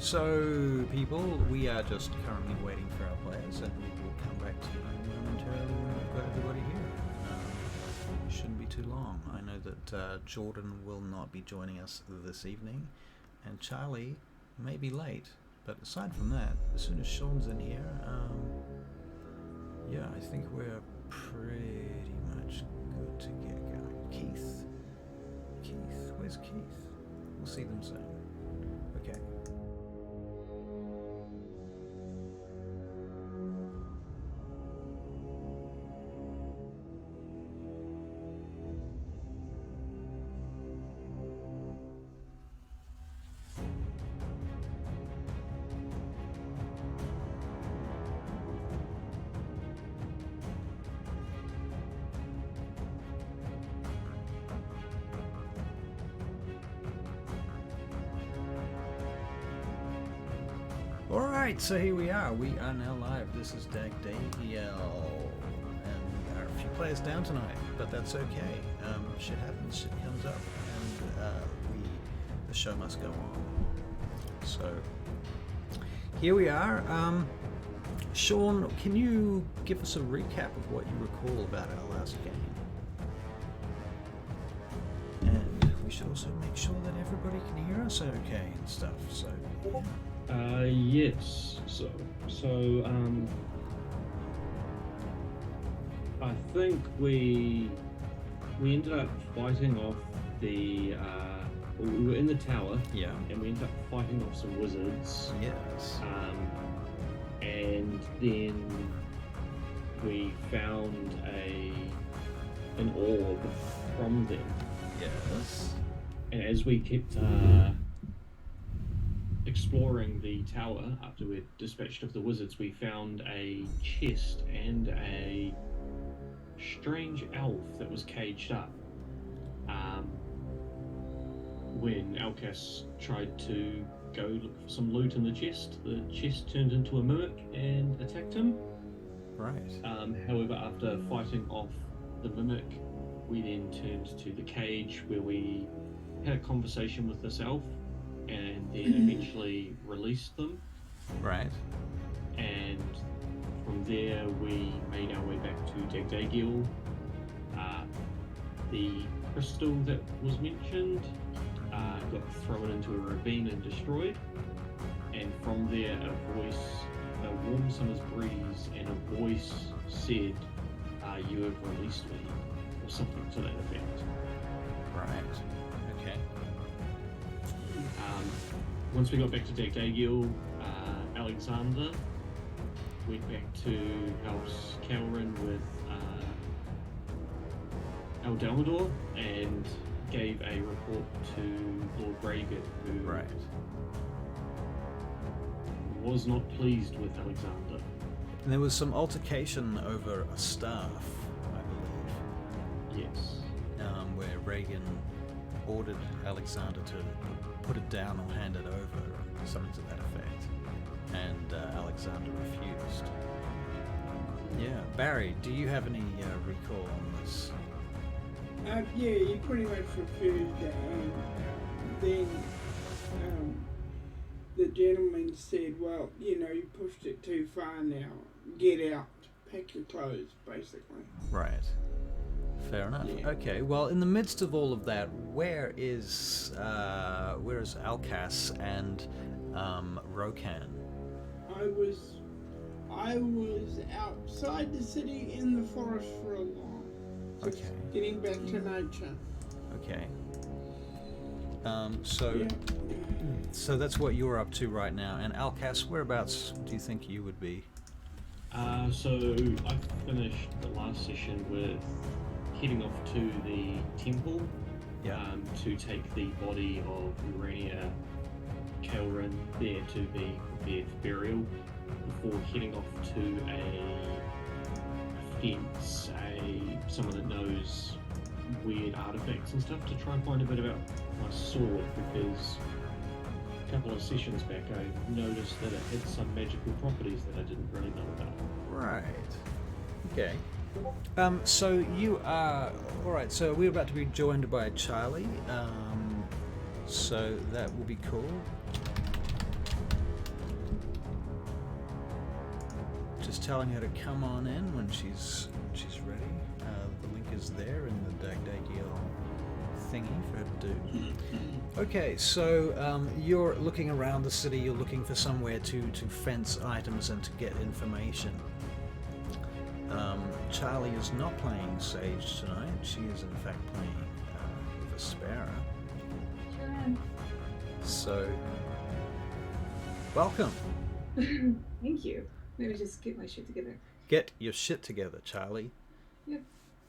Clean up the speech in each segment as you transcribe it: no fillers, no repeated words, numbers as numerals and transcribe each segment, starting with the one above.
So, people, we are just currently waiting for our players, and we will come back to you momentarily when we've got everybody here. It shouldn't be too long. I know that Jordan will not be joining us this evening, and Charlie may be late. But aside from that, as soon as Sean's in here, yeah, I think we're pretty much good to get going. Keith, where's Keith? We'll see them soon. Okay. Alright, so here we are. We are now live. This is DAGDAGIEL, and we are a few players down tonight, but that's okay. Shit happens, shit comes up, and the show must go on. So, here we are. Sean, can you give us a recap of what you recall about our last game? And we should also make sure that everybody can hear us okay and stuff, so... Yeah. Yes. So I think we ended up fighting off the. We were in the tower. Yeah. And we ended up fighting off some wizards. Yes. And then we found an orb from them. Yes. And as we kept exploring the tower after we'd dispatched of the wizards, we found a chest and a strange elf that was caged up. When Alcas tried to go look for some loot in the chest turned into a mimic and attacked him. Right. However, after fighting off the mimic, we then turned to the cage where we had a conversation with this elf, and then eventually released them. Right. And from there we made our way back to DAGDAGIEL. The crystal that was mentioned got thrown into a ravine and destroyed. And from there a warm summer's breeze and a voice said, "You have released me," or something to that effect. Right. Okay. Once we got back to DAGDAGIEL, Alexander went back to House of Kaelryn with Eldalmadore and gave a report to Lord Reagan, who was not pleased with Alexander. And there was some altercation over a staff, I believe. Yes. Where Reagan ordered Alexander to put it down or hand it over, or something to that effect. And Alexander refused. Yeah. Barry, do you have any recall on this? Yeah, he pretty much refused, and then the gentleman said, "Well, you pushed it too far now. Get out. Pack your clothes," basically. Right. Fair enough. Yeah. Okay. Well, in the midst of all of that, where is Alcas and Rokan? I was outside the city in the forest for a while. Just Okay. getting back to nature. Okay. So that's what you're up to right now. And Alcas, whereabouts do you think you would be? So I finished the last session with heading off to the temple to take the body of Urania Kaelryn there to be prepared for burial before heading off to a fence, someone that knows weird artifacts and stuff, to try and find a bit about my sword, because a couple of sessions back I noticed that it had some magical properties that I didn't really know about. Right. Okay. So you are... Alright, so we're about to be joined by Charlie. So that will be cool. telling her to come on in when she's ready. The link is there in the DAGDAGIEL thingy for her to do. Okay, so you're looking around the city. You're looking for somewhere to fence items and to get information. Charlie is not playing Sage tonight. She is in fact playing Vespera. Sure am. So, welcome. Thank you. Maybe just get my shit together. Get your shit together, Charlie. Yep.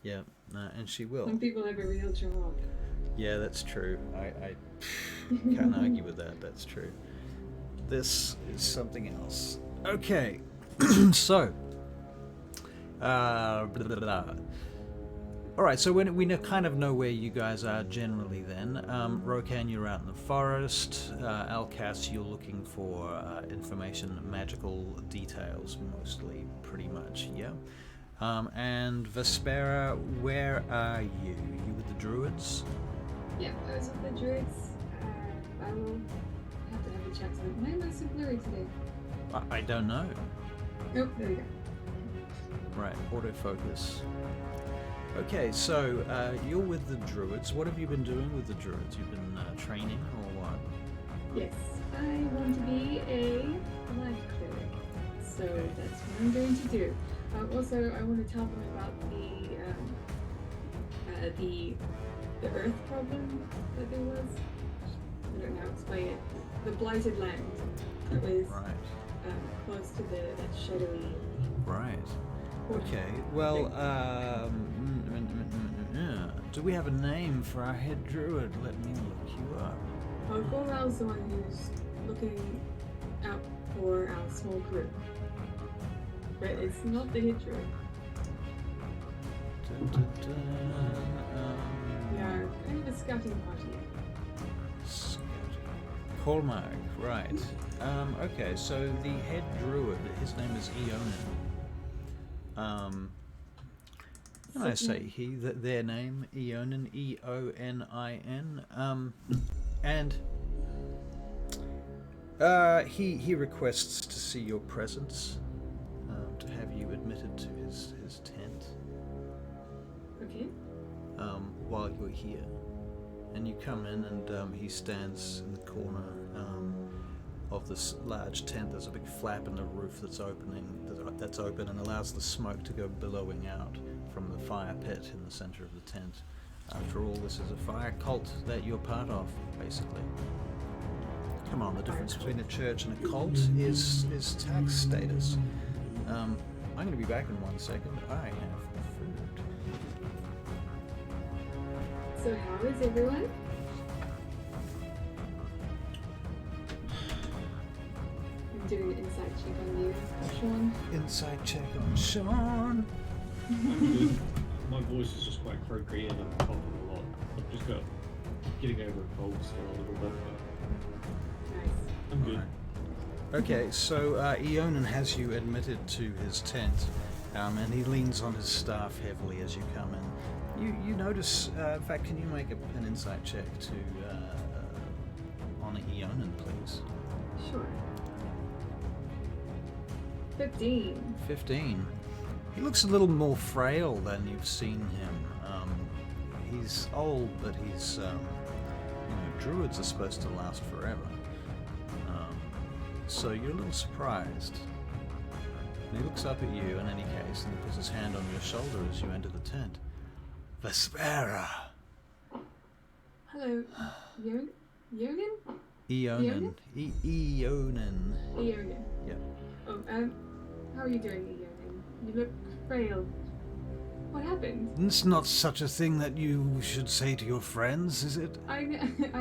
Yeah, and she will. Some people have a real job. Yeah, that's true. I can't argue with that. That's true. This is something else. Okay, so. Blah, blah, blah. Alright, so when we kind of know where you guys are generally then. Rokan, you're out in the forest. Alcas, you're looking for information, magical details mostly, pretty much, yeah? And Vespera, where are you? You with the druids? Yeah, I was with the druids. I will have to have a chat to them. Why am I so blurry today? I don't know. Oh, there we go. Right, autofocus. Okay, so you're with the druids. What have you been doing with the druids? You've been training or what? Yes, I want to be a life cleric. So that's what I'm going to do. Also, I want to tell them about the earth problem that there was. I don't know how to explain it. The blighted land that was close to that shadowy. Right. Okay. Well, do we have a name for our head druid? Let me look you up. Goral's the one who's looking out for our small group. But it's not the head druid. We are kind of a scouting party. Colmag, right. Okay, so the head druid, his name is Eonin. Can I say their name, Eonin, E-O-N-I-N, and he requests to see your presence, to have you admitted to his tent. Okay. While you're here, and you come in, and he stands in the corner of this large tent. There's a big flap in the roof that's open and allows the smoke to go billowing out from the fire pit in the center of the tent. After all, this is a fire cult that you're part of, basically. Come on, the difference between a church and a cult is tax status. I'm going to be back in 1 second. I have food. So how is everyone? I'm doing an insight check on you, Sean. Insight check on Sean. I'm good. My voice is just quite croaky and I'm coughing a lot. I've just got getting over a cold still a little bit. Nice. I'm good. Okay, so Eonin has you admitted to his tent, and he leans on his staff heavily as you come in. You notice, in fact, can you make an insight check to on Eonin, please? Sure. 15. 15. He looks a little more frail than you've seen him. He's old, but he's, druids are supposed to last forever. So you're a little surprised. And he looks up at you in any case, and he puts his hand on your shoulder as you enter the tent. Vespera! Hello. Eonin? Eonin. Eonin. Eonin. Yeah. Oh, how are you doing, Eonin? You look frail. What happened? It's not such a thing that you should say to your friends, is it? I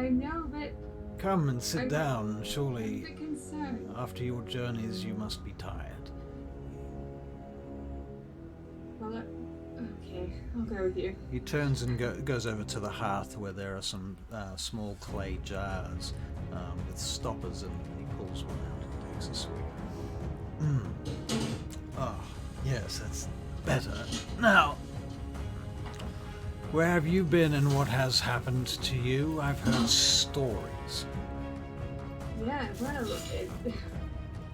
know, but... Come and sit down, surely. I'm a bit concerned. After your journeys, you must be tired. Well, okay, I'll go with you. He turns and goes over to the hearth where there are some small clay jars with stoppers in them, and he pulls one out and takes a swig. Oh, yes, that's better. Now, where have you been and what has happened to you? I've heard stories. Yeah, well,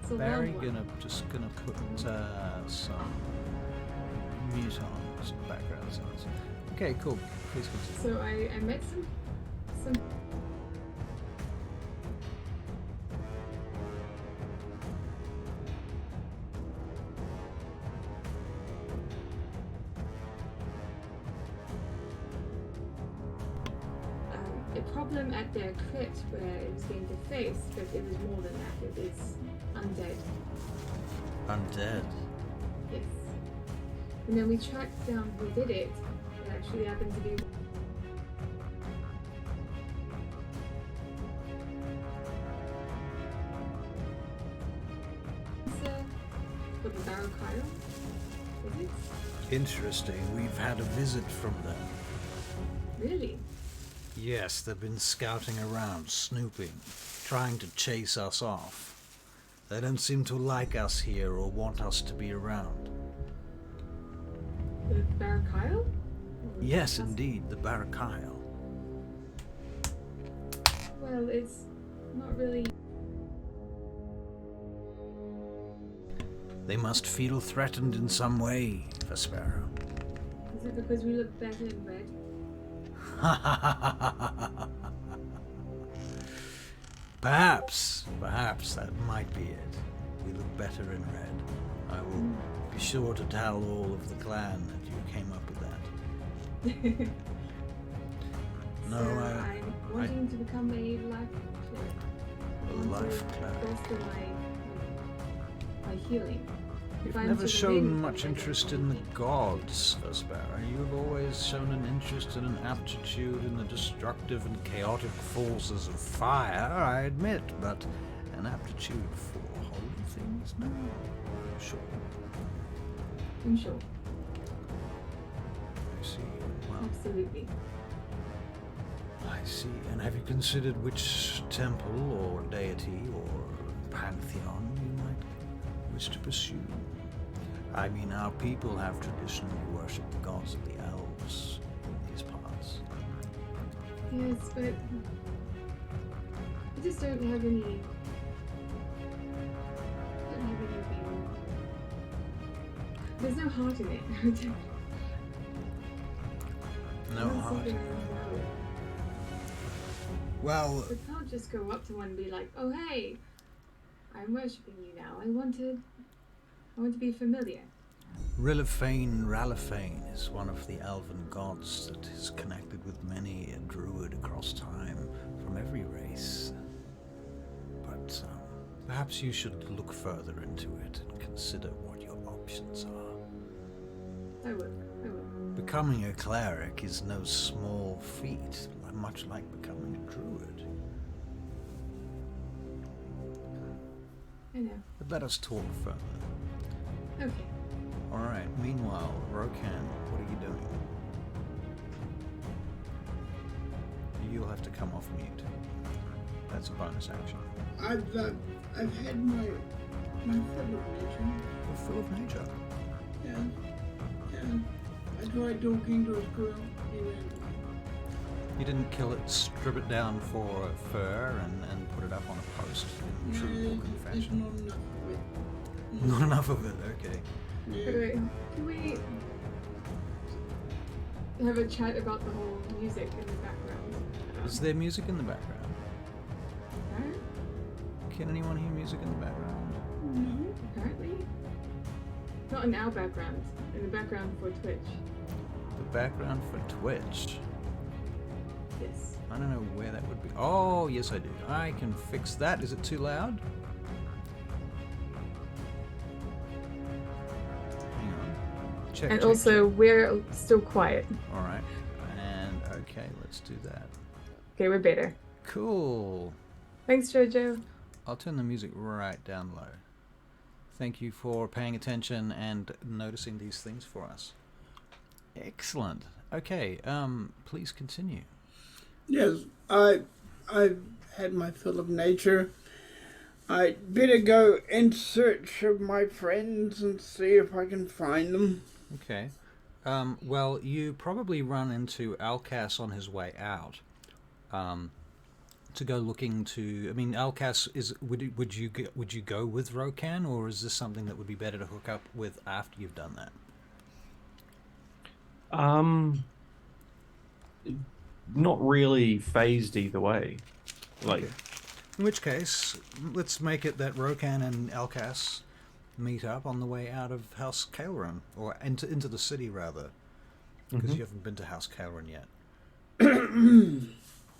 It's a Barry, long one. just gonna put some mute on, some background sounds. Okay, cool. Please continue. So I met some a problem at their crypt where it was being defaced, but it was more than that. It was undead. Undead. Yes. And then we tracked down who did it. It actually happened to be for the Barrow Kyle. Is it? Interesting. We've had a visit from them. Really? Yes, they've been scouting around, snooping, trying to chase us off. They don't seem to like us here or want us to be around. The Barrow Kyle? Yes, indeed, the Barakyle. Well, it's not really. They must feel threatened in some way, Vespero. Is it because we look better in red? Perhaps that might be it. We look better in red. I will be sure to tell all of the clan that you came up with that. No, So I'm wanting to become a life cleric. A life cleric. Bolster my healing. You've Find never some shown remaining much things I interest can in the do. gods, Vespero. You've always shown an interest and an aptitude in the destructive and chaotic forces of fire, I admit, but an aptitude for holy things? No. Sure. I'm sure. I see. Well, Absolutely. I see. And have you considered which temple or deity or pantheon you might wish to pursue? I mean, our people have traditionally worshipped the gods of the elves in these parts. Yes, but I just don't have any. Anything. There's no heart in it. No heart. Something I know. Well, I can't just go up to one and be like, "Oh hey, I'm worshipping you now. I want to be familiar." Ralifane is one of the elven gods that is connected with many a druid across time from every race. But perhaps you should look further into it and consider what your options are. I will. Becoming a cleric is no small feat, much like becoming a druid. I know. But let us talk further. Okay. Alright, meanwhile, Rokan, what are you doing? You'll have to come off mute. That's a bonus action. I've had my fill of nature. You're full of nature. Yeah. I tried talking to a squirrel. He ran away. You didn't kill it, strip it down for fur, and put it up on a post in true There's Vulcan fashion. not enough of it. Not enough of it, okay. Yeah. But wait, can we have a chat about the whole music in the background? Is there music in the background? Right? Can anyone hear music in the background? No. Apparently. Not in our background. In the background for Twitch. The background for Twitch? Yes. I don't know where that would be. Oh, yes I do. I can fix that. Is it too loud? Hang on. Check, And check, also, we're still quiet. check. Alright. And okay, let's do that. Okay, we're better. Cool. Thanks, Jojo. I'll turn the music right down low. Thank you for paying attention and noticing these things for us. Excellent. Okay, please continue. Yes, I've had my fill of nature. I'd better go in search of my friends and see if I can find them. Okay. Well, you probably run into Alcas on his way out. to go looking to? I mean, Alcas is. Would you go with Rokan, or is this something that would be better to hook up with after you've done that? Not really phased either way. Like, Okay. In which case, let's make it that Rokan and Alcas meet up on the way out of House Kaelryn, or into the city rather, because you haven't been to House Kaelryn yet.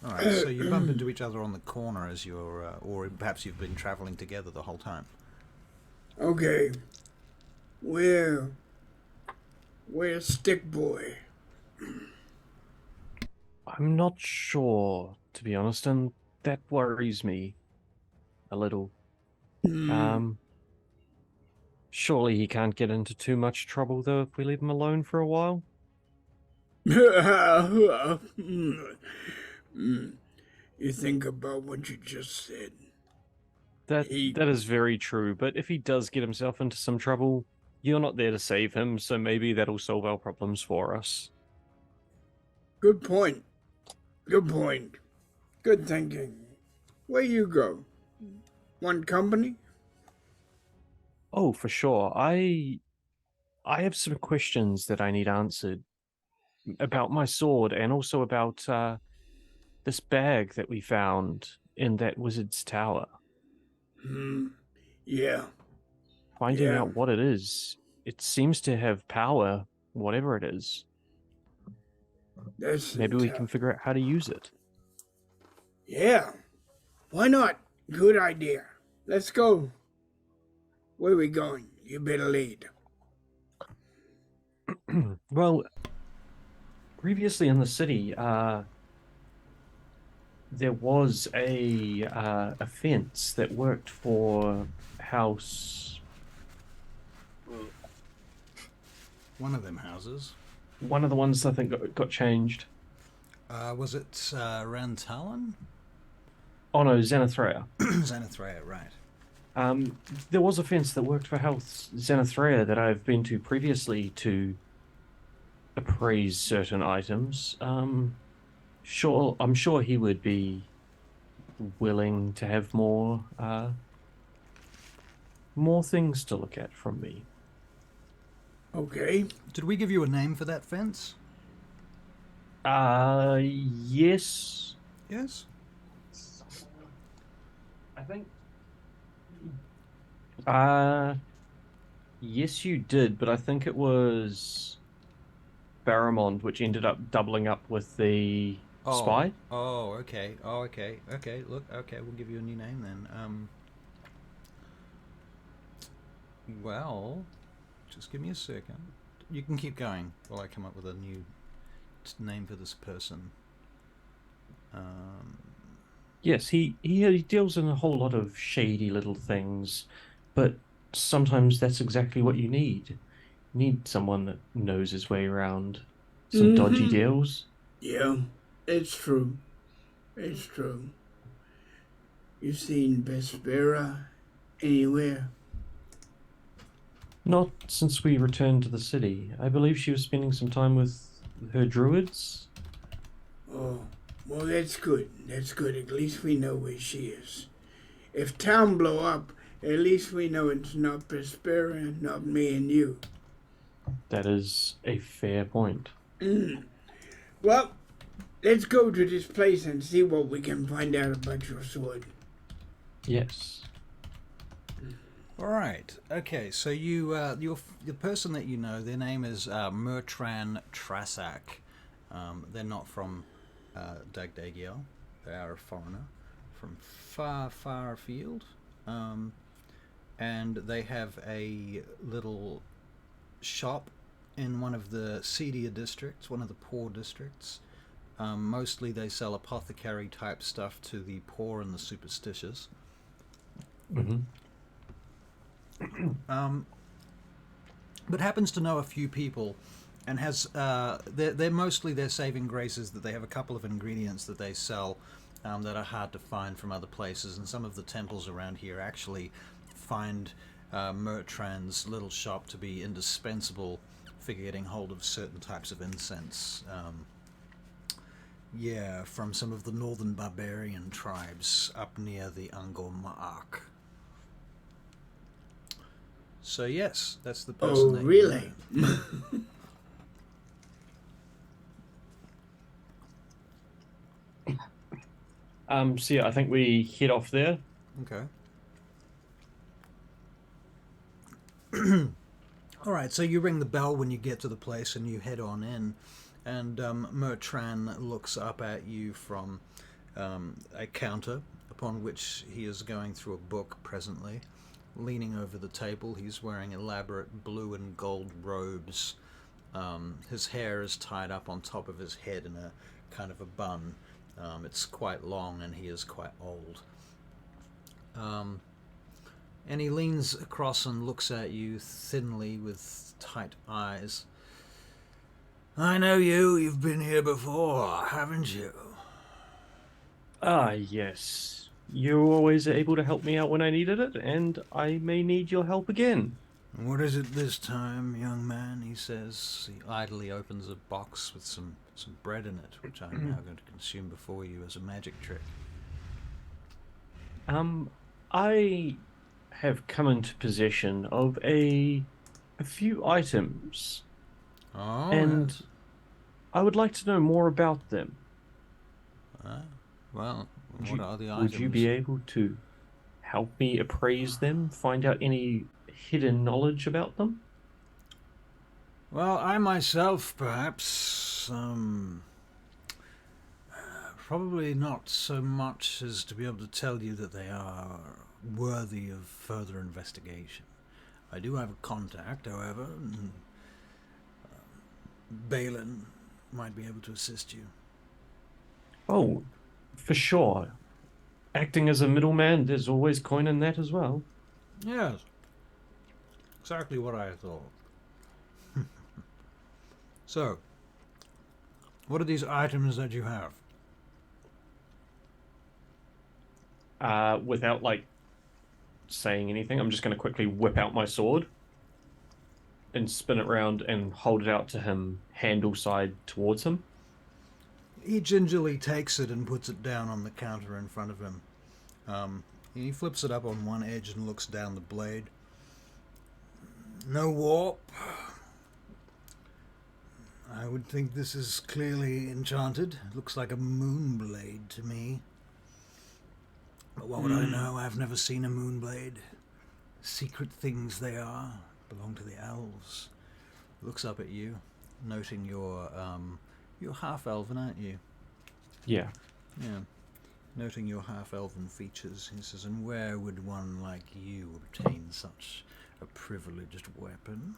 All right, so you bump into each other on the corner as you're, or perhaps you've been traveling together the whole time. Okay. Where's Stick Boy? I'm not sure, to be honest, and that worries me a little. Surely he can't get into too much trouble, though, if we leave him alone for a while? You think about what you just said. That is very true, but if he does get himself into some trouble, you're not there to save him, so maybe that'll solve our problems for us. Good point. Good point. Good thinking. Where you go? Want company? Oh, for sure. I have some questions that I need answered about my sword and also about this bag that we found in that wizard's tower. Yeah. Finding out what it is. It seems to have power, whatever it is. Maybe we can figure out how to use it. Yeah. Why not? Good idea. Let's go. Where are we going? You better lead. Well, previously in the city, there was a fence that worked for House. One of them houses. One of the ones I think got changed. Was it Rantalan? Oh no, Xanathrea. Xanathrea, right. There was a fence that worked for House Xanathrea that I've been to previously to appraise certain items. I'm sure he would be willing to have more things to look at from me. Okay. Did we give you a name for that fence? Yes. Yes. I think. Yes, you did, but I think it was Barramond, which ended up doubling up with the spy. Oh, okay. Okay. Look, okay, we'll give you a new name then. Well, just give me a second. You can keep going while I come up with a new name for this person. Yes, he deals in a whole lot of shady little things, but sometimes that's exactly what you need. You need someone that knows his way around some dodgy deals. Yeah, it's true. It's true. You seen Bespera anywhere? Not since we returned to the city. I believe she was spending some time with her druids. Oh, well, that's good. That's good. At least we know where she is. If town blow up, at least we know it's not Bespera, not me and you. That is a fair point. Well, let's go to this place and see what we can find out about your sword. Yes. All right. Okay. So you, the person that you know, their name is Mertran Trasak. They're not from DAGDAGIEL. They are a foreigner from far, far afield, and they have a little shop in one of the seedier districts, one of the poor districts. Mostly they sell apothecary type stuff to the poor and the superstitious. But happens to know a few people, and has they're mostly their saving grace is that they have a couple of ingredients that they sell that are hard to find from other places, and some of the temples around here actually find Mertran's little shop to be indispensable for getting hold of certain types of incense. Yeah, from some of the northern barbarian tribes up near the Angkor Maak. So yes, that's the person. Oh, that really? So yeah, I think we head off there. Okay. All right, so you ring the bell when you get to the place and you head on in, and Mertran looks up at you from a counter upon which he is going through a book presently. Leaning over the table, he's wearing elaborate blue and gold robes. His hair is tied up on top of his head in a kind of a bun. It's quite long and he is quite old. And he leans across and looks at you thinly with tight eyes. I know you. You've been here before, haven't you? Ah, yes. You were always able to help me out when I needed it, and I may need your help again. What is it this time, young man? He says. He idly opens a box with some bread in it, which I'm now going to consume before you as a magic trick. I have come into possession of a few items, Oh, and yes. I would like to know more about them. Well, what are the items? Would you be able to help me appraise them, find out any hidden knowledge about them? Well, I myself, perhaps, probably not so much as to be able to tell you that they are worthy of further investigation. I do have a contact, however, and Balin might be able to assist you. Oh, for sure. Acting as a middleman, there's always coin in that as well. Yes, exactly what I thought. So, what are these items that you have? Without, like, saying anything, I'm just going to quickly whip out my sword and spin it round and hold it out to him, handle side towards him. He gingerly takes it and puts it down on the counter in front of him. He flips it up on one edge and looks down the blade. No warp. I would think this is clearly enchanted. It looks like a moon blade to me. But what would I know? I've never seen a moon blade. Secret things they are. Belong to the elves. Looks up at you, noting you're half-elven, aren't you? Yeah. Yeah. Noting your half-elven features, he says, and where would one like you obtain such a privileged weapon?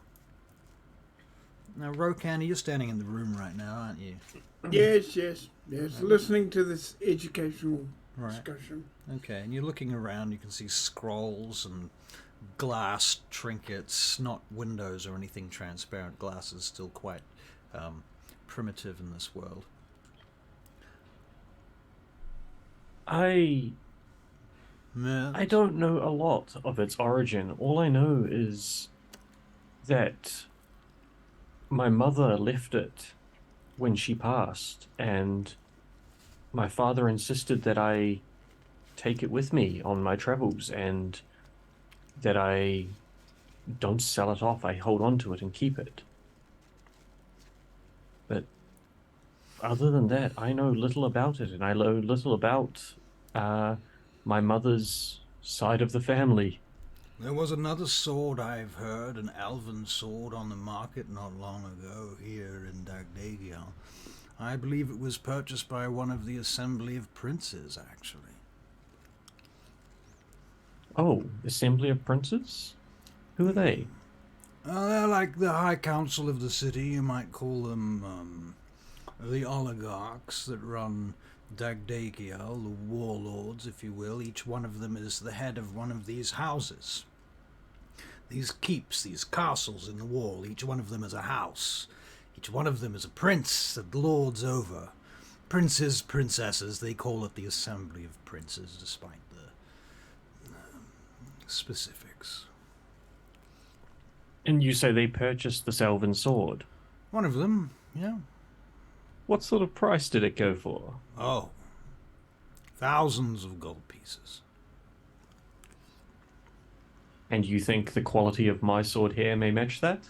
Now, Rokan, you're standing in the room right now, aren't you? Yes. Listening to this educational discussion. Okay, and you're looking around, you can see scrolls and glass trinkets, not windows or anything transparent. Glass is still quite primitive in this world. I don't know a lot of its origin. All I know is that my mother left it when she passed, and my father insisted that I take it with me on my travels, and that I don't sell it off. I hold on to it and keep it. But other than that, I know little about it, and I know little about my mother's side of the family. There was another sword, I've heard, an elven sword on the market not long ago here in DAGDAGIEL. I believe it was purchased by one of the Assembly of Princes, actually. Oh, Assembly of Princes? Who are they? They're like the High Council of the city. You might call them the oligarchs that run DAGDAGIEL, the warlords, if you will. Each one of them is the head of one of these houses. These keeps, these castles in the wall, each one of them is a house. Each one of them is a prince that lords over. Princes, princesses, they call it the Assembly of Princes, despite the specifics. And you say they purchased this elven sword? One of them, yeah. What sort of price did it go for? Oh, thousands of gold pieces. And you think the quality of my sword here may match that?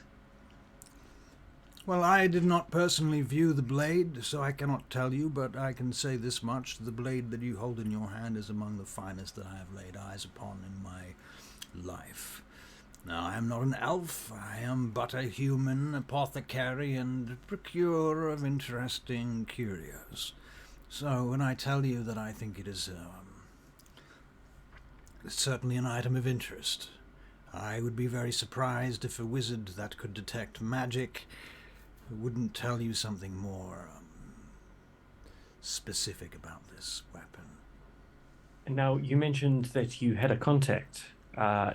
Well, I did not personally view the blade, so I cannot tell you, but I can say this much. The blade that you hold in your hand is among the finest that I have laid eyes upon in my life. Now, I am not an elf. I am but a human apothecary and procurer of interesting curios. So when I tell you that I think it is certainly an item of interest, I would be very surprised if a wizard that could detect magic wouldn't tell you something more specific about this weapon. And now, you mentioned that you had a contact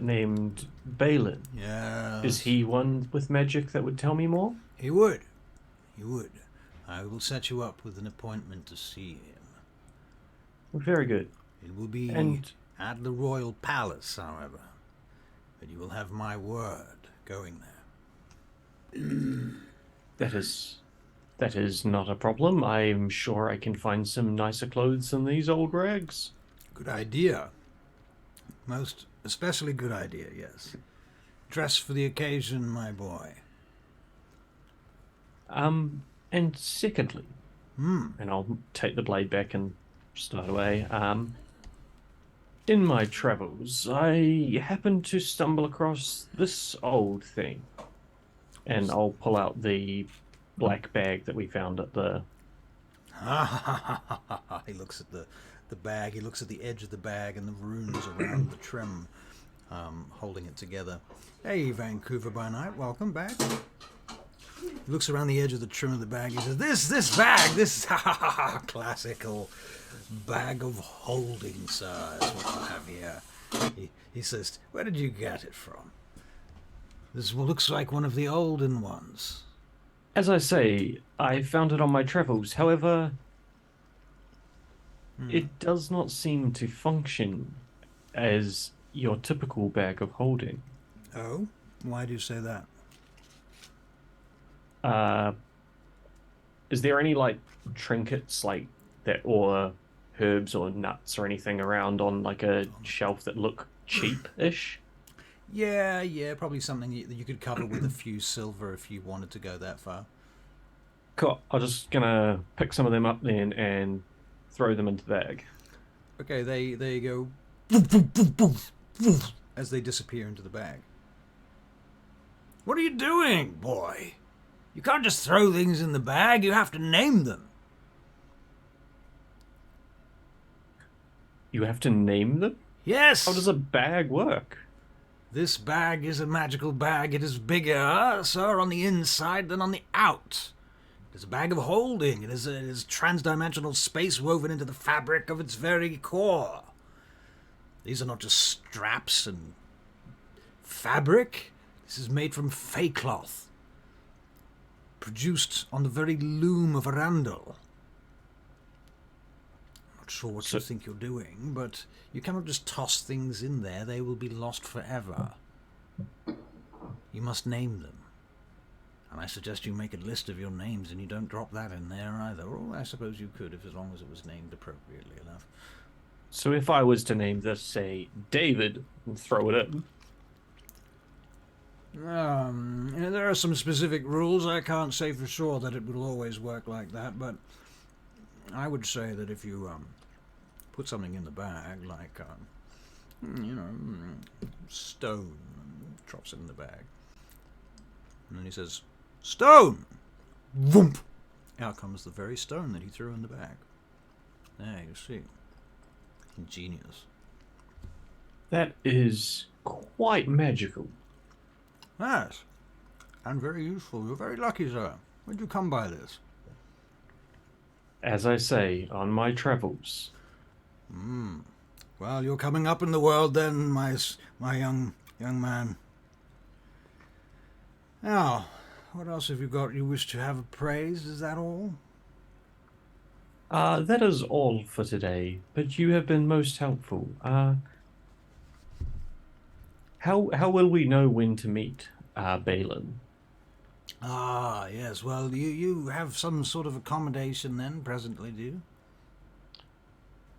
named Balin. Yes. Is he one with magic that would tell me more? He would. He would. I will set you up with an appointment to see him. Very good. It will be at the royal palace, however. But you will have my word going there. That is not a problem. I'm sure I can find some nicer clothes than these old rags. Good idea. Most especially good idea, yes. Dress for the occasion, my boy. And secondly, and I'll take the blade back and start away. In my travels, I happened to stumble across this old thing. And I'll pull out the black bag that we found at the... He looks at the bag, he looks at the edge of the bag and the runes around the trim, holding it together. Hey, Vancouver by night, welcome back. He looks around the edge of the trim of the bag, he says, this bag, this classical bag of holding, sir, is what I have here. He says, where did you get it from? This looks like one of the olden ones. As I say, I found it on my travels. However, it does not seem to function as your typical bag of holding. Oh? Why do you say that? Is there any, like, trinkets like that, or herbs or nuts or anything around on, like, a shelf that look cheap-ish? Yeah, probably something that you could cover with a few silver if you wanted to go that far. Cool. I'm just gonna pick some of them up then and throw them into the bag. Okay, they go boof, boof, boof, boof, boof, as they disappear into the bag. What are you doing, boy? You can't just throw things in the bag, you have to name them. You have to name them? Yes! How does a bag work? This bag is a magical bag. It is bigger, sir, on the inside than on the out. It is a bag of holding. It is trans-dimensional space woven into the fabric of its very core. These are not just straps and fabric. This is made from fey cloth, produced on the very loom of Arandel. Not sure what you think you're doing, but you cannot just toss things in there. They will be lost forever. You must name them. And I suggest you make a list of your names and you don't drop that in there either. Or I suppose you could, if as long as it was named appropriately enough. So if I was to name this, say, David, and throw it in? There are some specific rules. I can't say for sure that it will always work like that, but I would say that if you put something in the bag, like, stone, and drops it in the bag, and then he says, stone! Voomp! Out comes the very stone that he threw in the bag. There, you see. Ingenious. That is quite magical. Yes. And very useful. You're very lucky, sir. Where'd you come by this? As I say, on my travels. Well, you're coming up in the world then, my young man. Now, what else have you got you wish to have appraised? Is that all? That is all for today, but you have been most helpful. How will we know when to meet Balin? Ah, yes. Well, you have some sort of accommodation then, presently, do you?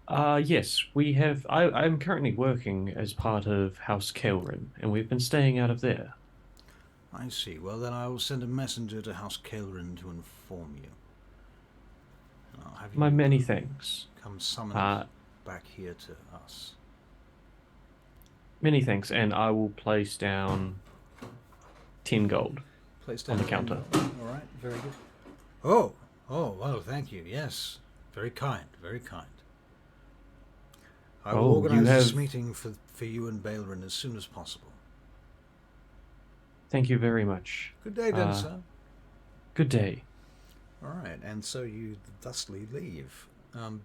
Yes, we have. I'm currently working as part of House Kaelryn, and we've been staying out of there. I see. Well, then I will send a messenger to House Kaelryn to inform you. And I'll have My you many thanks. come summoned back here to us. Many thanks, and I will place down 10 gold Place on the down counter. All right, very good. Oh, well, thank you. Yes, very kind, very kind. I will Oh, organize you this have- meeting for you and Baelrin as soon as possible. Thank you very much. Good day then, sir. Good day. All right, and so you thusly leave.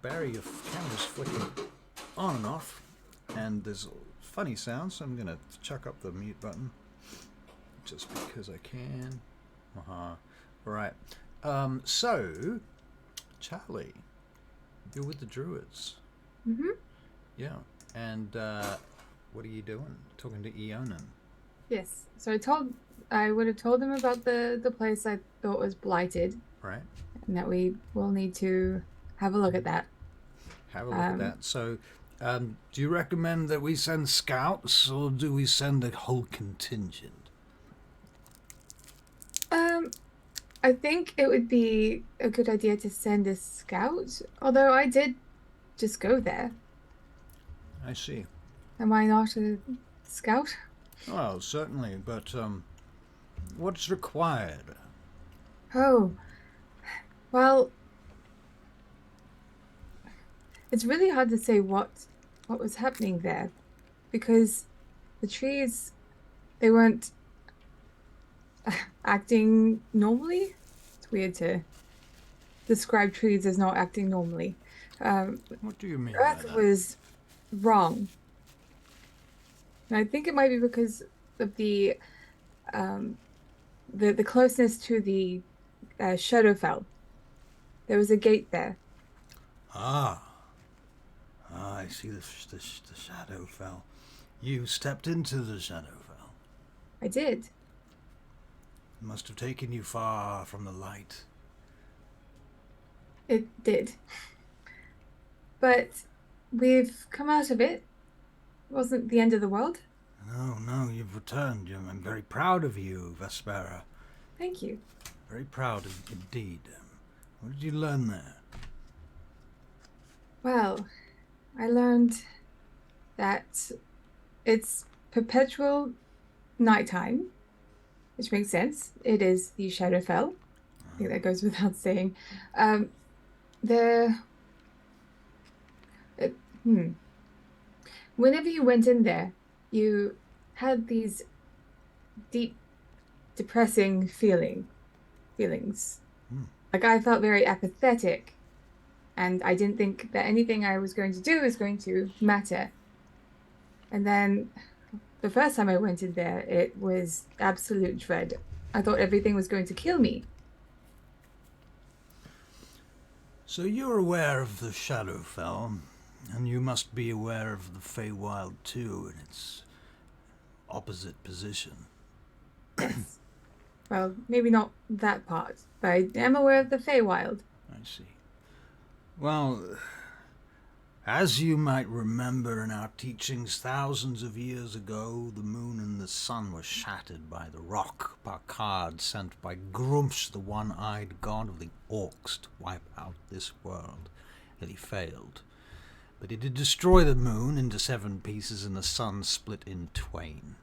Barry, your camera's flicking on and off, and there's funny sounds, so I'm going to chuck up the mute button, just because I can. All right. So, Charlie, you're with the Druids. Mm-hmm. Yeah, and what are you doing? Talking to Eonin. Yes. So I would have told them about the place I thought was blighted. Right. And that we will need to have a look at that. Have a look at that. So, do you recommend that we send scouts, or do we send a whole contingent? I think it would be a good idea to send a scout, although I did just go there. I see. Am I not a scout? Well, certainly, but what's required? Oh, well, it's really hard to say what was happening there, because the trees, they weren't acting normally. It's weird to describe trees as not acting normally. What do you mean? Earth was wrong. And I think it might be because of the closeness to the Shadowfell. There was a gate there. I see the Shadowfell. You stepped into the Shadowfell. I did. It must have taken you far from the light. It did. But we've come out of it. It wasn't the end of the world. No, you've returned. I'm very proud of you, Vespera. Thank you. Very proud indeed. What did you learn there? Well, I learned that it's perpetual nighttime, which makes sense. It is the Shadowfell. I think that goes without saying. Whenever you went in there, you had these deep, depressing feelings. Like, I felt very apathetic, and I didn't think that anything I was going to do was going to matter. And then the first time I went in there, it was absolute dread. I thought everything was going to kill me. So you're aware of the Shadowfell, and you must be aware of the Feywild too, in its opposite position. Yes. Well, maybe not that part, but I am aware of the Feywild. I see. Well, as you might remember in our teachings thousands of years ago, the moon and the sun were shattered by the rock Parkard sent by Grumsh, the one-eyed god of the orcs, to wipe out this world. And he failed. But he did destroy the moon into 7 pieces and the sun split in twain.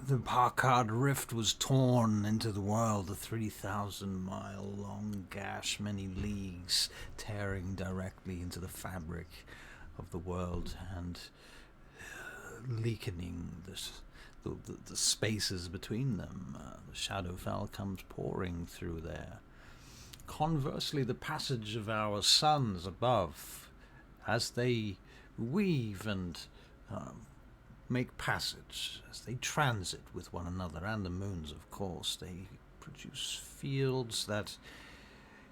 The Parkard rift was torn into the world, a 3,000-mile-long gash, many leagues, tearing directly into the fabric of the world and leakening the spaces between them. The Shadowfell comes pouring through there. Conversely, the passage of our suns above, as they weave and make passage, as they transit with one another, and the moons, of course, they produce fields that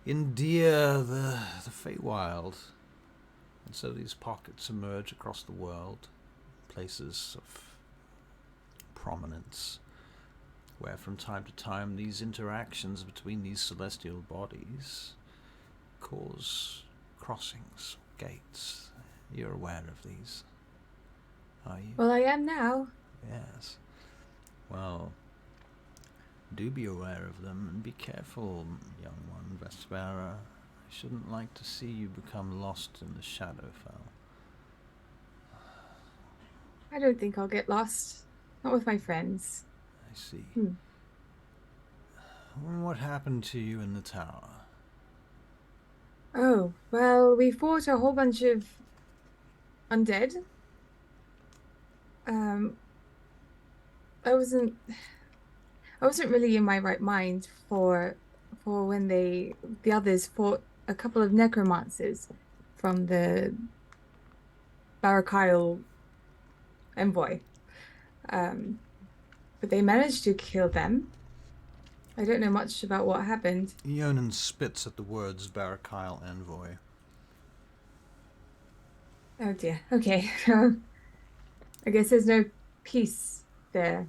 endear the Feywild. And so these pockets emerge across the world, places of prominence. where from time to time these interactions between these celestial bodies cause crossings, gates. You're aware of these, are you? Well, I am now. Yes. Well, do be aware of them and be careful, young one, Vespera. I shouldn't like to see you become lost in the Shadowfell. I don't think I'll get lost. Not with my friends. I see. Hmm. What happened to you in the tower? Oh, well, we fought a whole bunch of undead. I wasn't really in my right mind for when the others fought a couple of necromancers from the Barakyle envoy. But they managed to kill them. I don't know much about what happened. Ionan spits at the words Barakyle envoy. Oh dear. Okay. I guess there's no peace there.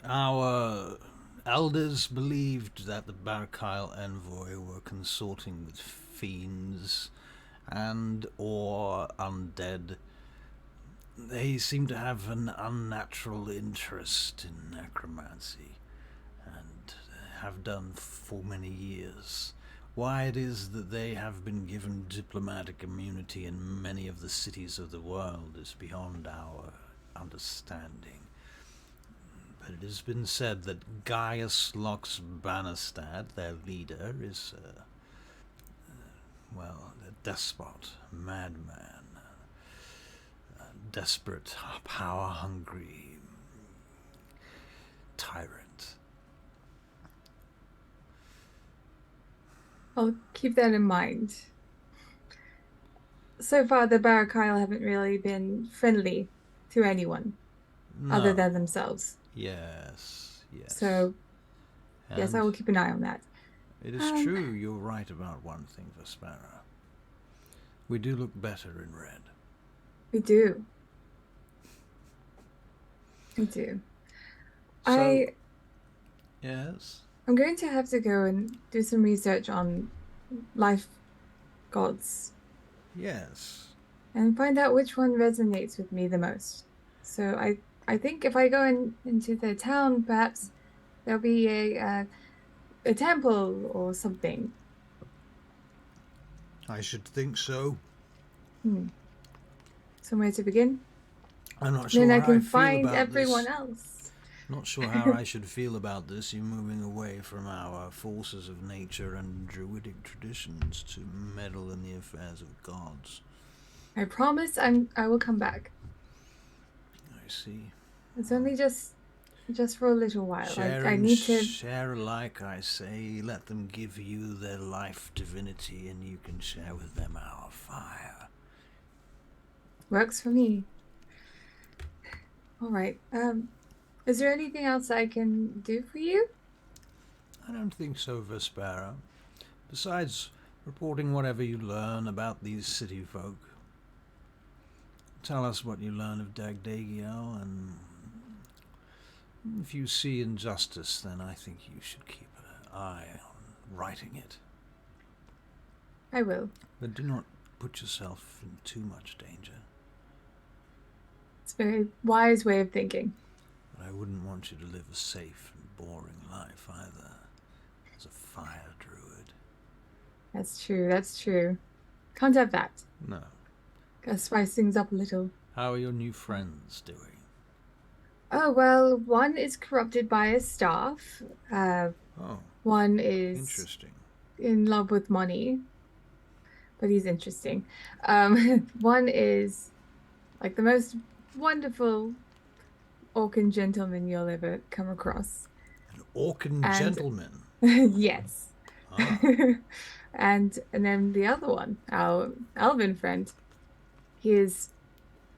Our elders believed that the Barakyle envoy were consorting with fiends and or undead. They seem to have an unnatural interest in necromancy, and have done for many years. Why it is that they have been given diplomatic immunity in many of the cities of the world is beyond our understanding. But it has been said that Gaius Lox Bannerstad, their leader, is a despot, a madman, a desperate, power-hungry tyrant. I'll keep that in mind. So far, the Barakyle haven't really been friendly to anyone other No. than themselves. Yes, yes. So, yes, I And will keep an eye on that. it is true, you're right about one thing, Vespera. We do look better in red. We do. We do. So, yes? I'm going to have to go and do some research on life gods Yes. and find out which one resonates with me the most. So I think if I go into the town, perhaps there'll be a temple or something. I should think so. Somewhere to begin. I'm not sure Then I how can feel find about everyone this. else. Not sure how I should feel about this. You moving away from our forces of nature and druidic traditions to meddle in the affairs of gods. I promise I will come back. I see. It's only just for a little while. Share I and need to share alike, I say. Let them give you their life divinity, and you can share with them our fire. Works for me. All right. Is there anything else I can do for you? I don't think so, Vespera. Besides reporting whatever you learn about these city folk. Tell us what you learn of DAGDAGIEL, and if you see injustice, then I think you should keep an eye on righting it. I will. But do not put yourself in too much danger. It's a very wise way of thinking. But I wouldn't want you to live a safe and boring life either, as a fire druid. That's true. That's true. Can't have that. No. Gotta spice things up a little. How are your new friends doing? Oh, well, one is corrupted by his staff. One is Interesting. in love with money. But he's interesting. One is like the most wonderful Orcan gentleman you'll ever come across. An Orcan gentleman? Yes. Ah. And then the other one, our elven friend, he is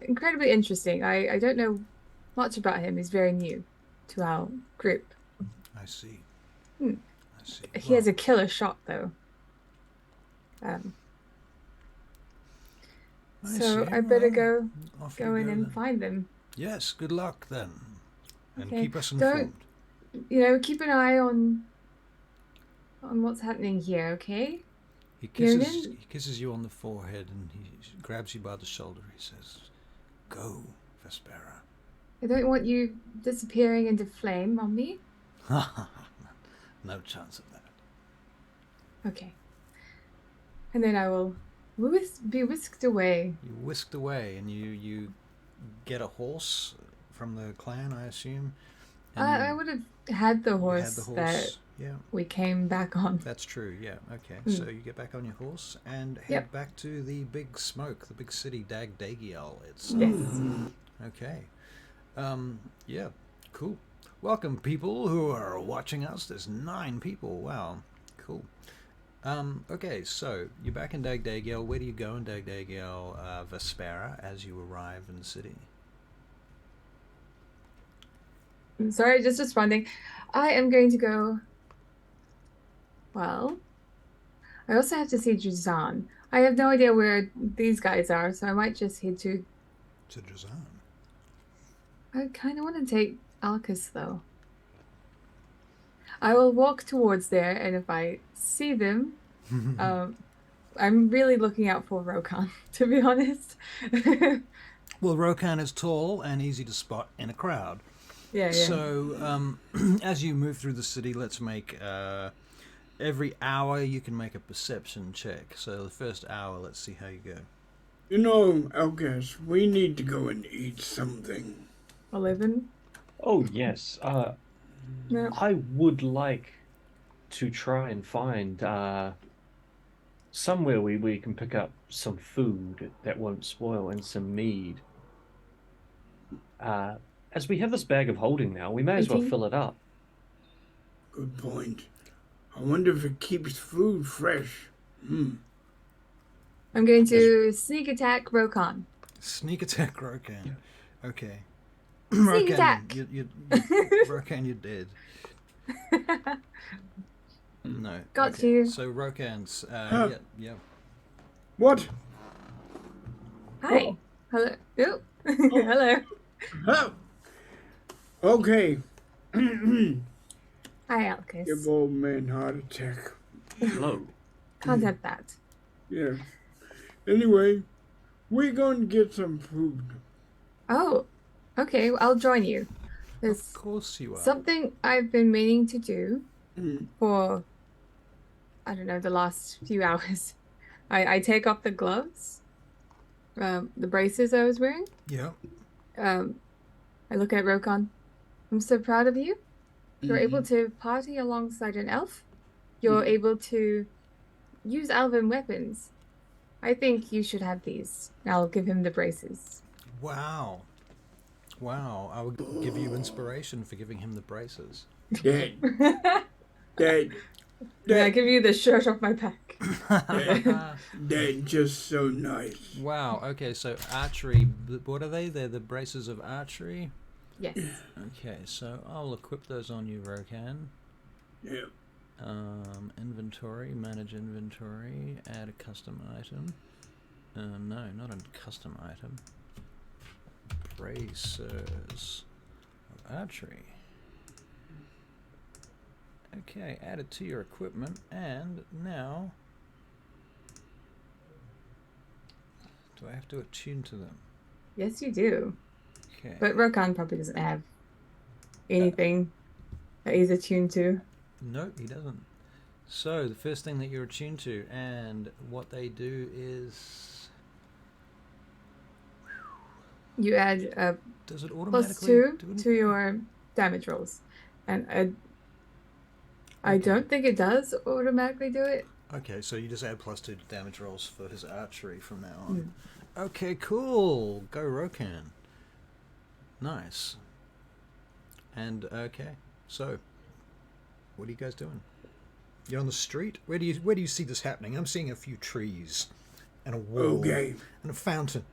incredibly interesting. I don't know much about him. He's very new to our group. I see. I see. He has a killer shot, though. So I better go in and find them. Yes, good luck then. and Okay. keep us Don't- informed. Keep an eye on what's happening here, okay? He Kiernan? kisses you on the forehead and he grabs you by the shoulder. He says, "Go, Vespera." I don't want you disappearing into flame on me. No chance of that. Okay. And then I will be whisked away. You whisked away, and you get a horse from the clan, I assume. And I would have had the you horse, had the that horse. Yeah, we came back on. that's true. Yeah, okay. Mm. So you get back on your horse and head Yep. back to the big smoke, the big city, DAGDAGIEL. It's Yes. okay. Yeah, cool. Welcome, people who are watching us. There's 9 people. Wow, cool. Okay, so you're back in DAGDAGIEL. Where do you go in DAGDAGIEL, Vespera, as you arrive in the city? I'm sorry, just responding. I am going to go. Well, I also have to see Juzan. I have no idea where these guys are, so I might just head to. To Jazan. I kind of want to take Alcus, though. I will walk towards there, and if I see them, I'm really looking out for Rokan, to be honest. Well, Rokan is tall and easy to spot in a crowd. Yeah. So, as you move through the city, let's make every hour you can make a perception check. So the first hour, let's see how you go. You know, Alcas, we need to go and eat something. 11. Oh, yes. No. I would like to try and find somewhere we can pick up some food that won't spoil and some mead. As we have this bag of holding now, we may as well 18? fill it up. Good point. I wonder if it keeps food fresh. I'm going to sneak attack Rokan. Sneak attack Rokan. Okay. Sneak attack. Rokan, you're dead. No. Got you. So Rokan's. Yeah. What? Hi. Hello. Oh. Hello. Oh. Okay. Hi, Alcus. Give old man heart attack. Hello. Can't have that. Yeah. Anyway, we're going to get some food. Oh, okay. Well, I'll join you. There's Of course you are. something I've been meaning to do Mm. for, I don't know, the last few hours. I take off the gloves, the braces I was wearing. Yeah. I look at Rokan. I'm so proud of you. You're able Mhm. to party alongside an elf. You're able to use elven weapons. I think you should have these. I'll give him the braces. Wow. I would give you inspiration for giving him the braces. Dad. Dad. Yeah, I give you the shirt off my back. Dad, just so nice. Wow. Okay. So archery. What are they? They're the braces of archery. Yes. Okay. So I'll equip those on you, Rokan. Yeah. Inventory. Manage inventory. Add a custom item. No, not a custom item. Bracers of archery. Okay, add it to your equipment, and now do I have to attune to them? Yes, you do. Okay. But Rokan probably doesn't have anything that he's attuned to. No, he doesn't. So the first thing that you're attuned to, and what they do is, You add a does it automatically +2 do to anything? your damage rolls. And I Okay. don't think it does automatically do it. Okay, so you just add +2 to damage rolls for his archery from now on. Okay, cool. Go Rokan. Nice. And okay, so what are you guys doing? You're on the street. Where do you see this happening? I'm seeing a few trees, and a wall, Okay. and a fountain,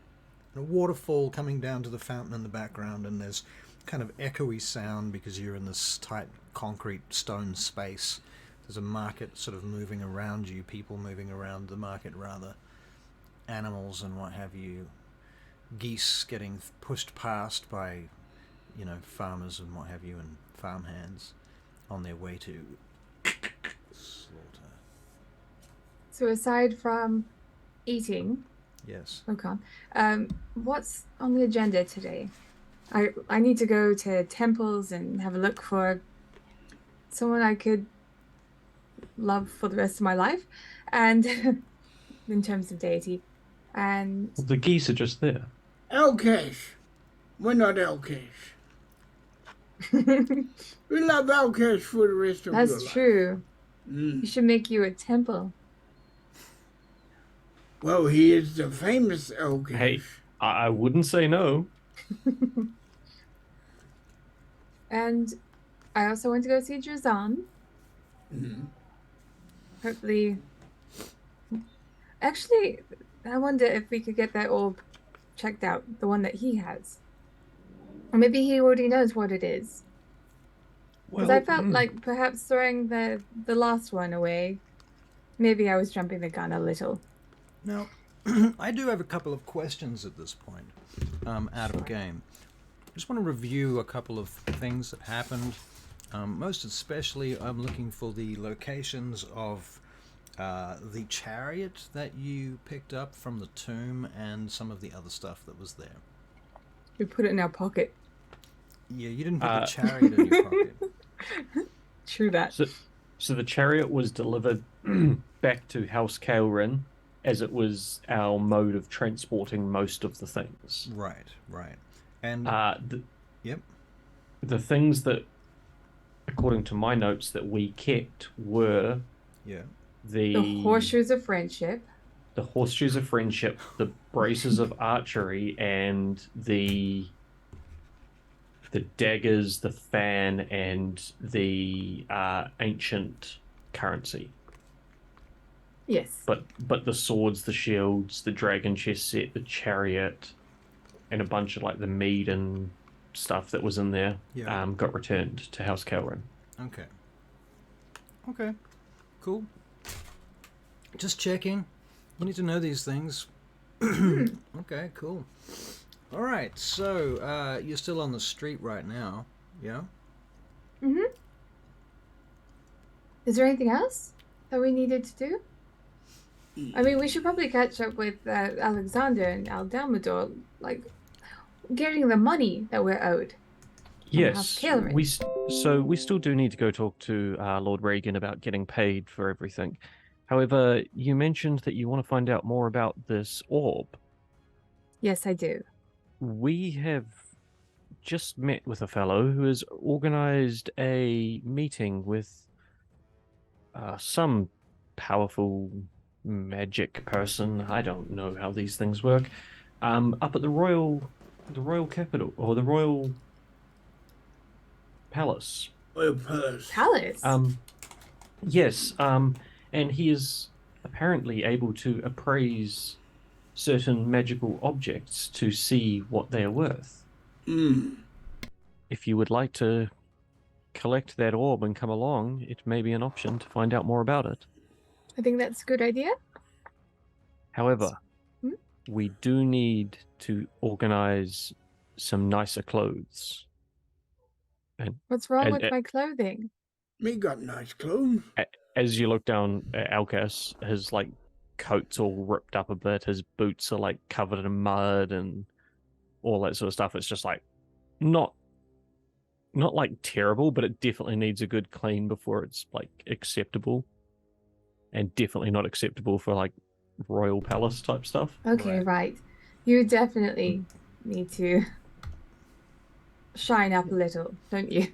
and a waterfall coming down to the fountain in the background. And there's kind of echoey sound because you're in this tight concrete stone space. There's a market sort of moving around you, people moving around the market rather, animals and what have you, geese getting pushed past by farmers and what have you, and farmhands on their way to slaughter. So aside from eating, Yes. okay, what's on the agenda today? I need to go to temples and have a look for someone I could love for the rest of my life, and in terms of deity, and The geese are just there. Elkesh. We're not Elkesh. We love Elkesh for the rest of your that's life. true. Mm. We should make you a temple. Well, he is the famous Elkesh. Hey, I wouldn't say no. And I also want to go see Drazan. Mm. Hopefully. Actually, I wonder if we could get that orb checked out, the one that he has. Or maybe he already knows what it is. Because I felt like perhaps throwing the last one away, maybe I was jumping the gun a little. Now, I do have a couple of questions at this point, out of game. I just want to review a couple of things that happened. Most especially, I'm looking for the locations of the chariot that you picked up from the tomb and some of the other stuff that was there. We put it in our pocket. Yeah, you didn't put the chariot in your pocket. True that. So the chariot was delivered back to House Kaelryn, as it was our mode of transporting most of the things. Right. And yep. The things that, according to my notes, that we kept were the horseshoes of friendship, the braces of archery, and the daggers, the fan, and the ancient currency. Yes. But the swords, the shields, the dragon chest set, the chariot, and a bunch of the mead and stuff that was in there got returned to House Kaelryn. Okay. Cool. Just checking. You need to know these things. Okay, cool. All right, so you're still on the street right now, yeah? Mm-hmm. Is there anything else that we needed to do? I mean, we should probably catch up with Alexander and Eldalmadore, getting the money that we're owed. Yes, we still do need to go talk to Lord Reagan about getting paid for everything. However, you mentioned that you want to find out more about this orb. Yes, I do. We have just met with a fellow who has organized a meeting with some powerful magic person. I don't know how these things work. Up at the royal capital, or the royal palace. Palace. Yes. And he is apparently able to appraise certain magical objects to see what they are worth. If you would like to collect that orb and come along, it may be an option to find out more about it. I think that's a good idea. However, we do need to organize some nicer clothes. And what's wrong with my clothing? Me got nice clothes. As you look down at Alkas, his coat's all ripped up a bit, his boots are covered in mud and all that sort of stuff. It's just not terrible, but it definitely needs a good clean before it's acceptable. And definitely not acceptable for royal palace type stuff. Okay, right. You definitely need to shine up a little, don't you?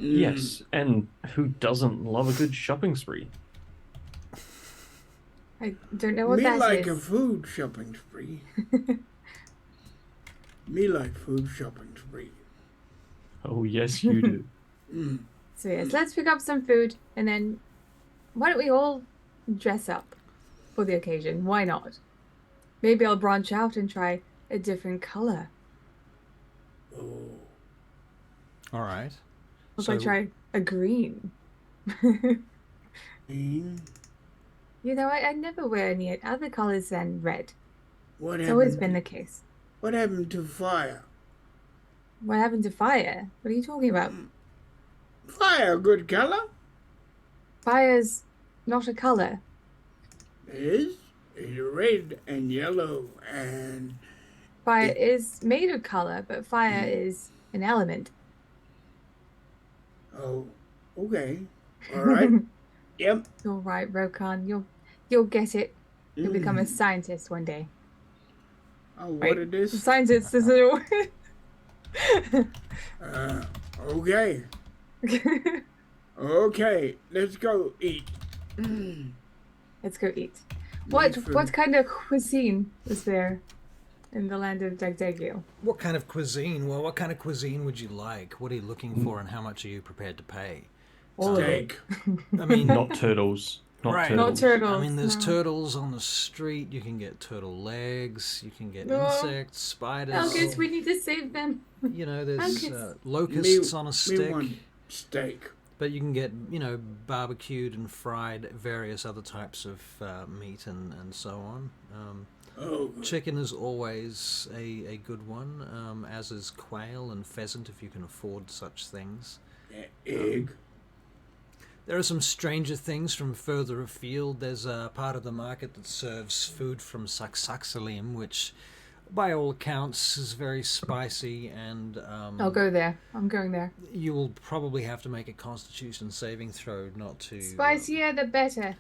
Yes, and who doesn't love a good shopping spree? I don't know what that is. Me like a food shopping spree. Me like food shopping spree. Oh, yes, you do. So yes, let's pick up some food, and then why don't we all dress up for the occasion? Why not? Maybe I'll branch out and try a different color. Oh. All right. If I try a green. Green? You know, I never wear any other colors than red. What it's always been the case. What happened to fire? What happened to fire? What are you talking about? Fire, good color. Fire's not a color. It's red and yellow and Fire is made of color, but fire is an element. oh, okay, all right, yep. You're right, Rokan. You'll get it. You'll become a scientist one day. Oh, what Right? it is? Scientist is a word. Okay, okay. Let's go eat. Let's go eat. Need food. What kind of cuisine is there in the land of DAGDAGIEL? What kind of cuisine? Well, what kind of cuisine would you like? What are you looking for, and how much are you prepared to pay? All of it. Steak. I mean, Not turtles. Not Right. turtles. Not turtles. I mean, there's no. turtles on the street. You can get turtle legs. You can get No. insects, spiders. Elgis, we need to save them. You know, there's Elgis. locusts on a Me stick. want steak. But you can get, you know, barbecued and fried various other types of meat and so on. Oh, Chicken is always a good one, as is quail and pheasant if you can afford such things. egg. There are some stranger things from further afield. There's a part of the market that serves food from Saxaxalim, which, by all accounts, is very spicy, and I'll go there. I'm going there. you will probably have to make a Constitution saving throw not to. Spicier the better.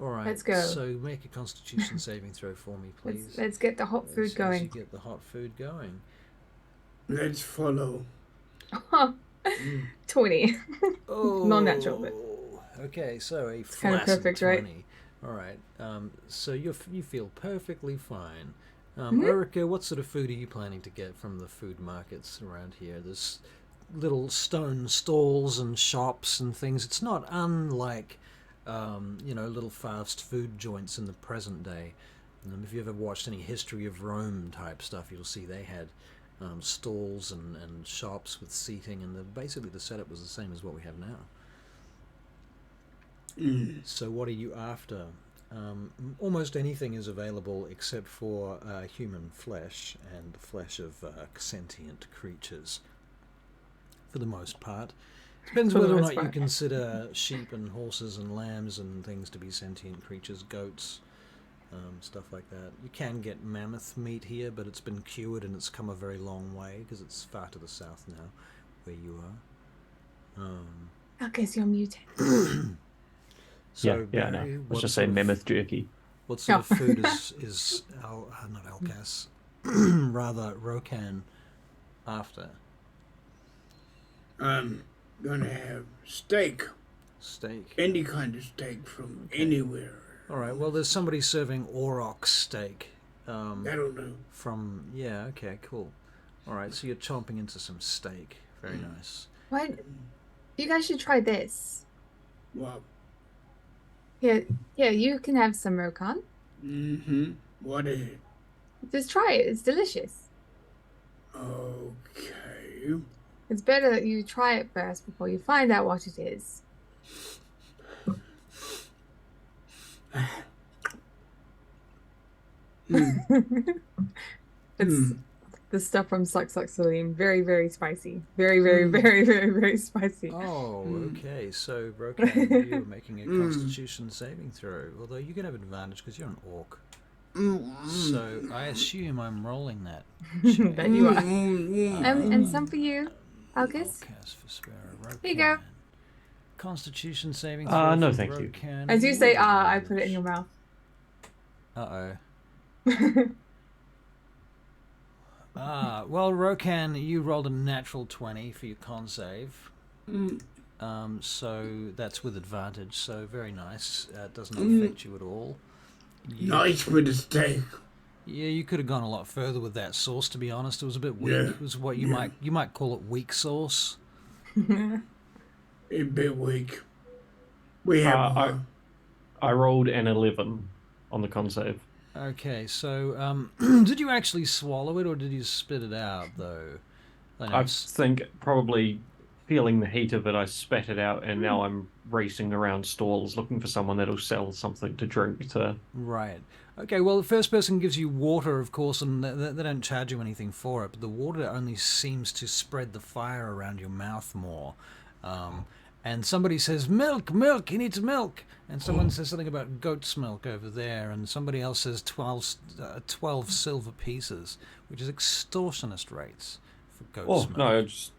All right. Let's go. So make a Constitution saving throw for me, please. Let's get the hot food As you going. get the hot food going. Let's follow. 20. Oh, Non-natural, but- Okay, so a kinda flaccid perfect, 20. right? All right. So you feel perfectly fine. Mm-hmm. Erica, what sort of food are you planning to get from the food markets around here? There's little stone stalls and shops and things. It's not unlike, little fast food joints in the present day. If you ever watched any History of Rome type stuff, you'll see they had stalls and shops with seating, and basically the setup was the same as what we have now. So what are you after? Almost anything is available except for human flesh and the flesh of sentient creatures, for the most part. Depends For the whether or most not you part. consider sheep and horses and lambs and things to be sentient creatures, goats, stuff like that. You can get mammoth meat here, but it's been cured and it's come a very long way because it's far to the south now, where you are. Elgis, you're muted. So yeah, I know. Barry, Let's just say mammoth jerky. What sort of No. food is not Elgas, rather Rokan after? I'm gonna have steak. Steak. Any kind of steak from anywhere. All right. Well, there's somebody serving auroch steak. That'll do. Okay, cool. All right. So you're chomping into some steak. Very nice. What? You guys should try this. Well, Here, you can have some Rokan. what is it? Just try it. It's delicious. Okay. It's better that you try it first before you find out what it is. It's the stuff from Saxaxalim. Very, very spicy. Very, very, very, very, very spicy. Oh, okay. So Rokan, you're making a Constitution saving throw. Although you can have advantage because you're an orc. So I assume I'm rolling that. That you are. And some for you, Elgis. Cast for Sparrow. Here you go. Rokan. Constitution saving throw. No, for thank you. Rokan. As you say, I put it in your mouth. Uh-oh. Well, Rokan, you rolled a natural 20 for your con save. So that's with advantage, so very nice. It doesn't affect you at all. Nice with the steak. Yeah, you could have gone a lot further with that sauce, to be honest. It was a bit weak. Yeah. It was what you might call it weak sauce. A bit weak. We have I rolled an 11 on the con save. Okay, so did you actually swallow it or did you spit it out though? I think probably feeling the heat of it, I spat it out, and now I'm racing around stalls looking for someone that'll sell something to drink to... Right. Okay, well, the first person gives you water, of course, and they don't charge you anything for it, but the water only seems to spread the fire around your mouth more. And somebody says, milk, milk, he needs milk. And someone says something about goat's milk over there, and somebody else says 12 silver pieces, which is extortionist rates for goat's milk. No, just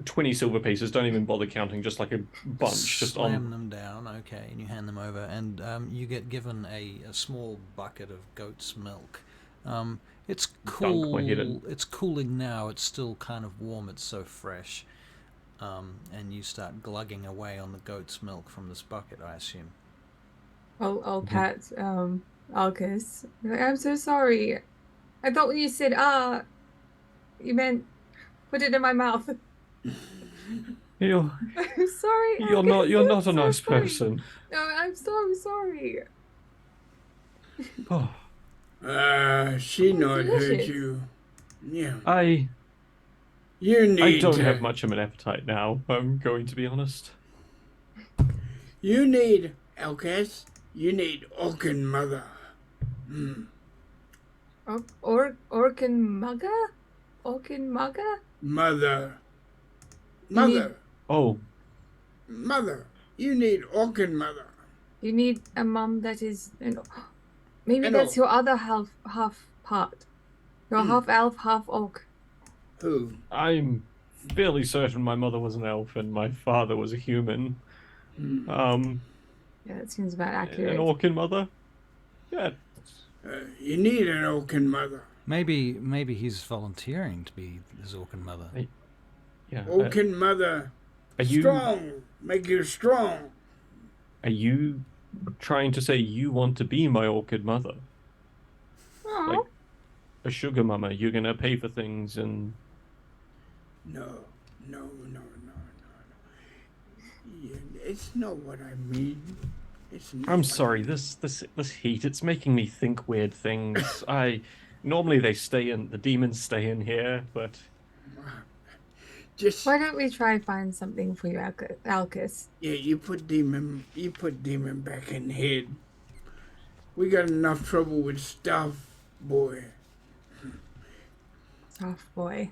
20 silver pieces, don't even bother counting, just like a bunch. Just slam them down, okay, and you hand them over, and you get given a small bucket of goat's milk. It's cool. It's cooling now. It's still kind of warm. It's so fresh. And you start glugging away on the goat's milk from this bucket, I assume. I'll pat Alcus. I'm so sorry. I thought when you said you meant put it in my mouth. I'm sorry. You're not a nice person. No, I'm so sorry. She not hurt you. Yeah. I You don't have much of an appetite now, I'm going to be honest. You need, Alcas, you need Orkin Mother. Orkin Mugga? Orkin Mugga? Mother. Mother. You need Orkin Mother. You need a mum that is... Maybe that's your other half part. You're half elf, half orc. Who? I'm fairly certain my mother was an elf and my father was a human. Yeah, that seems about accurate. An orcan mother? Yeah. You need an Orkin Mother. Maybe he's volunteering to be his orcan mother. Yeah. Orkin Mother. Strong. Make you strong. Are you trying to say you want to be my orchid mother? Aww. Like a sugar mama, you're gonna pay for things and... No. It's not what I mean. I'm sorry, this heat, it's making me think weird things. Normally the demons stay in here, but... Just... Why don't we try and find something for you, Alcus? Yeah, you put demon back in head. We got enough trouble with stuff, boy. Soft boy.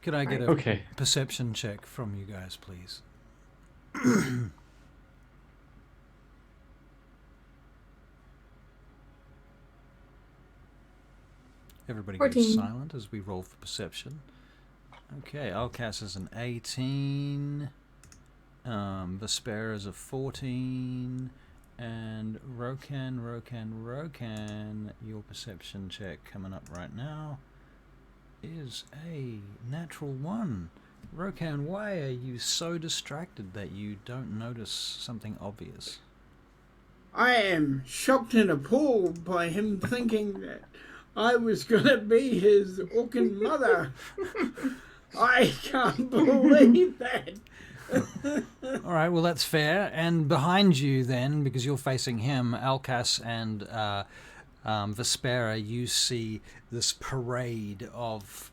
Could I get a perception check from you guys, please? Everybody 14. goes silent as we roll for perception. Okay, Alcas is an 18. Vespera is a 14. And Rokan, your perception check coming up right now is a natural 1. Rokan, why are you so distracted that you don't notice something obvious? I am shocked and appalled by him thinking that I was gonna be his Orkin mother. I can't believe that. All right, well, that's fair. And behind you then, because you're facing him, Alcas and Vespera, you see this parade of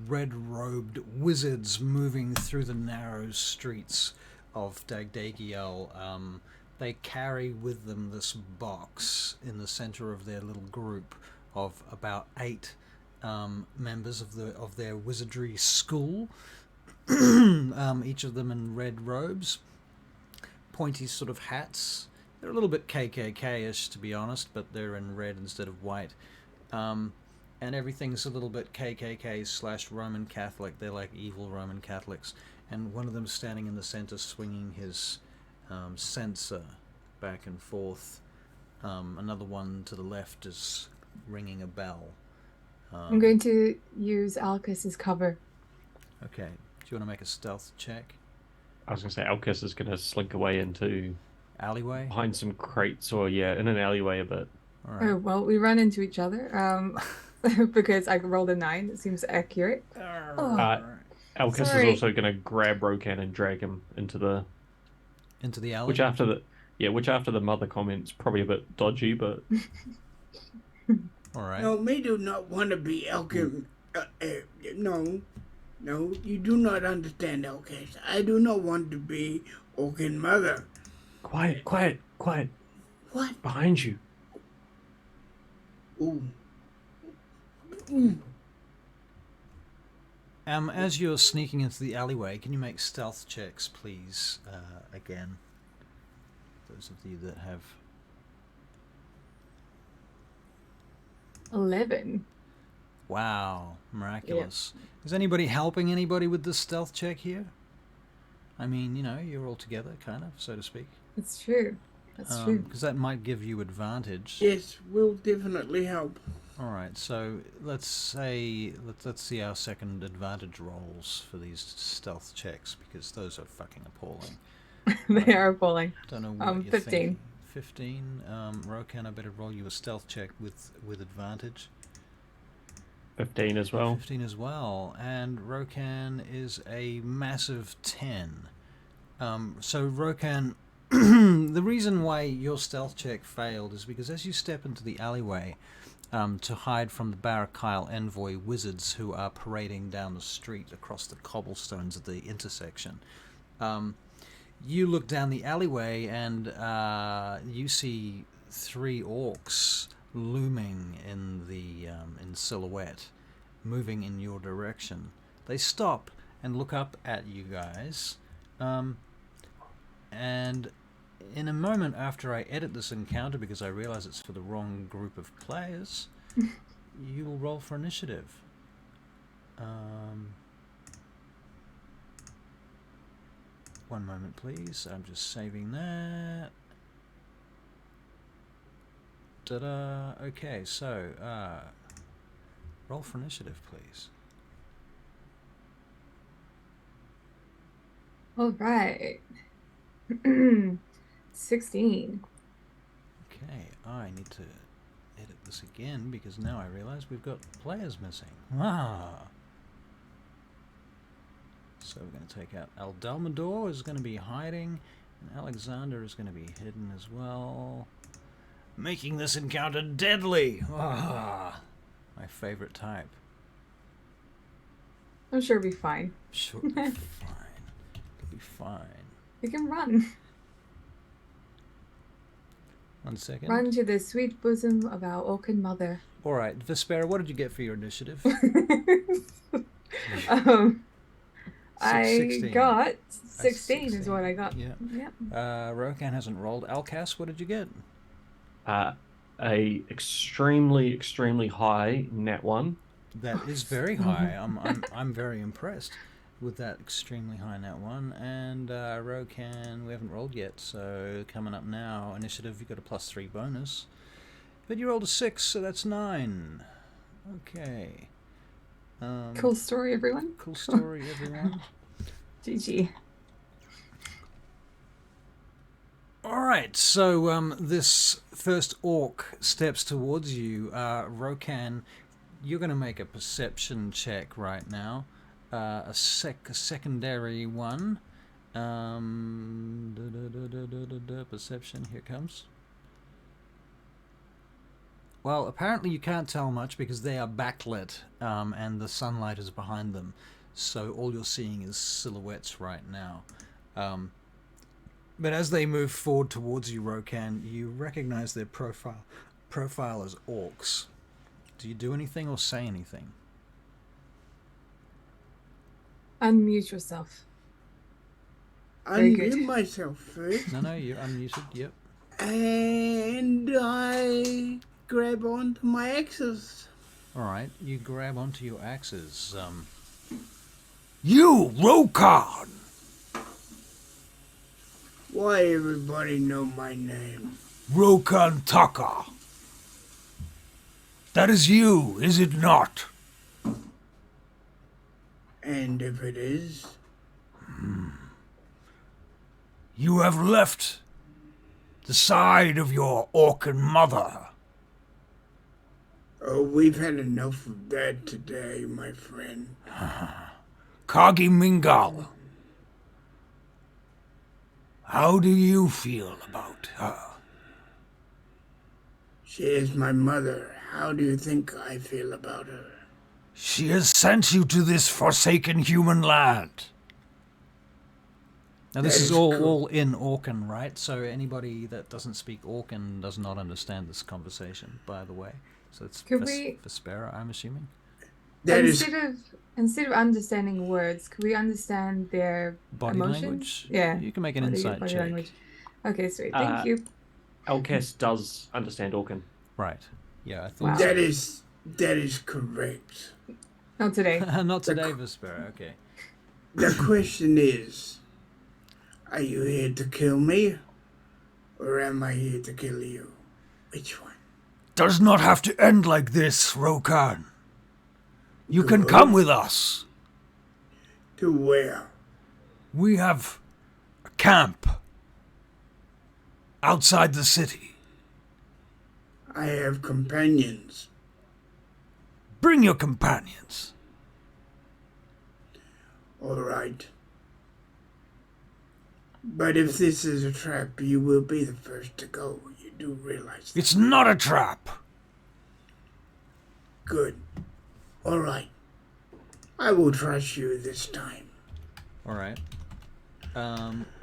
red-robed wizards moving through the narrow streets of DAGDAGIEL. They carry with them this box in the center of their little group of about 8 members of their wizardry school. Each of them in red robes, pointy sort of hats. They're a little bit KKK-ish, to be honest, but they're in red instead of white. And everything's a little bit KKK/Roman Catholic. They're like evil Roman Catholics. And one of them standing in the center swinging his censer back and forth. Another one to the left is ringing a bell. I'm going to use Alcus as cover. Okay. Do you want to make a stealth check? I was going to say, Alcus is going to slink away into... Alleyway? Behind some crates, or in an alleyway a bit. All right. Oh, well, we run into each other because I rolled a 9. It seems accurate. Alcus is also going to grab Rokan and drag him into the alley. Which after the mother comment's probably a bit dodgy, but... All right. No, me do not want to be Elkin. No. No, you do not understand, Elcase. I do not want to be Orkin Mother. Quiet, quiet, quiet. What? Behind you. Ooh. As you're sneaking into the alleyway, can you make stealth checks, please? Again, those of you that have 11. Wow, miraculous. Is anybody helping anybody with this stealth check here? I mean, you're all together, kind of, so to speak. It's true. That's true. Because that might give you advantage. Yes, will definitely help. All right, so let's see our second advantage rolls for these stealth checks, because those are fucking appalling. They are appalling. Don't know what you're 15. thinking. 15. Rokan, I better roll you a stealth check with advantage. 15 as well. 15 as well, and Rokan is a massive 10. So Rokan, the reason why your stealth check failed is because as you step into the alleyway to hide from the Barakyle envoy wizards who are parading down the street across the cobblestones at the intersection, you look down the alleyway and you see 3 orcs looming in the in silhouette, moving in your direction. They stop and look up at you guys, and in a moment after I edit this encounter, because I realize it's for the wrong group of players, you will roll for initiative. One moment, please. I'm just saving that. Ta-da. Okay, so roll for initiative, please. All right. 16. Okay, I need to edit this again because now I realize we've got players missing. So we're going to take out Eldalmadore is going to be hiding, and Alexander is going to be hidden as well, making this encounter deadly. My favorite type. I'm sure it'll be fine. Sure, it'll be fine. It'll be fine. We can run. 1 second. Run to the sweet bosom of our Orkin mother. All right, Vespera, what did you get for your initiative? I 16. got 16 is 16. what I got. Yeah. Yep. Rokan hasn't rolled. Alcas, what did you get? A extremely high net 1. That is very high. I'm very impressed with that extremely high net 1. And Rokan, we haven't rolled yet, so coming up now, initiative, you got a +3 bonus. But you rolled a 6, so that's 9. Okay. Cool story, everyone. Cool story, everyone. GG. Alright, so this first orc steps towards you. Rokan, you're going to make a perception check right now. A secondary one. Perception, here it comes. Well, apparently you can't tell much because they are backlit and the sunlight is behind them. So all you're seeing is silhouettes right now. But as they move forward towards you, Rokan, you recognize their profile as orcs. Do you do anything or say anything? Unmute yourself. Very good. Unmute myself first. No, you're unmuted, yep. And I grab onto my axes. Alright, you grab onto your axes. You, Rokan! Why everybody know my name? Rokan Taka. That is you, is it not? And if it is? You have left the side of your Orcan mother. Oh, we've had enough of that today, my friend. Kagi Mingal. How do you feel about her? She is my mother. How do you think I feel about her? She has sent you to this forsaken human land. Now this That is is all in Orcan, right? So anybody that doesn't speak Orcan does not understand this conversation, by the way. So it's Could we- Vespera, I'm assuming. That is Instead of understanding words, could we understand their Body emotions? language? Yeah. You can make an Body- insight body check. language. Okay, sweet. Thank you. Elkes does understand Orcan. Right. Yeah, I thought Wow. that is correct. Not today. Not today, Vespera, okay. The question is, are you here to kill me, or am I here to kill you? Which one? Does not have to end like this, Rokan. You can Good. come with us. To where? We have a camp outside the city. I have companions. Bring your companions. All right. But if this is a trap, you will be the first to go. You do realize that. It's not a trap. Good. All right. I will trust you this time. All right.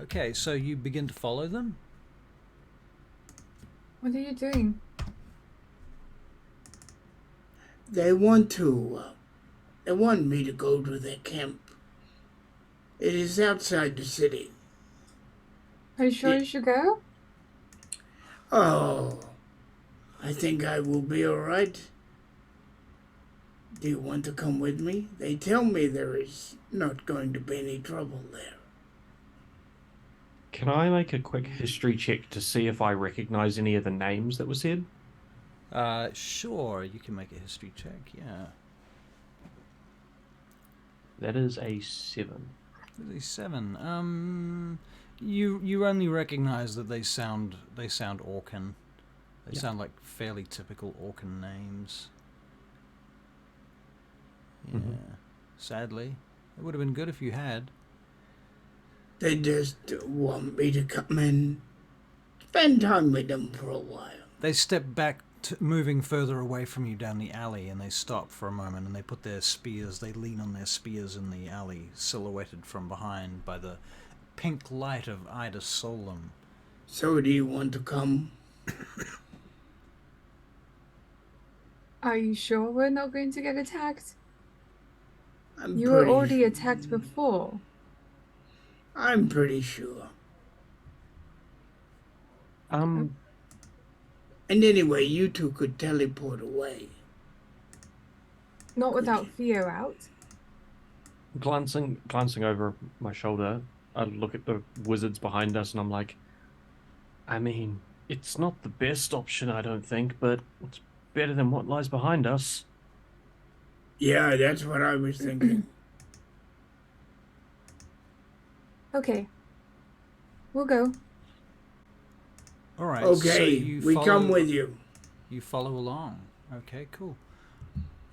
Okay, so you begin to follow them? What are you doing? They want me to go to their camp. It is outside the city. Are you sure you should go? Oh, I think I will be all right. Do you want to come with me? They tell me there is not going to be any trouble there. Can I make a quick history check to see if I recognize any of the names that were said? Sure, you can make a history check, yeah. That is a 7. 7. You only recognize that they sound Orcan. They sound like fairly typical Orcan names. Yeah. Sadly. It would have been good if you had. They just want me to come and spend time with them for a while. They step back, moving further away from you down the alley, and they stop for a moment, and they put their spears, they lean on their spears in the alley, silhouetted from behind by the pink light of Ida Solum. So do you want to come? Are you sure we're not going to get attacked? I'm You were pretty already attacked before. I'm pretty sure. Um, And anyway, you two could teleport away. Not without Theo out. glancing over my shoulder, I look at the wizards behind us and I'm like, I mean, it's not the best option, I don't think, but it's better than what lies behind us. Yeah, that's what I was thinking. Okay. We'll go. All right. So Okay, you we follow, come with you. You follow along. Okay, cool.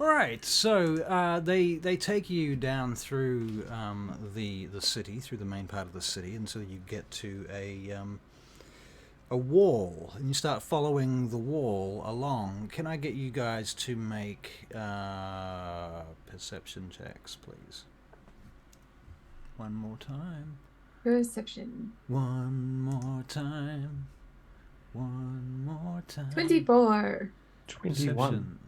All right. So they take you down through the city, through the main part of the city, until you get to a wall, and you start following the wall along. Can I get you guys to make perception checks, please? One more time. Perception. One more time. One more time. 24. 21. Perception.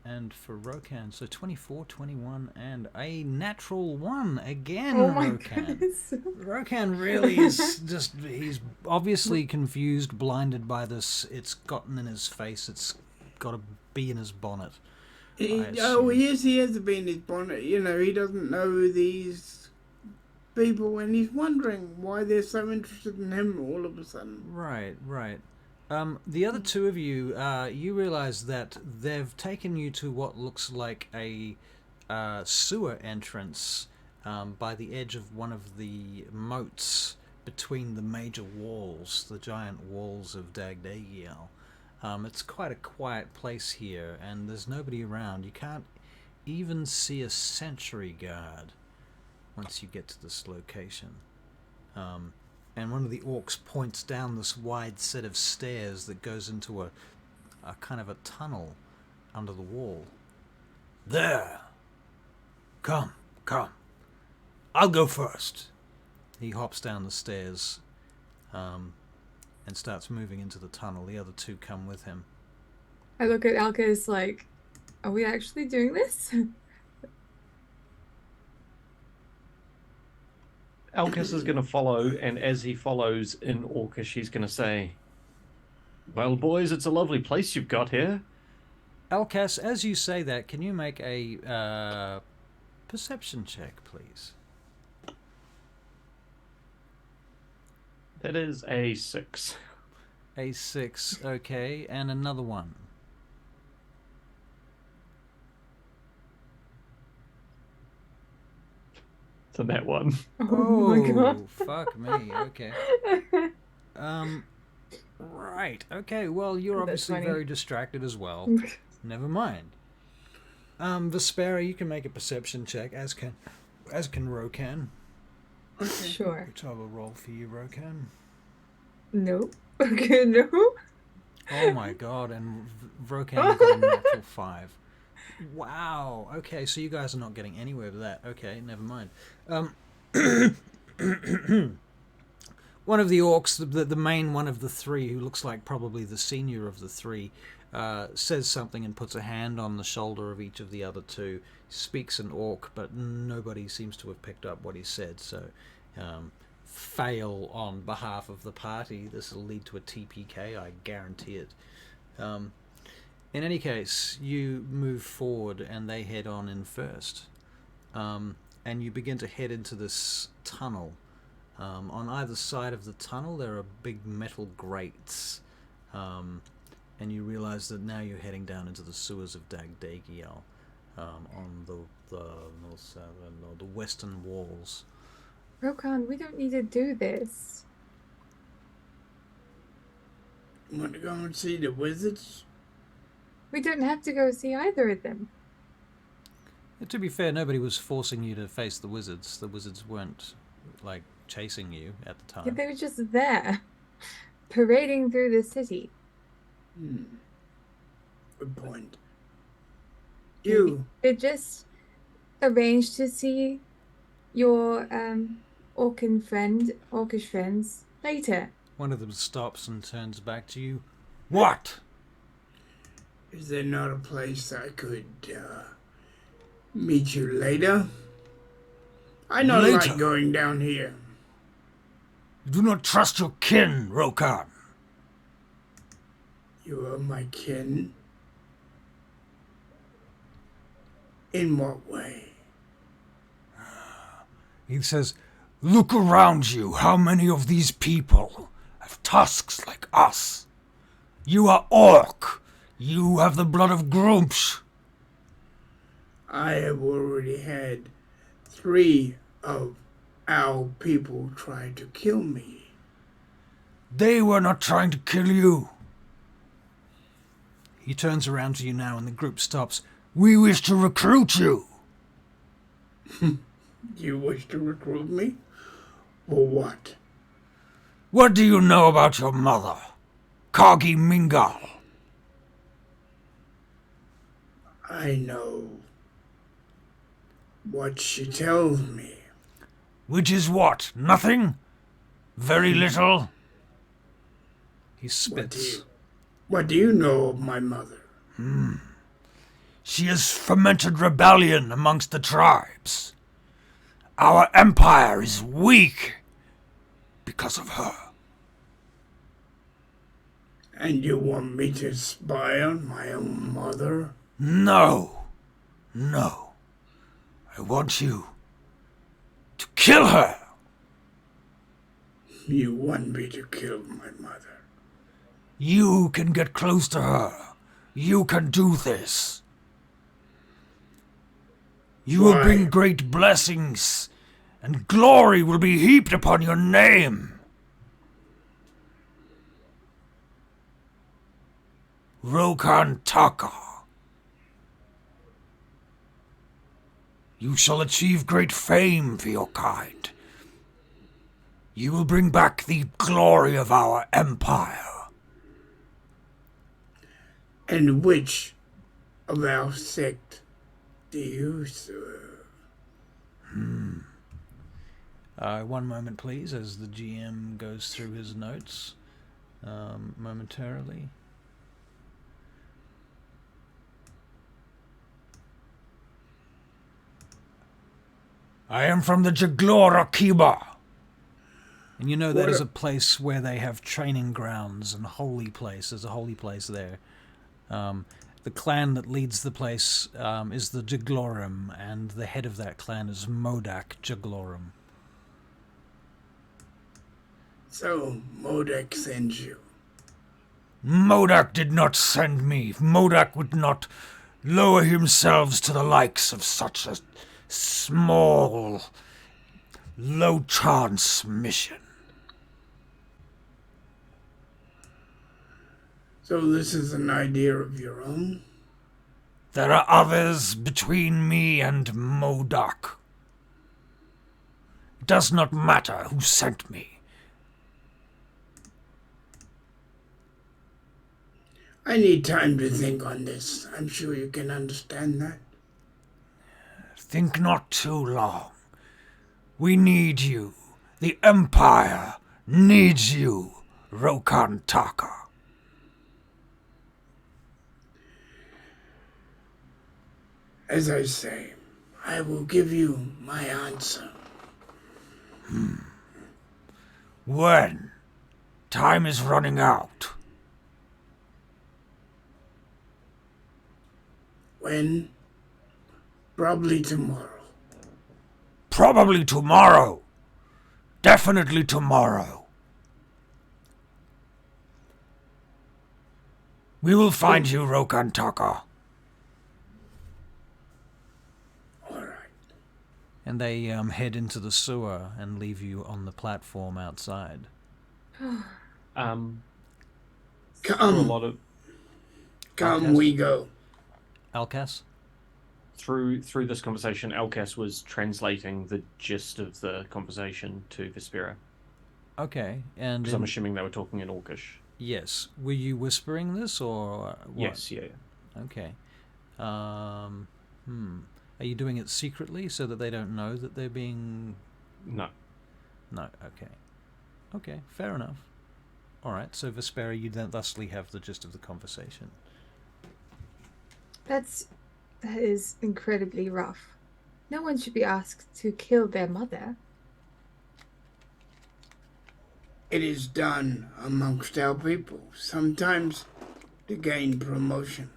And for Rokan, so 24, 21, and a natural 1 again, Oh my Rokan. goodness. Rokan really is just, he's obviously confused, blinded by this. It's gotten in his face. It's got to be in his bonnet. Oh, yes, he has to be in his bonnet. You know, he doesn't know these people, and he's wondering why they're so interested in him all of a sudden. Right, right. The other two of you, you realize that they've taken you to what looks like a sewer entrance by the edge of one of the moats between the major walls, the giant walls of DAGDAGIEL. It's quite a quiet place here, and there's nobody around. You can't even see a sentry guard once you get to this location. And one of the orcs points down this wide set of stairs that goes into a kind of a tunnel under the wall. There. Come, come. I'll go first. He hops down the stairs and starts moving into the tunnel. The other two come with him. I look at Alcus like, are we actually doing this? Alcus is going to follow, and as he follows in Orcish, she's going to say, "Well, boys, it's a lovely place you've got here." Alcas, as you say that, can you make a perception check, please? That is a 6. A 6, okay, and another one. So that one. Oh my god. Fuck me, okay. Right, okay, well, you're That's obviously funny. very distracted as well. Never mind. Vespera, you can make a perception check, as can Rokan. Sure. Which I will roll for you, Rokan. No. Okay, no. Oh my god, and Rokan got a natural 5. Wow, okay, so you guys are not getting anywhere with that. Okay, never mind. One of the orcs, the main one of the three, who looks like probably the senior of the three, says something and puts a hand on the shoulder of each of the other two. Speaks an orc, but nobody seems to have picked up what he said, so fail on behalf of the party. This will lead to a TPK, I guarantee it. In any case, you move forward and they head on in first. And you begin to head into this tunnel. On either side of the tunnel there are big metal grates. And you realize that now you're heading down into the sewers of DAGDAGIEL on the north, south, and the western walls. Rokan, we don't need to do this. Want to go and see the wizards? We don't have to go see either of them. To be fair, nobody was forcing you to face the wizards. The wizards weren't, like, chasing you at the time. Yeah, they were just there, parading through the city. Good point. You. They just arranged to see your orcish friends later. One of them stops and turns back to you. What? Is there not a place I could meet you later? I don't Later? like going down here. You do not trust your kin, Rokan. You are my kin. In what way? He says, look around you. How many of these people have tusks like us? You are orc. You have the blood of Grumps. I have already had 3 of our people try to kill me. They were not trying to kill you. He turns around to you now and the group stops. We wish to recruit you. You wish to recruit me? For what? What do you know about your mother, Kargi Mingal? I know what she tells me. Which is what? Nothing? Very little? He spits. What do you know of my mother? She has fomented rebellion amongst the tribes. Our empire is weak because of her. And you want me to spy on my own mother? No. No. I want you to kill her. You want me to kill my mother? You can get close to her. You can do this. You will Why? bring great blessings, and glory will be heaped upon your name. Rokan Taka. You shall achieve great fame for your kind. You will bring back the glory of our empire. And which of our sect do you serve? One moment, please, as the GM goes through his notes momentarily. I am from the Jaglora Kiba. And you know that is a place where they have training grounds and holy place. There's a holy place there. The clan that leads the place is the Jaglorim, and the head of that clan is Modak Jaglorim. So, Modak sends you. Modak did not send me. Modak would not lower himself to the likes of such a small, low-chance mission. So this is an idea of your own? There are others between me and Modak. It does not matter who sent me. I need time to think on this. I'm sure you can understand that. Think not too long. We need you. The Empire needs you, Rokan Taka. As I say, I will give you my answer. When? Time is running out. When? Probably tomorrow. Probably tomorrow. Definitely tomorrow. We will find you, Rokan Taka. All right. And they head into the sewer and leave you on the platform outside. Through a Come, lot of come, we go. Alcas? Through this conversation, Alcas was translating the gist of the conversation to Vespera. Okay, and... Because I'm assuming they were talking in Orcish. Yes. Were you whispering this, or what? Yes, yeah. Okay. Are you doing it secretly so that they don't know that they're being... No. No, okay. Okay, fair enough. Alright, so Vespera, you then thusly have the gist of the conversation. That is incredibly rough. No one should be asked to kill their mother. It is done amongst our people, sometimes to gain promotion.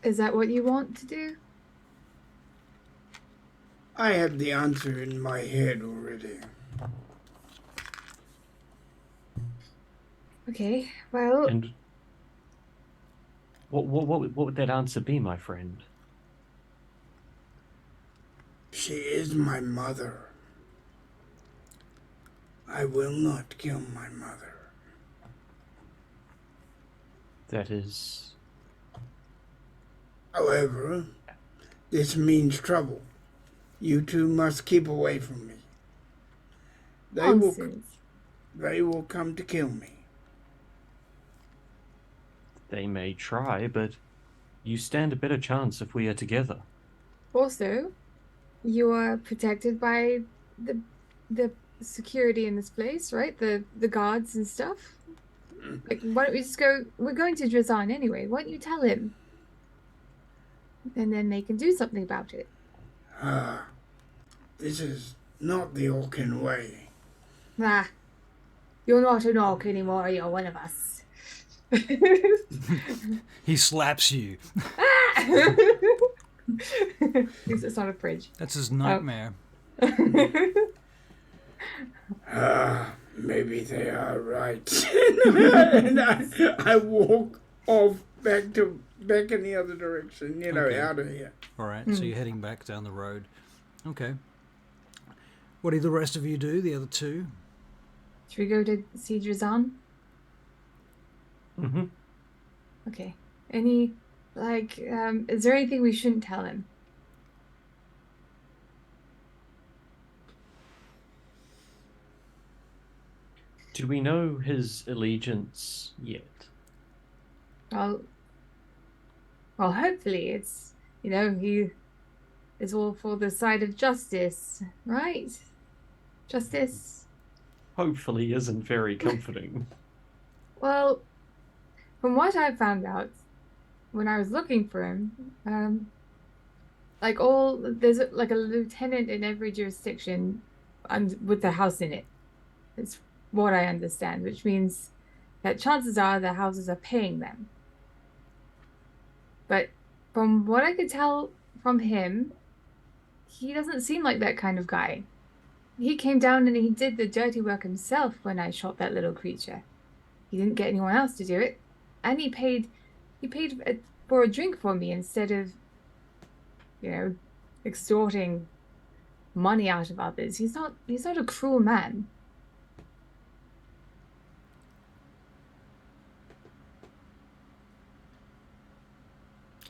Is that what you want to do? I have the answer in my head already. Okay, well... And what would that answer be, my friend? She is my mother. I will not kill my mother. That is... However, this means trouble. You two must keep away from me. They will come to kill me. They may try, but you stand a better chance if we are together. Also, you are protected by the security in this place, right? The guards and stuff. Like, why don't we just go? We're going to Drazan anyway. Why don't you tell him? And then they can do something about it. This is not the Orcan way. Nah, you're not an orc anymore. You're one of us. He slaps you. It's not a fridge. That's his nightmare. Maybe they are right. And I walk off back in the other direction, Okay. out of here. Alright, so you're heading back down the road. Okay. What do the rest of you do, the other two? Should we go to see Drazan? Mm-hmm. Okay. Is there anything we shouldn't tell him? Do we know his allegiance yet? Well, hopefully it's, he is all for the side of justice, right? Justice. Hopefully isn't very comforting. Well, from what I found out when I was looking for him, there's like a lieutenant in every jurisdiction with the house in it. It's what I understand, which means that chances are the houses are paying them. But from what I could tell from him, he doesn't seem like that kind of guy. He came down and he did the dirty work himself when I shot that little creature. He didn't get anyone else to do it, and he paid for a drink for me instead of, extorting money out of others. He's not a cruel man.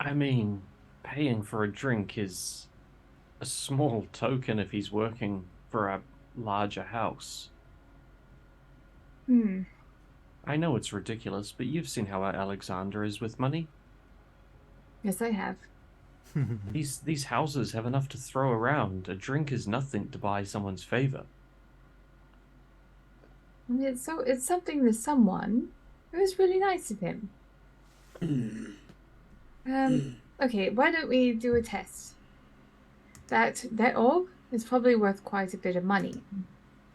I mean, paying for a drink is a small token if he's working for a larger house. I know it's ridiculous, but you've seen how Alexander is with money. Yes, I have. These houses have enough to throw around. A drink is nothing to buy someone's favor. I mean, it's something to someone. It was really nice of him. Okay, why don't we do a test? That orb is probably worth quite a bit of money.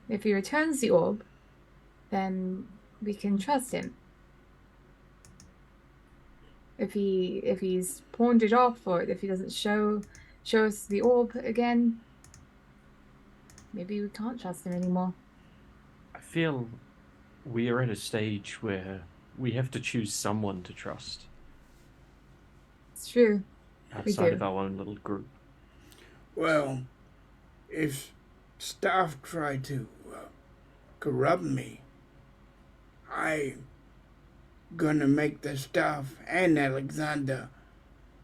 If he returns the orb, then we can trust him. If he's pawned it off, or if he doesn't show us the orb again, maybe we can't trust him anymore. I feel we are at a stage where we have to choose someone to trust. It's true. Outside of our own little group. Well, if staff try to corrupt me, I'm gonna make the staff and Alexander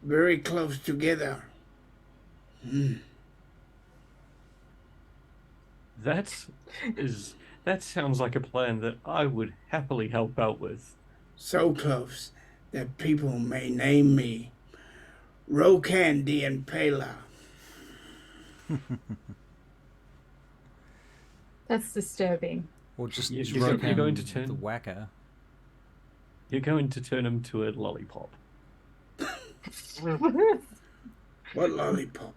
very close together. That sounds like a plan that I would happily help out with. So close that people may name me Rokan the Impaler. That's disturbing. Or just you're going to turn the whacker. You're going to turn him to a lollipop. What lollipop?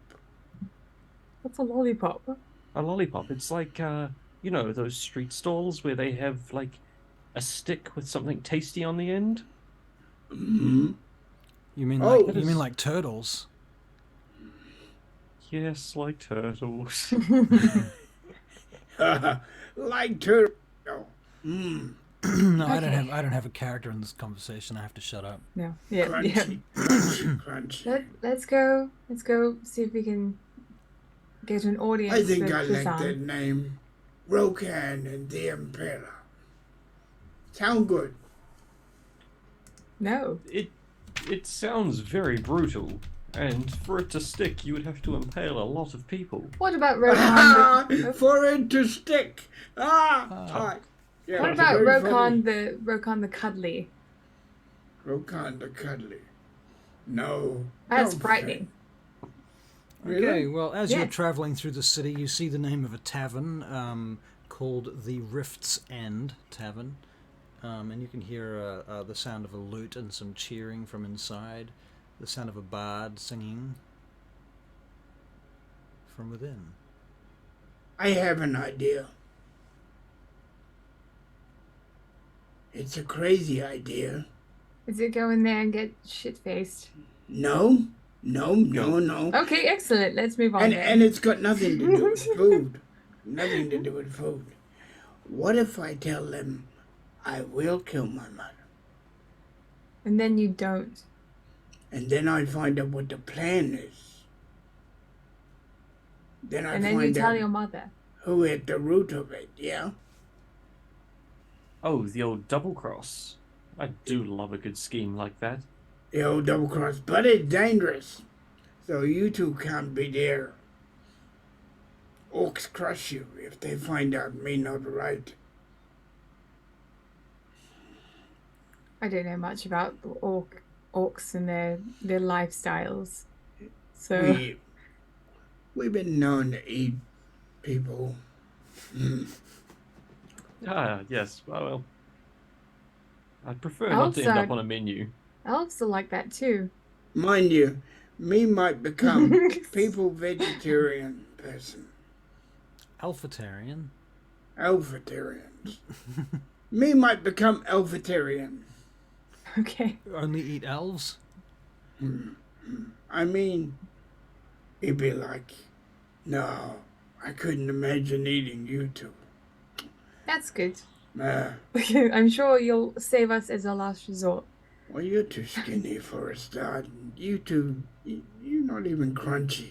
What's a lollipop? A lollipop. It's like, those street stalls where they have, like, a stick with something tasty on the end? Mm-hmm. You mean like turtles? Yes, like turtles. Like turtle. No, Okay. I don't have a character in this conversation. I have to shut up. No. Yeah. Crunchy, crunchy. Let's go see if we can get an audience. I think with I like Kazan. that name. Rokan and the Impaler. Sound good. No. It sounds very brutal, and for it to stick, you would have to impale a lot of people. What about Rokan? For it to stick. Yeah, What about Rokan the cuddly? Rokan the cuddly. No. That's no frightening. Really? Okay, well, as you're Yeah. traveling through the city, you see the name of a tavern called the Rift's End Tavern. And you can hear the sound of a lute and some cheering from inside. The sound of a bard singing from within. I have an idea. It's a crazy idea. Is it go in there and get shit-faced? No. Okay, excellent. Let's move on. And it's got nothing to do with food. Nothing to do with food. What if I tell them I will kill my mother? And then you don't. And then I find out what the plan is. Then And then you tell your mother. who hit the root of it, yeah? Oh, the old double cross. I do love a good scheme like that. The old double cross, but it's dangerous. So you two can't be there. Orcs crush you if they find out me not right. I don't know much about orcs and their lifestyles. So We've been known to eat people. Ah, yes. Well, I'd prefer not Elves to end are- up on a menu. Elves are like that too. Mind you, me might become people vegetarian person. Alphatarian. Alphatarians. Me might become alphatarian. Okay. Only eat elves? I mean, it'd be like, no, I couldn't imagine eating you two. That's good. Uh, I'm sure you'll save us as a last resort. well, you're too skinny for a start. You two, you're not even crunchy.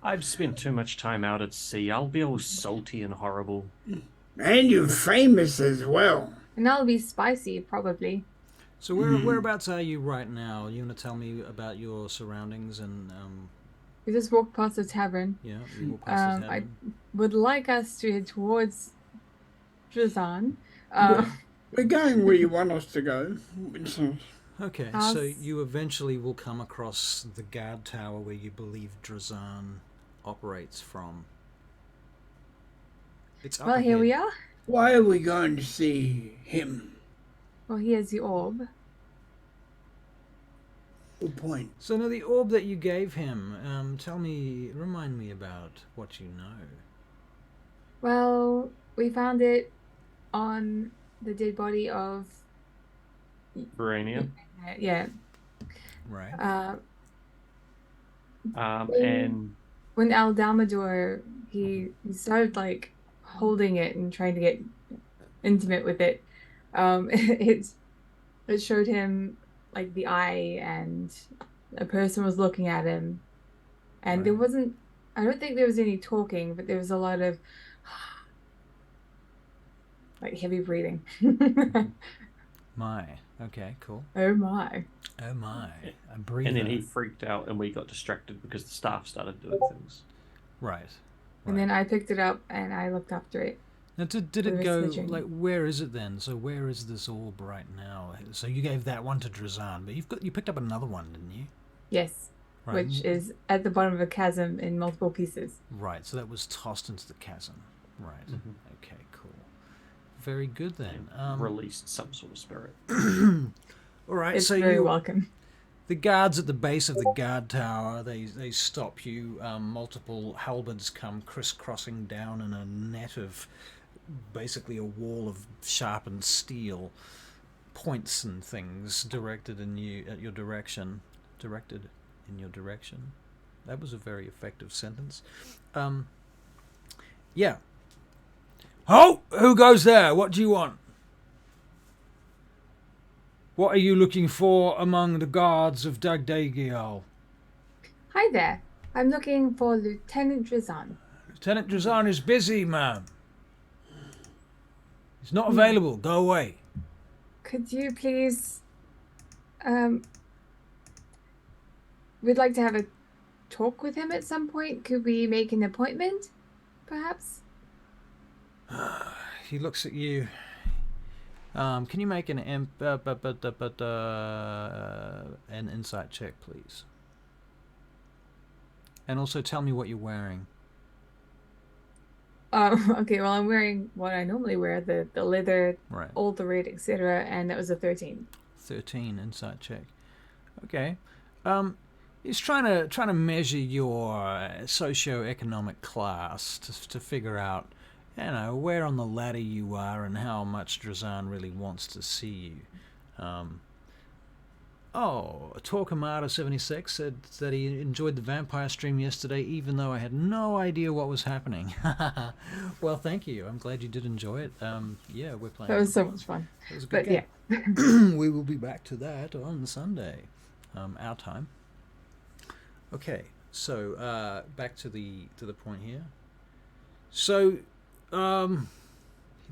I've spent too much time out at sea. I'll be all salty and horrible. And you're famous as well. And that'll be spicy, probably. So whereabouts are you right now? You want to tell me about your surroundings and We just walked past the tavern. yeah, you walk past the I tavern. would like us to head towards Drazan. We're going where you want us to go. Okay, House- so you eventually will come across the guard tower where you believe Drazan operates from. It's up Well, here we ahead. are. Why are we going to see him? Well, here's the orb. Good point. So now the orb that you gave him, remind me about what you know. Well, we found it on the dead body of... Verania. Yeah. Right. And When Eldalmadore, he started like holding it and trying to get intimate with it. It showed him like the eye, and a person was looking at him, and there Right. wasn't. I don't think there was any talking, but there was a lot of like heavy breathing. My. Okay, cool. Oh my! Oh my. A breather. and then he freaked out, and we got distracted because the staff started doing things. Right. And then I picked it up and I looked after it. Now, did the it rest go, of the journey. like, where is it then? So where is this orb right now? So you gave that one to Drazan, but you picked up another one, didn't you? Yes, Right. which is at the bottom of a chasm in multiple pieces. Right, so that was tossed into the chasm. Right. Mhm. Okay, cool. Very good then. Released some sort of spirit. All right, It's so very you, welcome. the guards at the base of the guard tower, they stop you. Multiple halberds come crisscrossing down in a net of basically a wall of sharpened steel, points and things directed in your direction. That was a very effective sentence. Yeah. Oh, who goes there? What do you want? What are you looking for among the guards of DAGDAGIEL? Hi there. I'm looking for Lieutenant Drazan. Lieutenant Drazan is busy, ma'am. He's not available. Go away. Could you please... We'd like to have a talk with him at some point. Could we make an appointment, perhaps? He looks at you. Can you make an insight check, please? And also tell me what you're wearing. Okay, well, I'm wearing what I normally wear, the leather, Right. all the red, etc., and that was a 13. 13 insight check. Okay. He's trying to measure your socio-economic class to figure out, where on the ladder you are and how much Drazan really wants to see you. Torquemada76 said that he enjoyed the vampire stream yesterday, even though I had no idea what was happening. Well, thank you. I'm glad you did enjoy it. Yeah, we're playing. That was so much fun. It was a good But game. yeah. We will be back to that on Sunday, our time. Okay, so back to the point here. So, he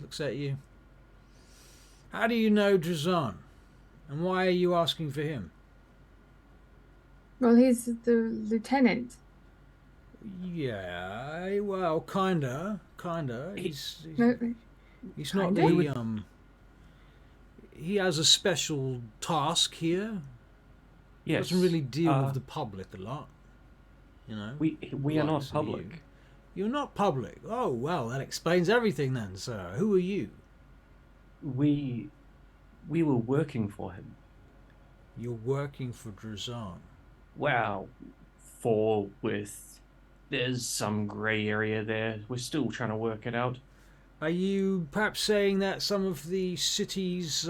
looks at you. How do you know Drazan? And why are you asking for him? Well, he's the lieutenant. Yeah, well, kinda. He's No, not kinda? the He has a special task here. Yes. Doesn't really deal with the public a lot. You know, We are not likes of public. you. You're not public. Oh well, that explains everything then, sir. Who are you? We were working for him. You're working for Drazan. Wow, there's some grey area there. We're still trying to work it out. Are you perhaps saying that some of the city's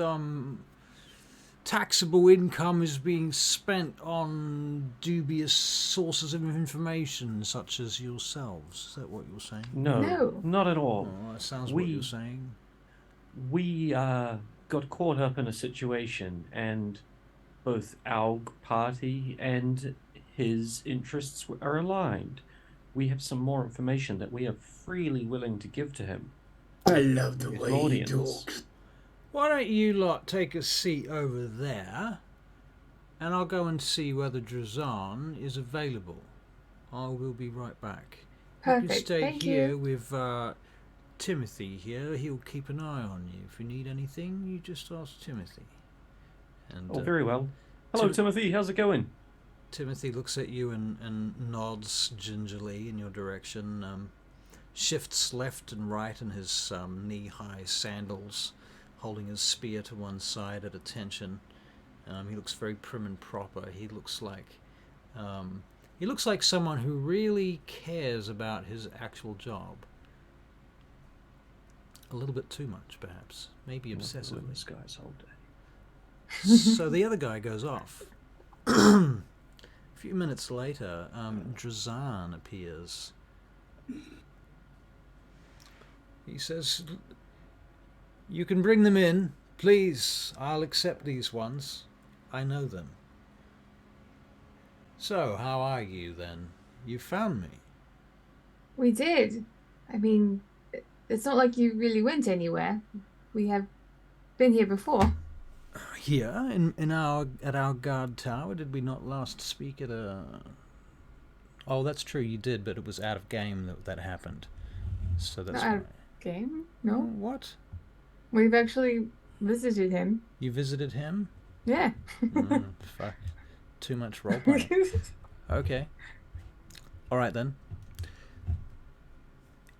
taxable income is being spent on dubious sources of information, such as yourselves? Is that what you're saying? No, not at all. Oh, that sounds what you're saying. We got caught up in a situation, and both our party and his interests are aligned. We have some more information that we are freely willing to give to him. I love the His way he audience. talks. Why don't you lot take a seat over there, and I'll go and see whether Drazan is available. I will be right back. You can Perfect. stay Thank here you. with Timothy here. He'll keep an eye on you. If you need anything, you just ask Timothy. And Oh, very well. Hello, Timothy. How's it going? Timothy looks at you and nods gingerly in your direction. Shifts left and right in his knee-high sandals, holding his spear to one side at attention. He looks very prim and proper. He looks like someone who really cares about his actual job. A little bit too much, perhaps. Maybe obsessively. This guy's whole day. So the other guy goes off. A few minutes later, Drazan appears. He says, "You can bring them in. Please, I'll accept these ones. I know them." "So, how are you, then? You found me." We did. I mean, it's not like you really went anywhere. We have been here before. "Here, at our guard tower? Did we not last speak at a..." "Oh, that's true, you did, but it was out of game that happened. So that's Not out why." of game? No. What? We've actually visited him. You visited him? Yeah. Fuck. Too much roleplaying. Okay. Alright then.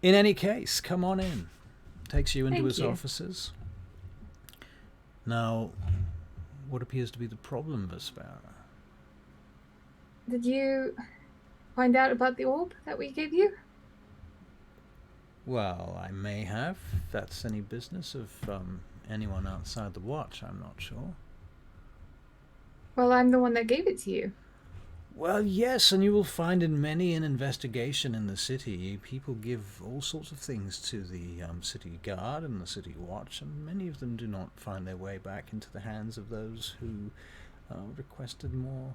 In any case, come on in. Takes you into Thank his you. offices. Now, what appears to be the problem, Vespera? Did you find out about the orb that we gave you? Well, I may have. If that's any business of anyone outside the watch, I'm not sure. Well, I'm the one that gave it to you. Well, yes, and you will find in many an investigation in the city, people give all sorts of things to the city guard and the city watch, and many of them do not find their way back into the hands of those who requested more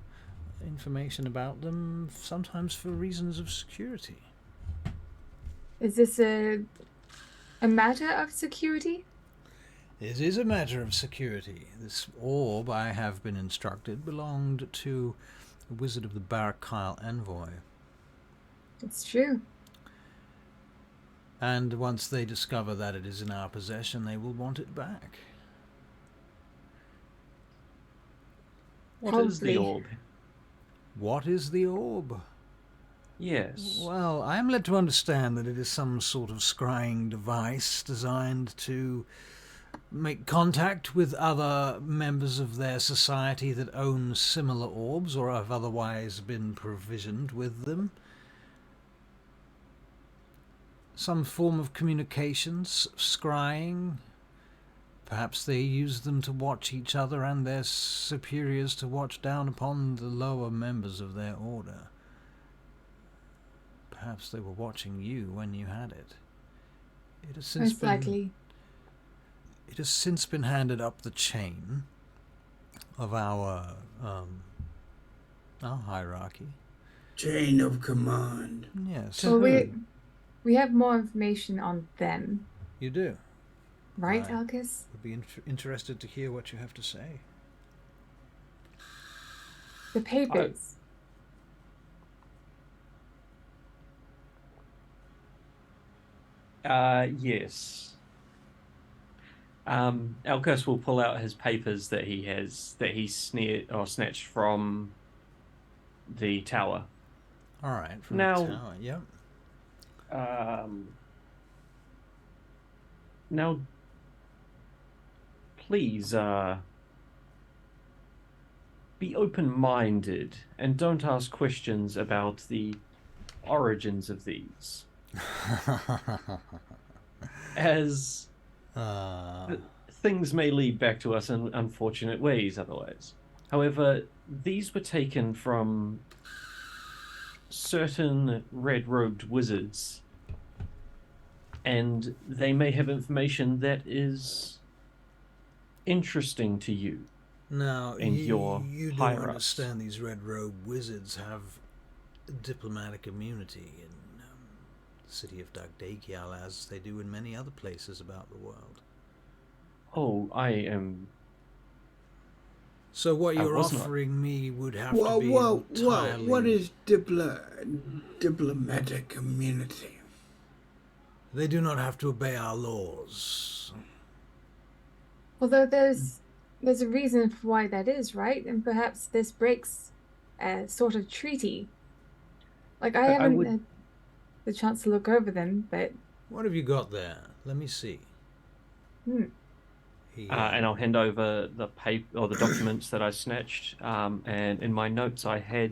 information about them, sometimes for reasons of security. Is this a matter of security? It is a matter of security. This orb, I have been instructed, belonged to the Wizard of the Barakyle Envoy. It's true. And once they discover that it is in our possession, they will want it back. What is the Probably. orb? What is the orb? Yes. Well, I am led to understand that it is some sort of scrying device designed to make contact with other members of their society that own similar orbs or have otherwise been provisioned with them. Some form of communications, scrying. Perhaps they use them to watch each other and their superiors to watch down upon the lower members of their order. Perhaps they were watching you when you had it. It has since Most likely. It has since been handed up the chain of our hierarchy. Chain of command. Yes, Well, we have more information on them, you do. right, Right. Alcus? Would be interested to hear what you have to say. The papers. Yes. Elkos will pull out his papers that he snatched from the tower. All right, from Now- the tower. Yep. Now, please, be open-minded and don't ask questions about the origins of these, as things may lead back to us in unfortunate ways otherwise. However, these were taken from certain red-robed wizards, and they may have information that is interesting to you. Now, And your you do higher-ups. understand these red robe wizards have diplomatic immunity in the city of DAGDAGIEL, as they do in many other places about the world. Oh, I am... So what I you're was not- offering me would have Whoa, to be whoa, whoa! entirely... What is diplomatic immunity? They do not have to obey our laws. Although there's a reason for why that is, right? And perhaps this breaks a sort of treaty. Like, I haven't would- had the chance to look over them, but What have you got there? Let me see. He, and I'll hand over the paper or the documents that I snatched. And in my notes, I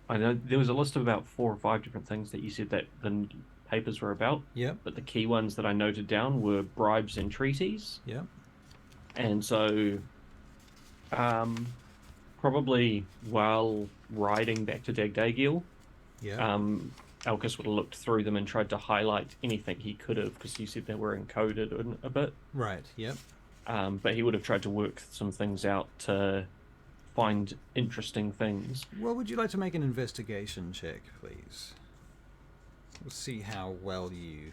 know there was a list of about 4 or 5 different things that you said that the papers were about. Yep, But the key ones that I noted down were bribes and treaties. yep. And so, probably while riding back to DAGDAGIEL, Yeah. Alcus would have looked through them and tried to highlight anything he could have, because you said they were encoded a bit. Right, yep. But he would have tried to work some things out to find interesting things. Well, would you like to make an investigation check, please? We'll see how well you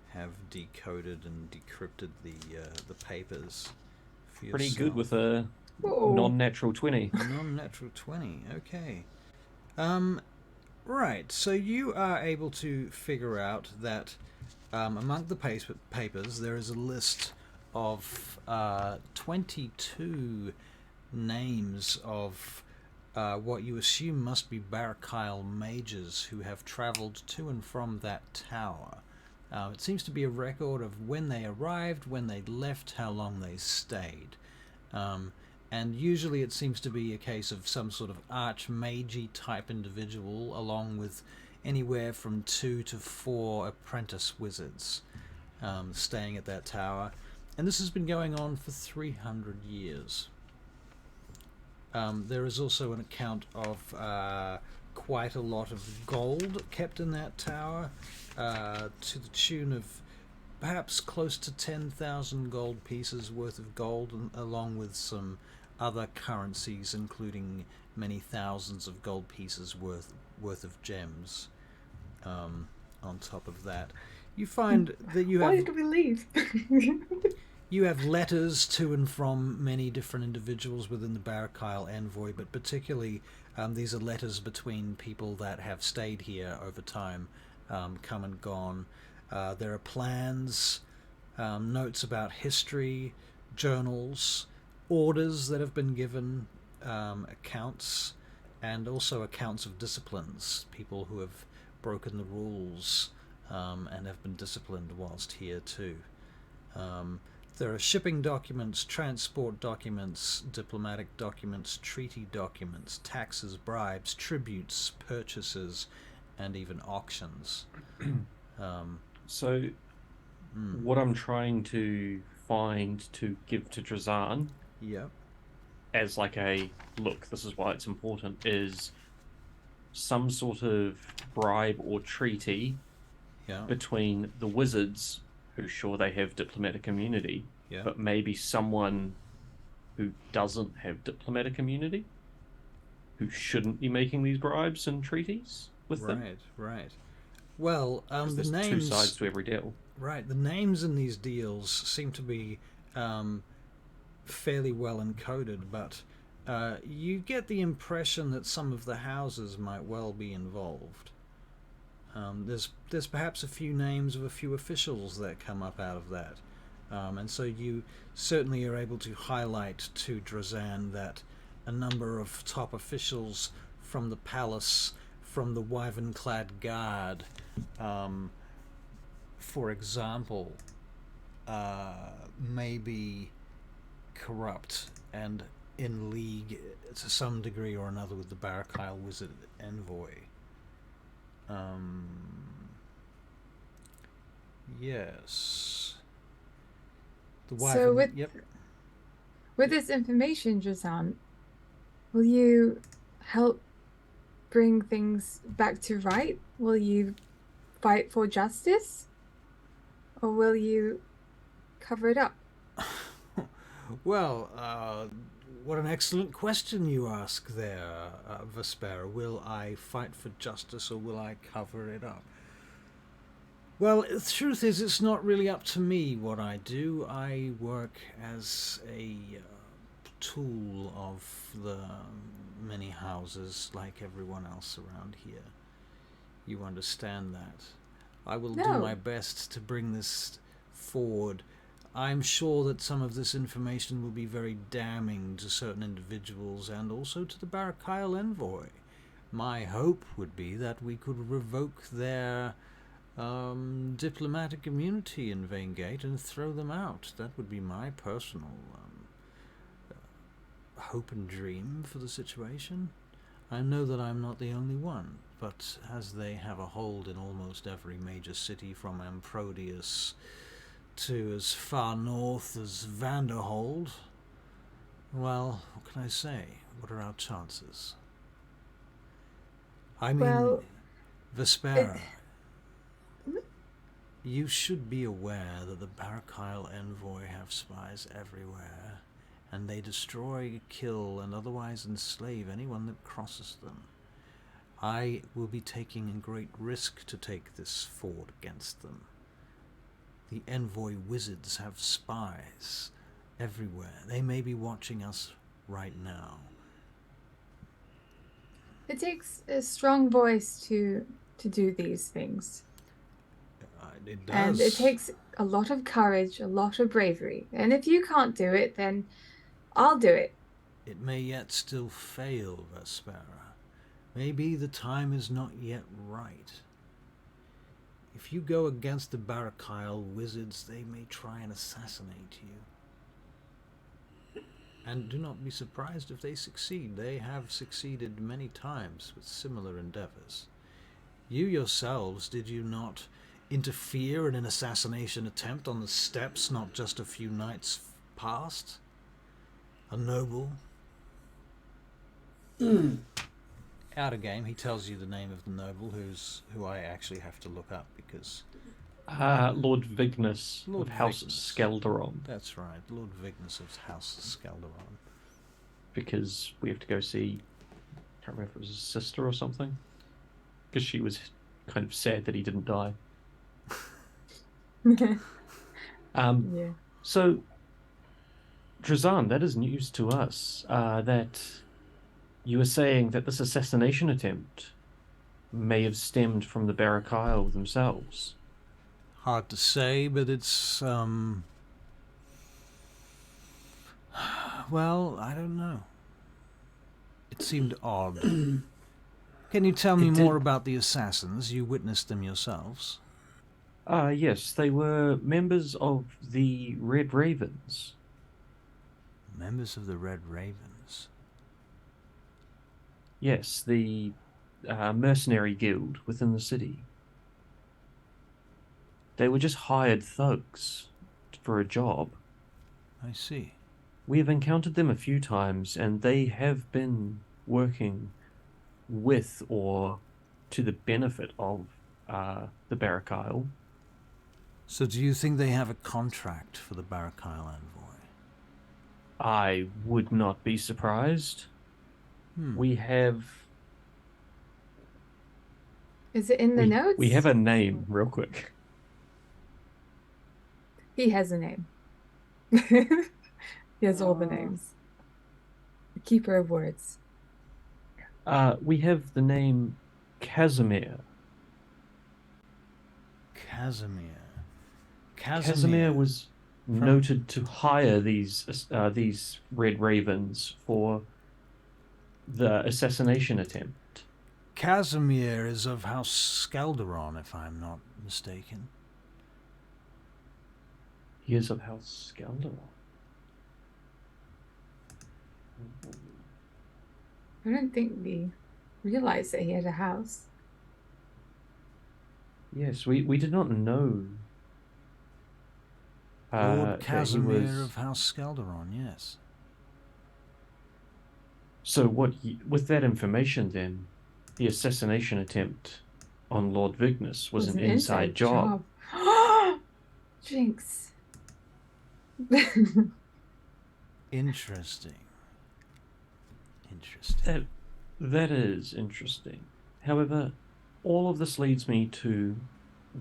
have decoded and decrypted the papers. For Pretty good yourself. with a whoa. non-natural 20. Non-natural 20, okay. Right, so you are able to figure out that among the papers there is a list of 22 names of what you assume must be Barakyle mages who have travelled to and from that tower. It seems to be a record of when they arrived, when they left, how long they stayed. And usually it seems to be a case of some sort of archmage type individual, along with anywhere from 2 to 4 apprentice wizards staying at that tower. And this has been going on for 300 years. There is also an account of quite a lot of gold kept in that tower, to the tune of perhaps close to 10,000 gold pieces worth of gold, along with some other currencies, including many thousands of gold pieces worth of gems. On top of that, you find that you Why have did we leave? you have letters to and from many different individuals within the Barakyle envoy, but particularly these are letters between people that have stayed here over time, come and gone. There are plans, notes about history, journals, orders that have been given, accounts, and also accounts of disciplines, people who have broken the rules and have been disciplined whilst here too. There are shipping documents, transport documents, diplomatic documents, treaty documents, taxes, bribes, tributes, purchases, and even auctions. So, what I'm trying to find to give to Drazan Yep. as like a, look, this is why it's important, is some sort of bribe or treaty Yeah. between the wizards, who's sure they have diplomatic immunity, Yeah. but maybe someone who doesn't have diplomatic immunity, who shouldn't be making these bribes and treaties with them. Right. Right. Well, 'Cause the there's names. two sides to every deal. Right. The names in these deals seem to be fairly well encoded, but you get the impression that some of the houses might well be involved. There's perhaps a few names of a few officials that come up out of that, and so you certainly are able to highlight to Drazan that a number of top officials from the palace, from the wyvern-clad guard, for example, may be corrupt and in league to some degree or another with the Barakyle Wizard Envoy. Yes. The wyvern, So with yep. with this information, Drazan, will you help bring things back to right? Will you fight for justice? Or will you cover it up? Well, what an excellent question you ask there, Vespera. Will I fight for justice or will I cover it up? Well, the truth is, it's not really up to me what I do. I work as a tool of the many houses like everyone else around here. You understand that. I will do my best to bring this forward. I'm sure that some of this information will be very damning to certain individuals and also to the Barakyle Envoy. My hope would be that we could revoke their diplomatic immunity in Vaingate and throw them out. That would be my personal hope and dream for the situation. I know that I'm not the only one, but as they have a hold in almost every major city from Amprodius to as far north as Vanderhold, well, what can I say? What are our chances? I mean, Well, Vespera, you should be aware that the Barakyle Envoy have spies everywhere, and they destroy, kill, and otherwise enslave anyone that crosses them. I will be taking a great risk to take this forward against them. The Envoy wizards have spies everywhere. They may be watching us right now. it takes a strong voice to do these things. It does. And it takes a lot of courage, a lot of bravery. And if you can't do it, then I'll do it. It may yet still fail, Vespera. Maybe the time is not yet right. If you go against the Barakyle wizards, they may try and assassinate you. And do not be surprised if they succeed. They have succeeded many times with similar endeavors. You yourselves, did you not interfere in an assassination attempt on the steppes not just a few nights past? A noble? Out of game, he tells you the name of the noble, who I actually have to look up because... Lord Vignus Lord of House Vignus. Skelderon. That's right, Lord Vignus of House Skelderon. Because we have to go see, I can't remember if it was his sister or something. Because she was kind of sad that he didn't die. Yeah. So, Drazan, that is news to us. That you were saying that this assassination attempt may have stemmed from the Barakyle themselves. Hard to say, but it's, well, I don't know. It seemed odd. Can you tell me more about the assassins? You witnessed them yourselves. Yes, they were members of the Red Ravens. Members of the Red Ravens? Yes, the mercenary guild within the city. They were just hired thugs for a job. I see. We have encountered them a few times, and they have been working with or to the benefit of the Barakyle. So do you think they have a contract for the Barakyle Envoy? I would not be surprised. We have... Is it in the notes? We have a name, real quick. He has a name. He has all the names. The keeper of words. We have the name Casimir. Casimir was noted to hire these Red Ravens for the assassination attempt. Casimir is of House Kaelryn, if I'm not mistaken. He is of House Kaelryn. I don't think we realized that he had a house. Yes, we did not know. Lord that he Casimir was... of House Kaelryn, yes. So with that information then, the assassination attempt on Lord Vignus was an inside job. Jinx. Interesting. That is interesting. However, all of this leads me to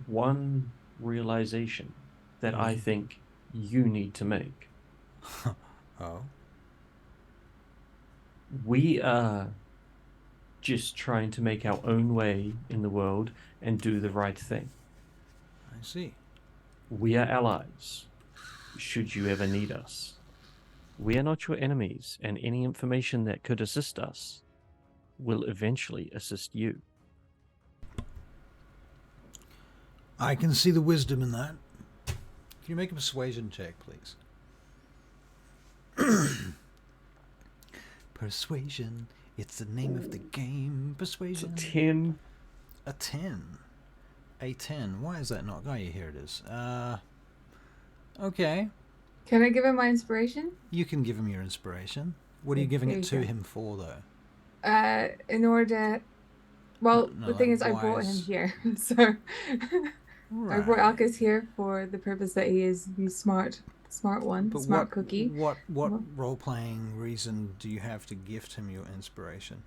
one realization that I think you need to make. Oh? We are just trying to make our own way in the world and do the right thing. I see. We are allies, should you ever need us. We are not your enemies, and any information that could assist us will eventually assist you. I can see the wisdom in that. Can you make a persuasion check, please? Persuasion. It's the name of the game. Persuasion. It's a 10. A 10. A 10. Why is that not? Oh, yeah, here it is. Okay. Can I give him my inspiration? You can give him your inspiration. What are you giving it to him for, though? In order... Well, No, the thing like is, I brought him wise. here, so... Right. I brought Alcus here for the purpose that he is the smart one, But smart what, cookie. What role-playing reason do you have to gift him your inspiration?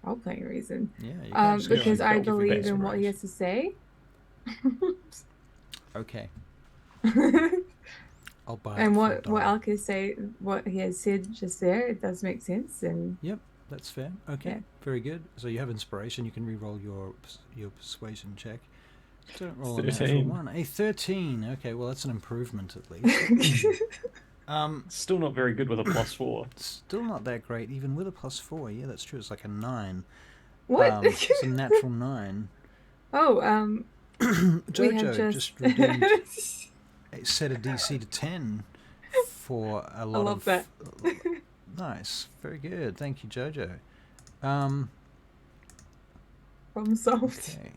Role-playing reason. Yeah, you can't just go because and I give him believe in what he inspiration. has to say. Okay. I'll buy And it for what $1. Alcus say, what he has said just there, it does make sense. And Yep, that's fair. Okay, Yeah. very good. So you have inspiration. You can re-roll your persuasion check. Don't roll a 13. natural one. A 13. Okay, well that's an improvement at least. Still not very good with a +4. Still not that great, even with a +4. Yeah, that's true. It's like a 9. what? It's a natural 9. Oh, we Jojo have just redeemed. It set a DC to 10 for a lot love of... that. Nice. Very good. Thank you, Jojo. Problem solved. Okay.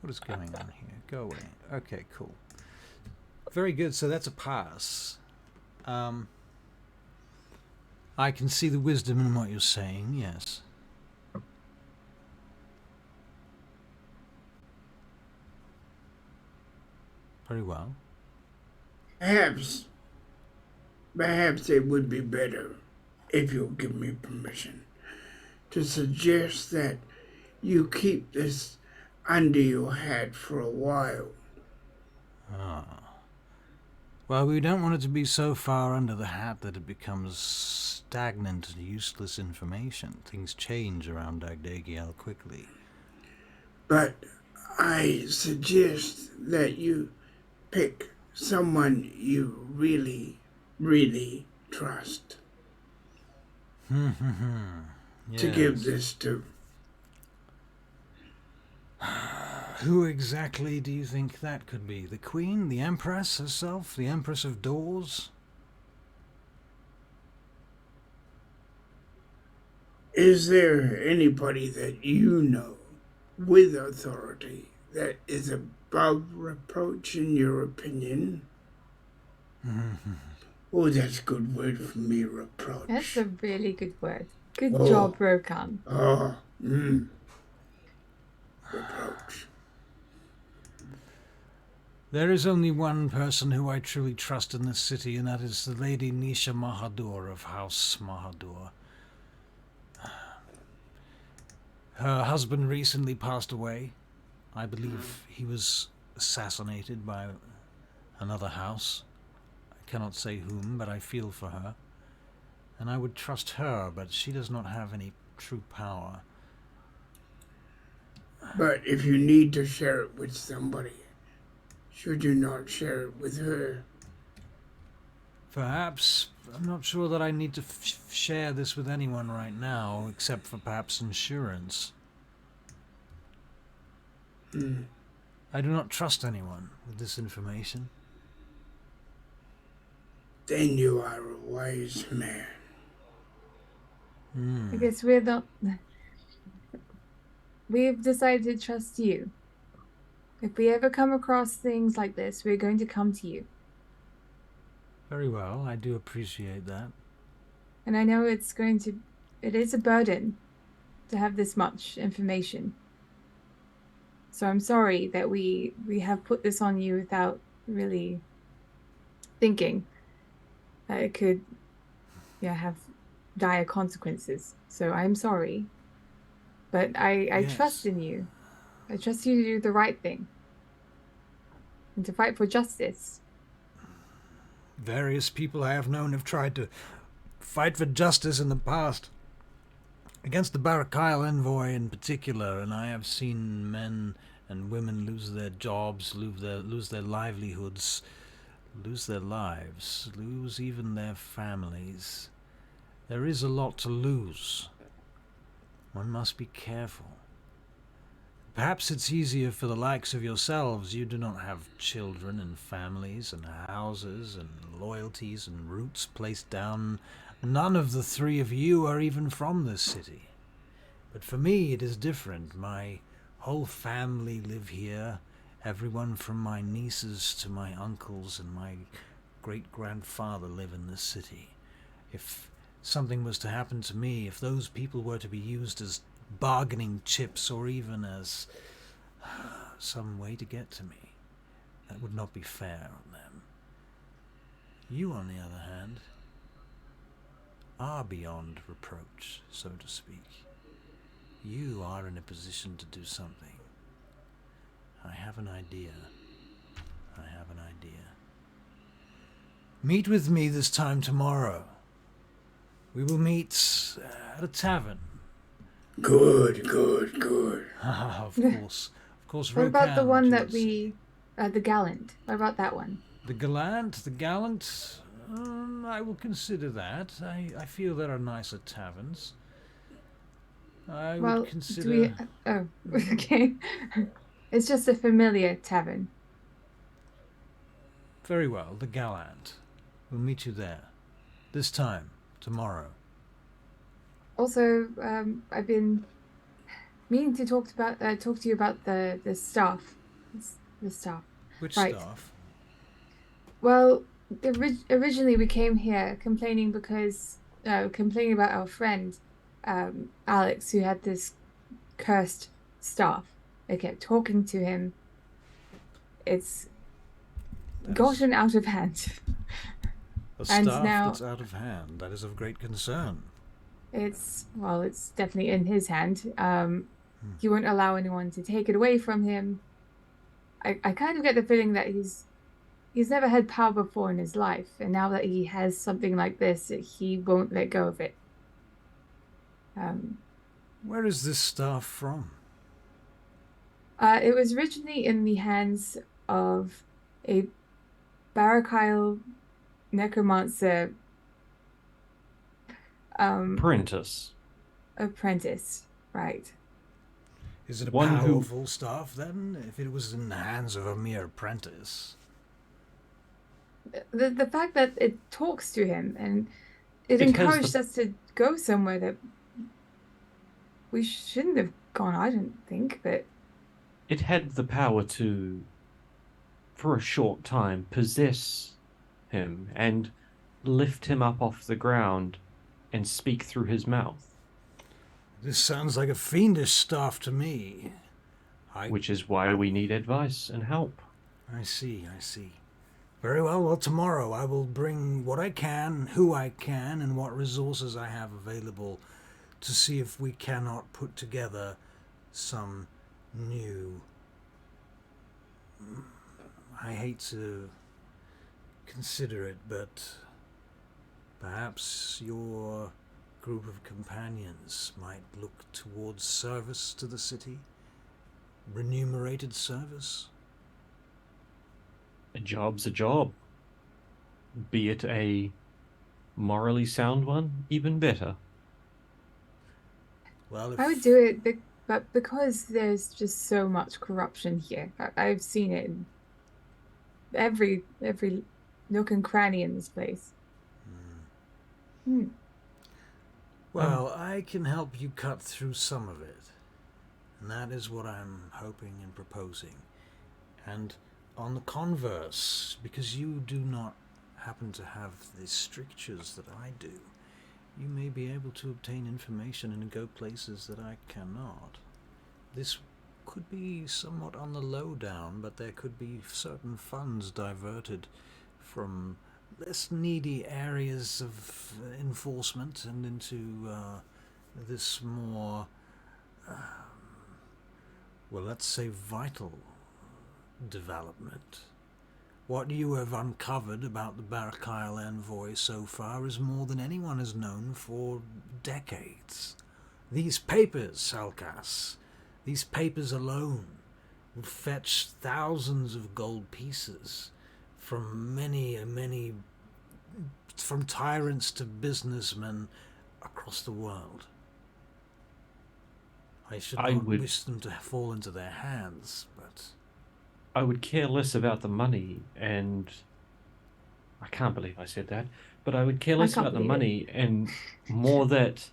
What is going on here? Go away. Okay, cool. Very good. So that's a pass. I can see the wisdom in what you're saying, yes. Very well. Perhaps it would be better, if you'll give me permission, to suggest that you keep this under your hat for a while. Ah. Well, we don't want it to be so far under the hat that it becomes stagnant and useless information. Things change around DAGDAGIEL quickly. But I suggest that you pick someone you really, really trust to give this to. Who exactly do you think that could be? The Queen? The Empress herself? The Empress of Doors? Is there anybody that you know with authority that is above reproach in your opinion? Oh, that's a good word for me, reproach. That's a really good word. Good Oh. job, Rokan. Reproach. There is only one person who I truly trust in this city, and that is the Lady Nisha Mahadur of House Mahadur. Her husband recently passed away. I believe he was assassinated by another house. I cannot say whom, but I feel for her. And I would trust her, but she does not have any true power. But if you need to share it with somebody, should you not share it with her? Perhaps. I'm not sure that I need to share this with anyone right now, except for perhaps insurance. I do not trust anyone with this information. Then you are a wise man. I guess we're not. We've decided to trust you. If we ever come across things like this, we're going to come to you. Very well, I do appreciate that. And I know it is a burden to have this much information. So I'm sorry that we have put this on you without really thinking that it could have dire consequences. So I'm sorry. But I trust in you. I trust you to do the right thing. And to fight for justice. Various people I have known have tried to fight for justice in the past. Against the Barakyle envoy in particular, and I have seen men and women lose their jobs, lose their livelihoods, lose their lives, lose even their families. There is a lot to lose. One must be careful. Perhaps it's easier for the likes of yourselves. You do not have children and families and houses and loyalties and roots placed down. None of the three of you are even from this city. But for me it is different. My whole family live here. Everyone from my nieces to my uncles and my great-grandfather live in this city. If something was to happen to me, if those people were to be used as bargaining chips or even as some way to get to me, that would not be fair on them. You, on the other hand, are beyond reproach, so to speak. You are in a position to do something. I have an idea. Meet with me this time tomorrow. We will meet at a tavern. Good. Of course. What about the Rokan, one that please. the Gallant? What about that one? The Gallant, I will consider that. I feel there are nicer taverns. I would consider... Oh, okay. It's just a familiar tavern. Very well, the Gallant. We'll meet you there. This time, tomorrow. Also, I've been meaning to talk to you about the staff. The staff. Which right. staff? Well, originally we came here complaining about our friend Alex, who had this cursed staff. They kept talking to him. It's gotten out of hand. A staff that's out of hand. That is of great concern. It's definitely in his hand. He won't allow anyone to take it away from him. I kind of get the feeling that he's never had power before in his life, and now that he has something like this, he won't let go of it. Where is this staff from? It was originally in the hands of a Barakyle necromancer Apprentice, right. Is it a powerful staff then, if it was in the hands of a mere apprentice? The fact that it talks to him and it encouraged us to go somewhere that we shouldn't have gone, I don't think, but... It had the power to, for a short time, possess him and lift him up off the ground and speak through his mouth. This sounds like a fiendish staff to me. Which is why we need advice and help. I see. Very well, tomorrow I will bring what I can, who I can, and what resources I have available to see if we cannot put together some new... I hate to consider it, but perhaps your group of companions might look towards service to the city? Remunerated service? A job's a job. Be it a morally sound one, even better. Well, I would do it But because there's just so much corruption here, I've seen it in every nook and cranny in this place. Well, I can help you cut through some of it. And that is what I'm hoping and proposing. And on the converse, because you do not happen to have the strictures that I do, you may be able to obtain information and go places that I cannot. This could be somewhat on the lowdown, but there could be certain funds diverted from less needy areas of enforcement and into this more, well, let's say vital development. What you have uncovered about the Barakail envoy so far is more than anyone has known for decades. These papers, Salkas, these papers alone would fetch thousands of gold pieces from many, from tyrants to businessmen across the world. I should not wish them to fall into their hands, but I would care less about the money, and I can't believe I said that, but I would care less about the money and more that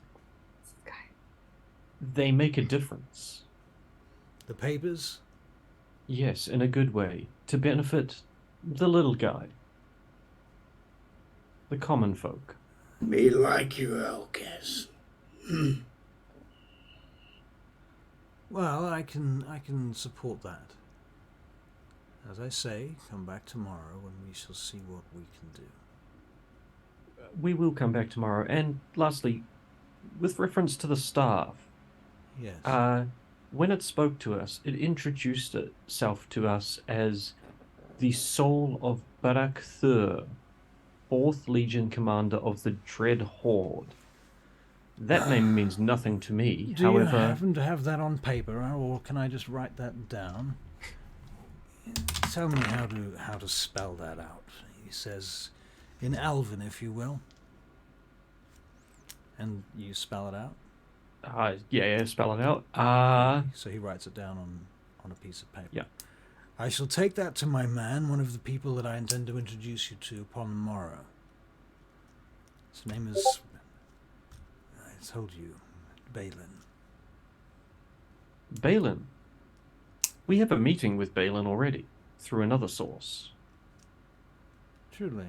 they make a difference. the papers? Yes, in a good way, to benefit the little guy, the common folk. Me like you, Elkas. Well, I can support that. As I say, come back tomorrow and we shall see what we can do. We will come back tomorrow. And lastly, with reference to the staff, Yes. when it spoke to us, it introduced itself to us as the soul of Barak Thur, 4th Legion commander of the Dread Horde. That name means nothing to me. Do However, you happen to have that on paper, or can I just write that down? Tell me how to spell that out. He says, in Elven, if you will. And you spell it out? yeah, spell it out. So he writes it down on a piece of paper. Yeah. I shall take that to my man, one of the people that I intend to introduce you to upon the morrow. His name is, I told you, Balin. Balin. We have a meeting with Balin already, through another source. Truly?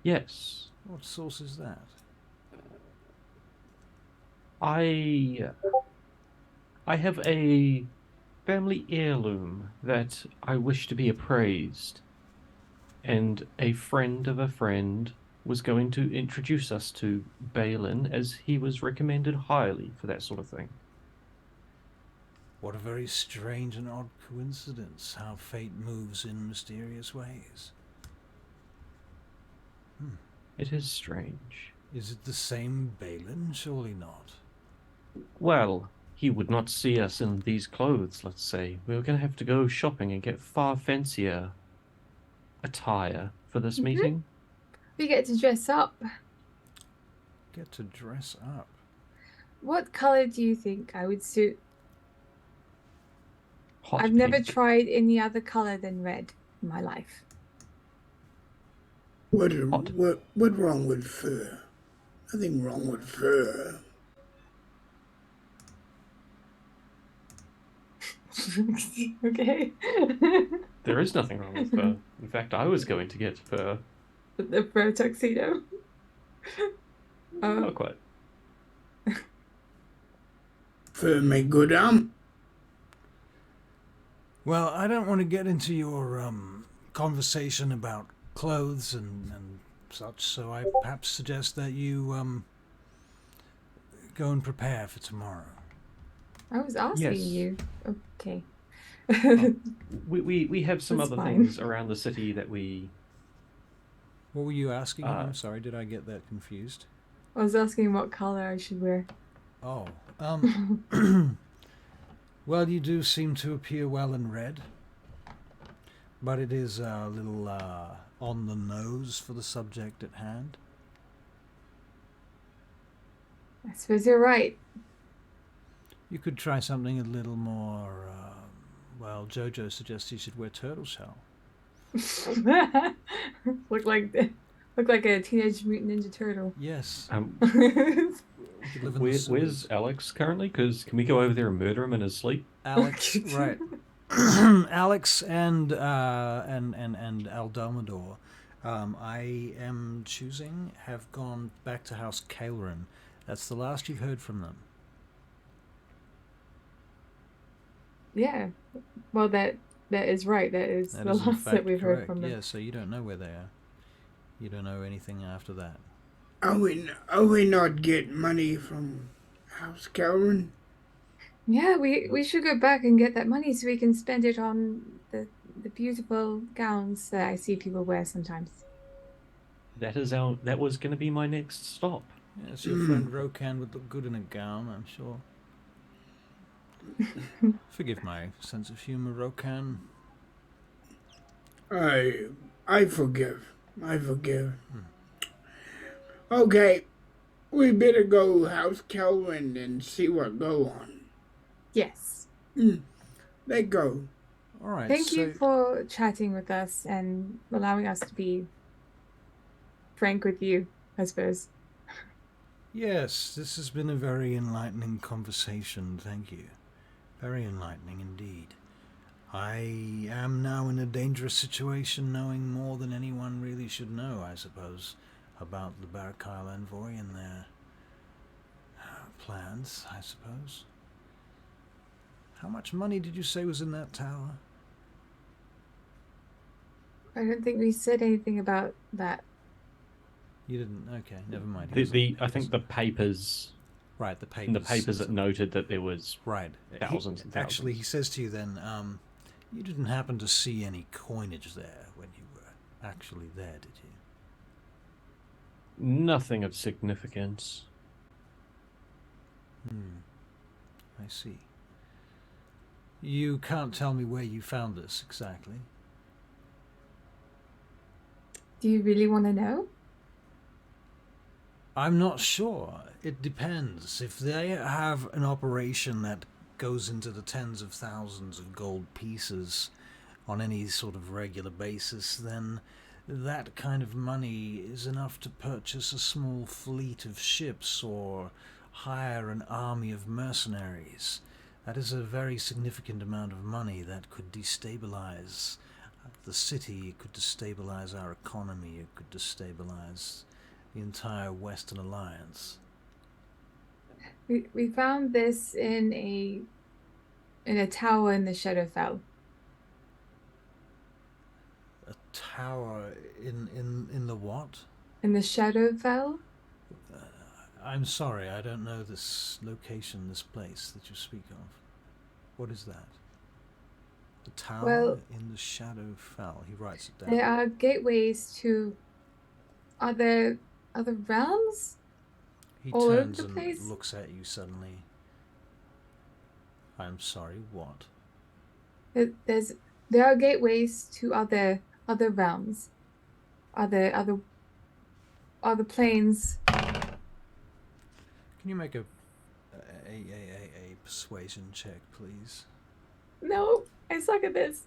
Yes. What source is that? I have a family heirloom that I wish to be appraised, and a friend of a friend was going to introduce us to Balin, as he was recommended highly for that sort of thing. What a very strange and odd coincidence, how fate moves in mysterious ways. It is strange. Is it the same Balin? Surely not. Well, he would not see us in these clothes, let's say. We were going to have to go shopping and get far fancier attire for this meeting. We get to dress up. Get to dress up? What color do you think I would suit? Hot I've never pink. tried any other color than red in my life. What wrong with fur? Nothing wrong with fur. Okay. There is nothing wrong with fur. In fact, I was going to get fur. The fur tuxedo. Not quite. Fur make good Well, I don't want to get into your conversation about clothes and such, so I perhaps suggest that you go and prepare for tomorrow. I was asking Yes. you. Okay. We have some That's other fine. things around the city that we... What were you asking? I'm sorry, did I get that confused? I was asking what color I should wear. Oh, well, you do seem to appear well in red, but it is a little on the nose for the subject at hand. I suppose you're right. You could try something a little more. Well, Jojo suggests you should wear turtle shell. look like a Teenage Mutant Ninja Turtle. Yes. Um, You could live in the where's sewers. Alex currently? Because can we go over there and murder him in his sleep? Alex, right? Alex and Eldalmadore, I am choosing, have gone back to House Kaelryn. That's the last you've heard from them. Yeah. Well, that is right. That is That the is in last that fact we've heard correct. from them. Yeah, so you don't know where they are. You don't know anything after that. Are we not getting money from House Kaelryn? Yeah, we should go back and get that money so we can spend it on the beautiful gowns that I see people wear sometimes. That was going to be my next stop. Yes, your friend Rokan would look good in a gown, I'm sure. Forgive my sense of humor, Rokan. I forgive. Okay, we better go House Kaelryn and see what go on. Yes. They go. All right. Thank you for chatting with us and allowing us to be frank with you, I suppose. Yes, this has been a very enlightening conversation. Thank you. Very enlightening indeed. I am now in a dangerous situation, knowing more than anyone really should know, I suppose, about the Barakyle envoy and their plans, I suppose. How much money did you say was in that tower? I don't think we said anything about that. You didn't? Okay, never mind. I think the papers. Right, the papers. In the papers it noted that there was right thousands and thousands. Actually, he says to you then, you didn't happen to see any coinage there when you were actually there, did you? Nothing of significance. I see. You can't tell me where you found this exactly. Do you really want to know? I'm not sure. It depends. If they have an operation that goes into the tens of thousands of gold pieces on any sort of regular basis, then that kind of money is enough to purchase a small fleet of ships or hire an army of mercenaries. That is a very significant amount of money that could destabilize the city, it could destabilize our economy, it could destabilize the entire Western Alliance. We found this in a tower in the Shadowfell. A tower in the what? In the Shadowfell? I'm sorry, I don't know this location, this place that you speak of. What is that? The tower in the Shadowfell. He writes it down. There are gateways to other realms? He all over turns the and place? looks at you suddenly. I'm sorry, what? There are gateways to other realms, other planes. Can you make a persuasion check, please? No, I suck at this.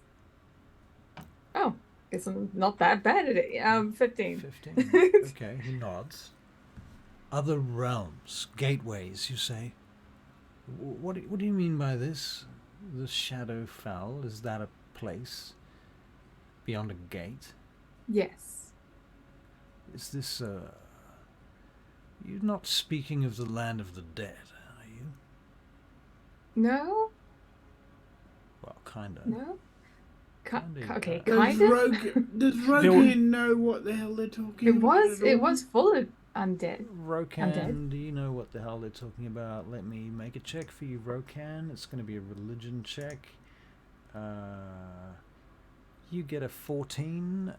Oh, guess I'm not that bad at it. 15. 15. Okay, he nods. Other realms, gateways, you say? What do you mean by this? The Shadowfell, is that a place beyond a gate? Yes. Is this You're not speaking of the land of the dead, are you? No. Well, kinda. No. Kinda, Okay, Does kind of. Does Rogan know what the hell they're talking about? It was full of undead. Rokan, Undead. do you know what the hell they're talking about? Let me make a check for you, Rokan. It's going to be a religion check. You get a 14.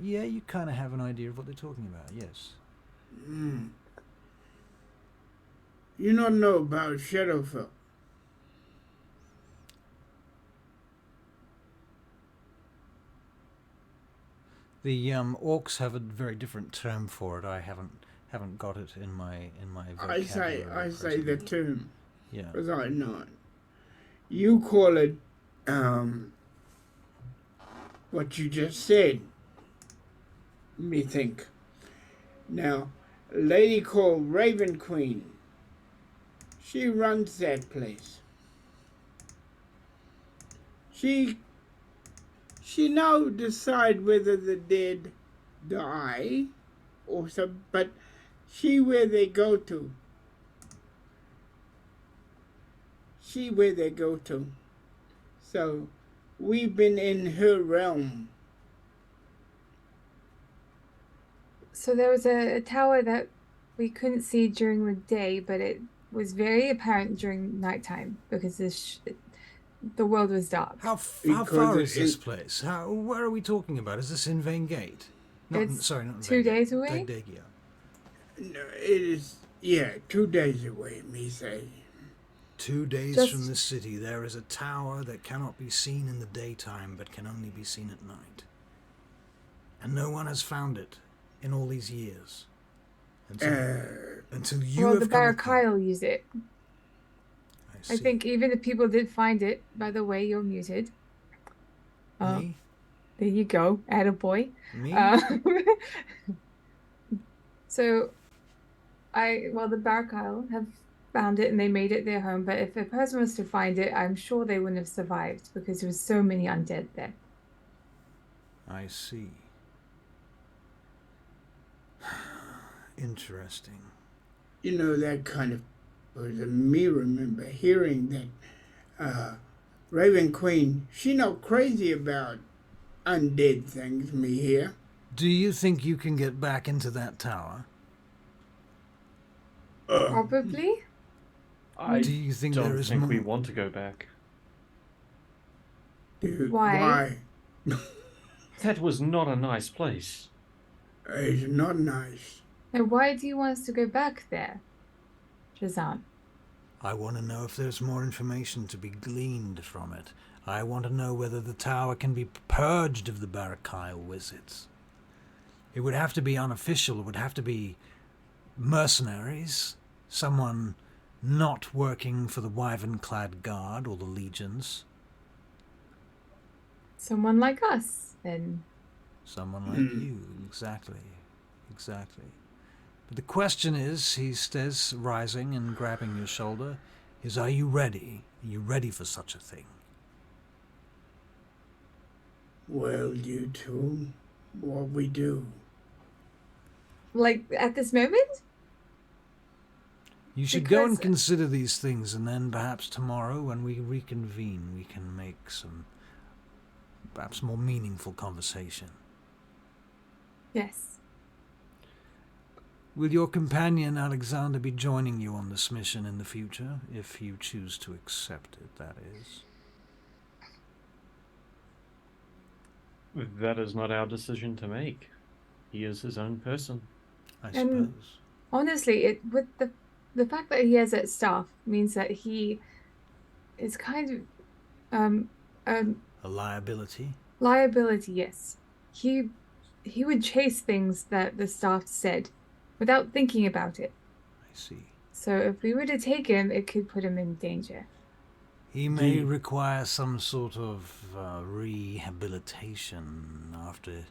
Yeah, you kind of have an idea of what they're talking about, yes. You don't know about Shadowfell. The orcs have a very different term for it. I haven't got it in my vocabulary. I say the tomb. Yeah. Was I not? You call it, what you just said. Let me think. Now, a lady called Raven Queen. She runs that place. She now decide whether the dead die or some, but she where they go to. She where they go to. So we've been in her realm. So there was a tower that we couldn't see during the day, but it was very apparent during nighttime because the world was dark. How far is this place? Where are we talking about? Is this in Vain Gate? It's Sorry, not 2 days away. DAGDAGIEL. No, it is, 2 days away, me say. 2 days from the city, there is a tower that cannot be seen in the daytime, but can only be seen at night. And no one has found it in all these years. Until you have the Barakyle use it. I think even if people did find it, by the way, you're muted. Me? There you go, attaboy. Me? So, the Barakyle have found it and they made it their home, but if a person was to find it, I'm sure they wouldn't have survived because there was so many undead there. I see. Interesting. You know, that kind of was me remember hearing that Raven Queen, she not crazy about undead things, me here. Do you think you can get back into that tower? Probably. Do you think don't there is think more? we want to go back. Dude, Why? That was not a nice place. It's not nice. And why do you want us to go back there, Shazam? I want to know if there's more information to be gleaned from it. I want to know whether the tower can be purged of the Barakyle wizards. It would have to be unofficial. It would have to be mercenaries, someone not working for the Wyvern-clad Guard or the Legions. Someone like us, then. Someone like you, exactly. But the question is, he says, rising and grabbing your shoulder, is, are you ready? Are you ready for such a thing? Well, you two, what we do? Like, at this moment? You should go and consider these things, and then perhaps tomorrow, when we reconvene, we can make some perhaps more meaningful conversation. Yes. Will your companion Alexander be joining you on this mission in the future, if you choose to accept it, that is? That is not our decision to make. He is his own person. I suppose. Honestly, with the fact that he has that staff means that he is kind of A liability? liability, yes. He would chase things that the staff said without thinking about it. I see. So if we were to take him, it could put him in danger. He may require some sort of rehabilitation after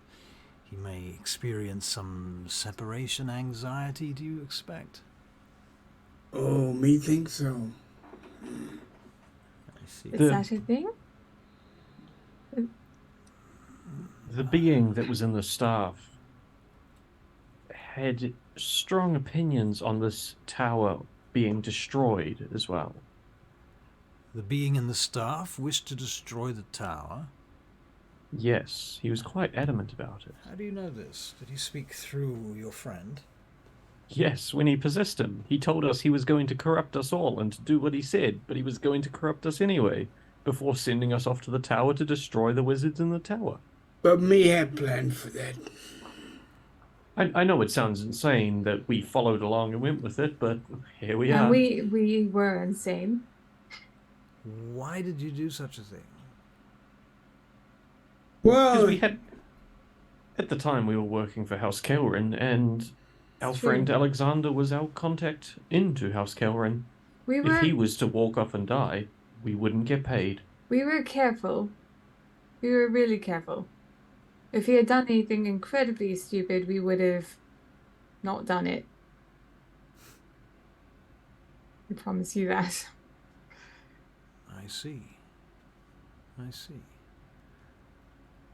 he may experience some separation anxiety, do you expect? Oh, me think so. I see. Is that a thing? The being that was in the staff had strong opinions on this tower being destroyed as well. The being in the staff wished to destroy the tower? Yes, he was quite adamant about it. How do you know this? Did he speak through your friend? Yes, when he possessed him, he told us he was going to corrupt us all and to do what he said, but he was going to corrupt us anyway, before sending us off to the tower to destroy the wizards in the tower. But me had planned for that. I know it sounds insane that we followed along and went with it, but here we And are. we were insane. Why did you do such a thing? Because Well, we had... At the time, we were working for House Kaelryn, and our True. friend Alexander was our contact into House Kaelryn. We If he were was to walk off and die, we wouldn't get paid. careful. We were really careful. If he had done anything incredibly stupid, we would have not done it. I promise you that. I see. I see.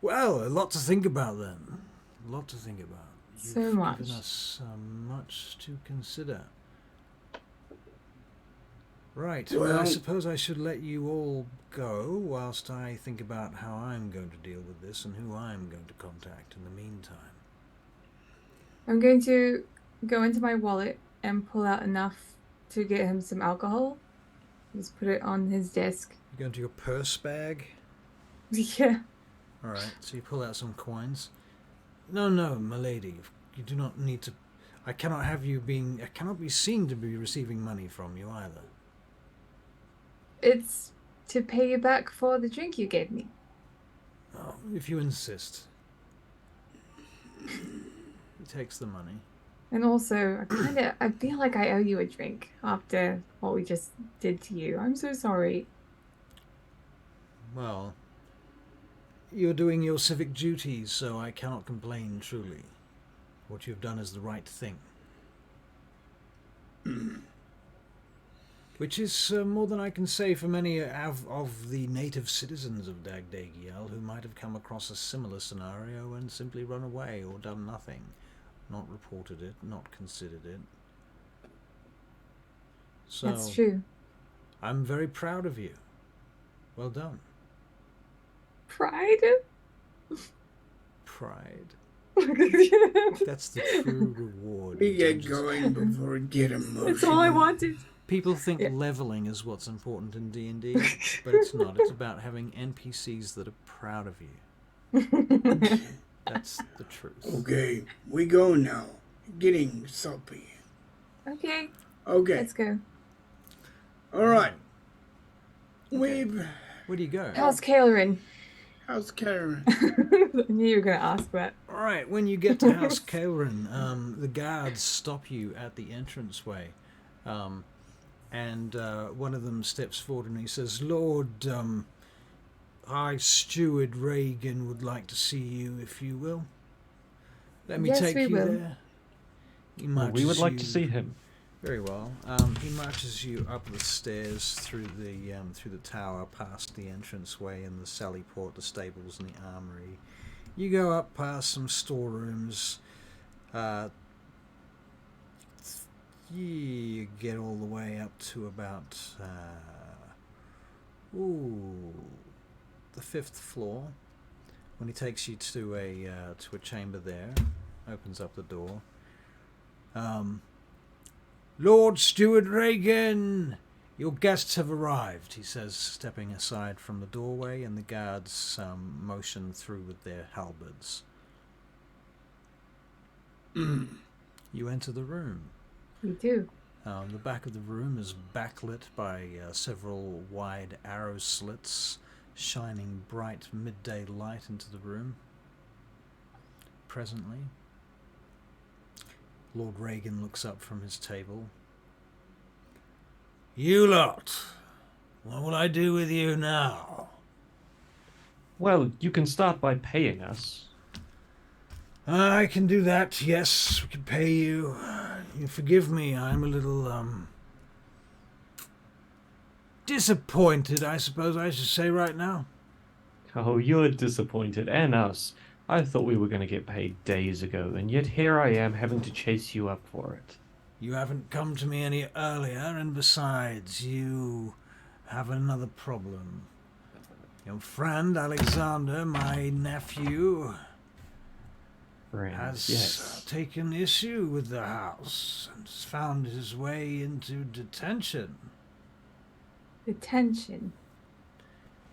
Well, a lot to think about then. A lot to think about. You've So much. given us much to consider. Right. Well, I Well- suppose I should let you all go whilst I think about how I'm going to deal with this and who I'm going to contact in the meantime. I'm going to go into my wallet and pull out enough to get him some alcohol. Just put it on his desk. You go into your purse bag. Yeah. All right. So you pull out some coins. No, my lady. You do not need to. I cannot have you being. I cannot be seen to be receiving money from you either. It's to pay you back for the drink you gave me. Oh, if you insist. He takes the money. And also, I feel like I owe you a drink after what we just did to you. I'm so sorry. Well, you're doing your civic duties, so I cannot complain truly. What you've done is the right thing. Which is more than I can say for many of the native citizens of DAGDAGIEL who might have come across a similar scenario and simply run away or done nothing. Not reported it, not considered it. So, That's true. I'm very proud of you. Well done. Pride? Pride. That's That's the true reward. We in get terms of- going before it get emotional. all I wanted. People think Yeah. leveling is what's important in D&D, but it's not. It's about having NPCs that are proud of you. That's the truth. Okay, we go now. Getting soppy. Okay, Okay, let's go. all right. Okay. We've Where do you go? House Kaelryn. How's Karen? I knew you were going to ask that. All right, when you get to House Kaelryn, the guards stop you at the entranceway. And one of them steps forward and he says, Lord, High Steward Reagan would like to see you, if you will. Let me Yes, take we you will. there. He Well, we would marches like to you- see him. Very well. He marches you up the stairs through the tower, past the entranceway and the sally port, the stables and the armory. You go up past some storerooms. You get all the way up to about the 5th floor. When he takes you to a chamber there, opens up the door. Lord Steward Reagan, your guests have arrived, he says, stepping aside from the doorway, and the guards motion through with their halberds. You enter the room. We do. The back of the room is backlit by several wide arrow slits, shining bright midday light into the room. Presently, Lord Reagan looks up from his table. You lot, what will I do with you now? Well, you can start by paying us. I can do that, yes, we can pay you. You forgive me, I'm a little, disappointed, I suppose I should say right now. Oh, you're disappointed, and us. I thought we were going to get paid days ago, and yet here I am having to chase you up for it. You haven't come to me any earlier, and besides, you have another problem. Your friend Alexander, my nephew, Friends, has yes. taken issue with the house and has found his way into detention. Detention.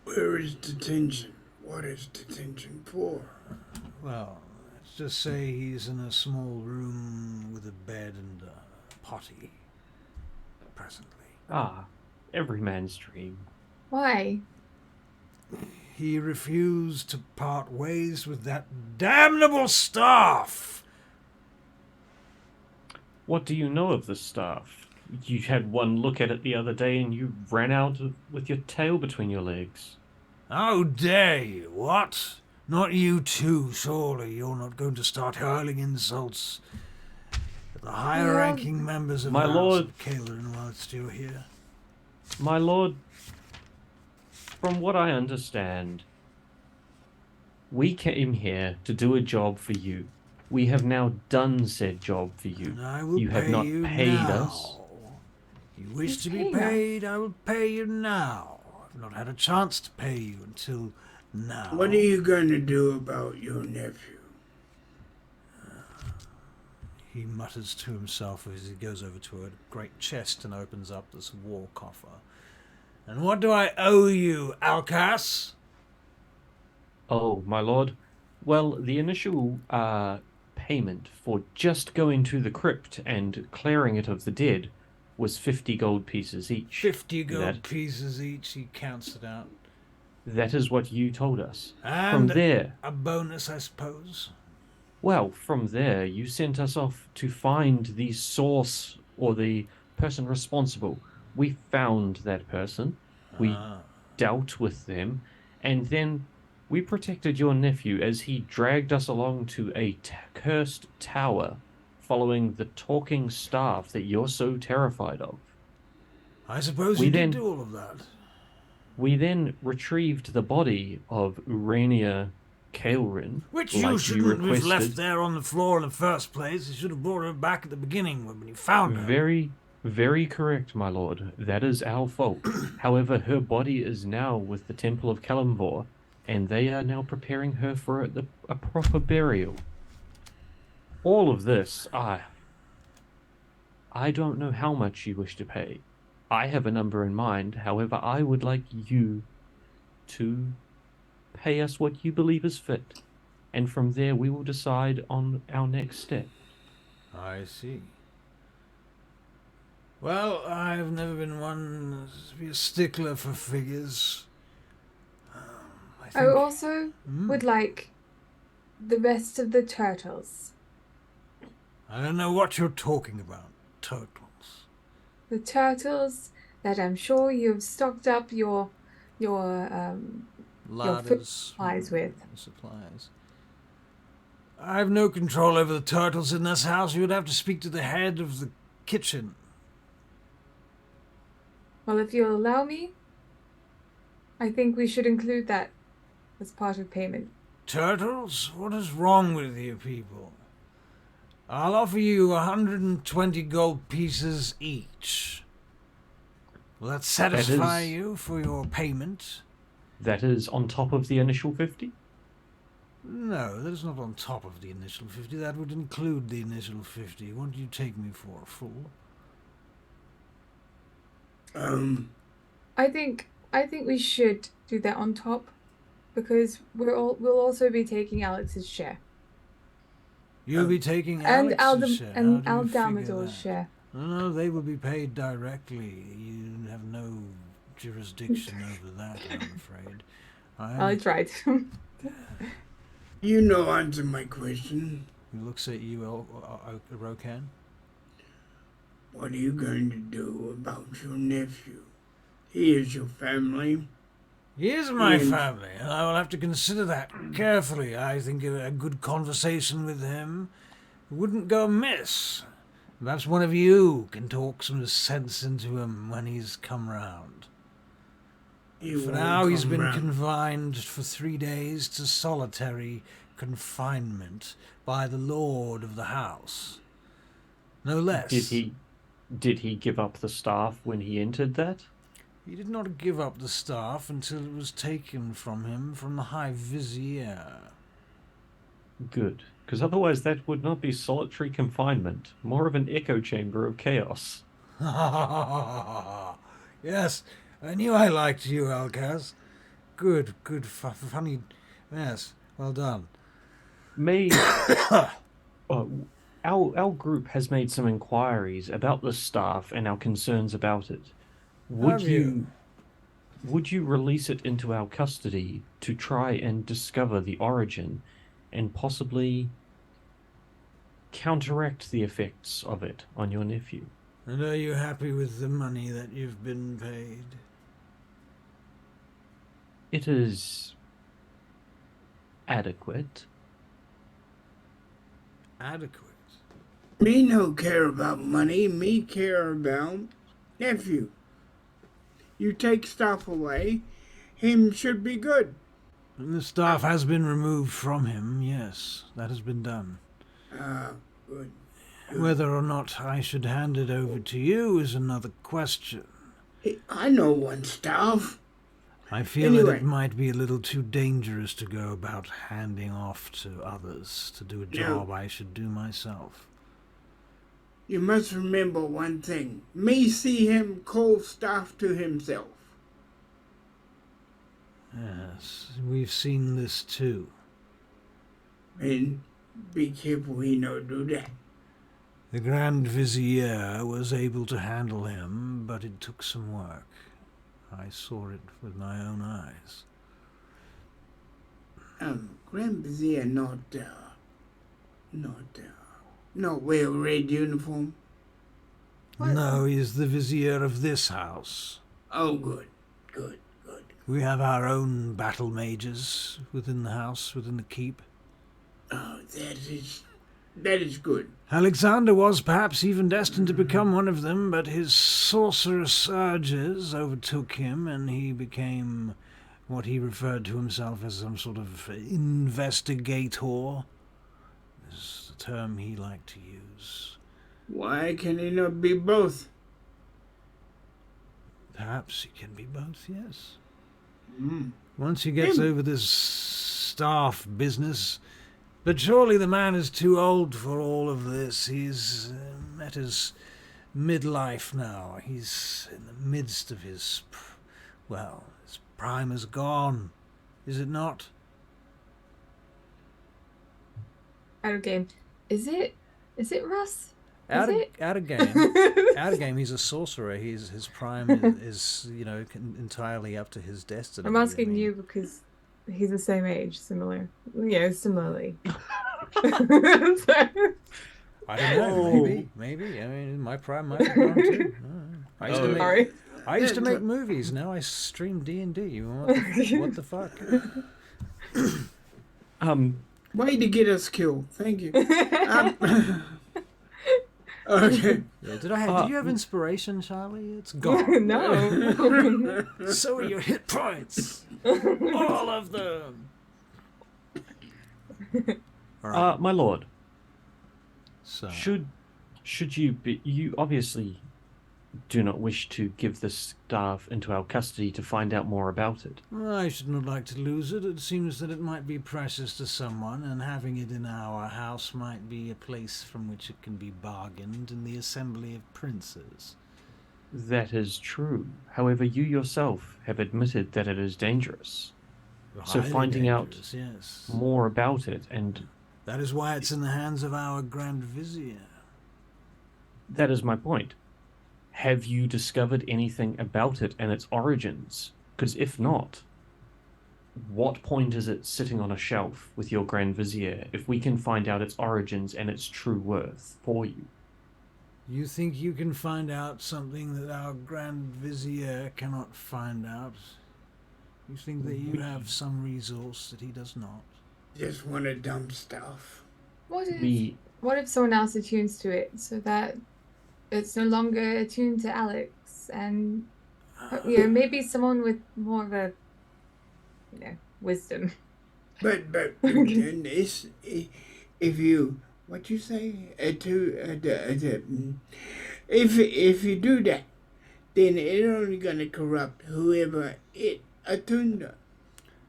Where is detention? What is detention for? Well, let's just say he's in a small room with a bed and a potty, presently. Ah, every man's dream. Why? He refused to part ways with that damnable staff! What do you know of the staff? You had one look at it the other day and you ran out with your tail between your legs. How dare you? What? Not you too, surely. You're not going to start hurling insults at the higher-ranking members of the My House lord. of Kaelryn whilst you're here. My lord, from what I understand, we came here to do a job for you. We have now done said job for you. And I will You have pay not you paid now. us. You wish He's to be paying us. paid, I will pay you now. I've not had a chance to pay you until now. What are you going to do about your nephew? He mutters to himself as he goes over to a great chest and opens up this war coffer. And what do I owe you, Alcas? Oh, my lord. Well, the initial payment for just going to the crypt and clearing it of the dead was 50 gold pieces each. 50 gold That- pieces each, he counts it out. That is what you told us. And From there, a bonus, I suppose. well, from there, you sent us off to find the source or the person responsible. We found that person. We dealt with them. And then we protected your nephew as he dragged us along to a cursed tower following the talking staff that you're so terrified of. I suppose We you then- did do all of that. We then retrieved the body of Urania Kaelryn, Which like you shouldn't have requested. left there on the floor in the first place. You should have brought her back at the beginning when you found her. Very, very correct, my lord. That is our fault. However, her body is now with the Temple of Kalimvor, and they are now preparing her for a proper burial. All of this, I don't know how much you wish to pay. I have a number in mind. However, I would like you to pay us what you believe is fit, and from there we will decide on our next step. I see. Well, I've never been one to be a stickler for figures. I also Hmm? would like the rest of the turtles. I don't know what you're talking about. Turtles. The turtles that I'm sure you've stocked up your Ladders. supplies with. Supplies. I have no control over the turtles in this house. You would have to speak to the head of the kitchen. Well, if you'll allow me, I think we should include that as part of payment. Turtles? What is wrong with you people? I'll offer you 120 gold pieces each. Will that satisfy is- you for your payment? That is on top of the initial 50? No, that is not on top of the initial 50. That would include the initial 50. What do you take me for, a fool? I think we should do that on top, because we'll also be taking Alex's share You'll be taking and Alex's share. How do you figure Eldalmadore's that? share. No, they will be paid directly. You have no jurisdiction over that, I'm afraid. I tried. You know, answer my question. He looks at you, Rokan. What are you going to do about your nephew? He is your family. He is my Yes. family, and I will have to consider that carefully. I think a good conversation with him wouldn't go amiss. Perhaps one of you can talk some sense into him when he's come round. He For won't now, he's come been round. confined for 3 days to solitary confinement by the lord of the house. No less. Did he give up the staff when he entered that? He did not give up the staff until it was taken from him from the High Vizier. Good, because otherwise that would not be solitary confinement, more of an echo chamber of chaos. Yes, I knew I liked you, Alcaz. Good, funny. Yes, well done. May our group has made some inquiries about the staff and our concerns about it. Would Have you? would you release it into our custody to try and discover the origin and possibly counteract the effects of it on your nephew? And are you happy with the money that you've been paid? It is adequate. Adequate. Me no care about money. Me care about nephew. You take stuff away, him should be good. And the staff has been removed from him, yes. That has been done. Good. Whether or not I should hand it over to you is another question. Hey, I know one staff. I feel that Anyway. it might be a little too dangerous to go about handing off to others to do a job I should do myself. You must remember one thing. Me see him call stuff to himself. Yes, we've seen this too. And be careful he no do that. The Grand Vizier was able to handle him, but it took some work. I saw it with my own eyes. Grand Vizier not wear red uniform. What? No, he is the Vizier of this house. Oh, good. We have our own battle mages within the house, within the keep. Oh, that is good. Alexander was perhaps even destined to become one of them, but his sorcerous urges overtook him, and he became what he referred to himself as some sort of investigator. Is the term he liked to use. Why can he not be both? Perhaps he can be both, yes. Mm. Once he gets over this staff business. But surely the man is too old for all of this. He's at his midlife now. He's in the midst of his prime is gone. Is it not? Out of game. Is it Russ? Out of game. He's a sorcerer. His prime is entirely up to his destiny. I'm asking I mean, you because he's the same age, similarly. So- I don't know. Maybe. I mean, my prime might have gone too. I used to make movies. Now I stream D&D. What the fuck? Way to get us killed. Thank you. Okay. Yeah, did you have inspiration, Charlie? It's gone. No. So are your hit points. All of them. All right. My lord, So should you obviously do not wish to give the staff into our custody to find out more about it. I should not like to lose it. It seems that it might be precious to someone, and having it in our house might be a place from which it can be bargained in the assembly of princes. That is true. However, you yourself have admitted that it is dangerous. So Highly finding out dangerous, yes. more about it, and That is why it's in the hands of our Grand Vizier. that is my point. Have you discovered anything about it and its origins? Because if not, what point is it sitting on a shelf with your Grand Vizier if we can find out its origins and its true worth for you? You think you can find out something that our Grand Vizier cannot find out? You think that you have some resource that he does not? Just want to dump stuff. What if someone else attunes to it so that it's no longer attuned to Alex, and maybe someone with more of a wisdom. But it's, if you what you say if you do that, then it's only gonna corrupt whoever it attuned to.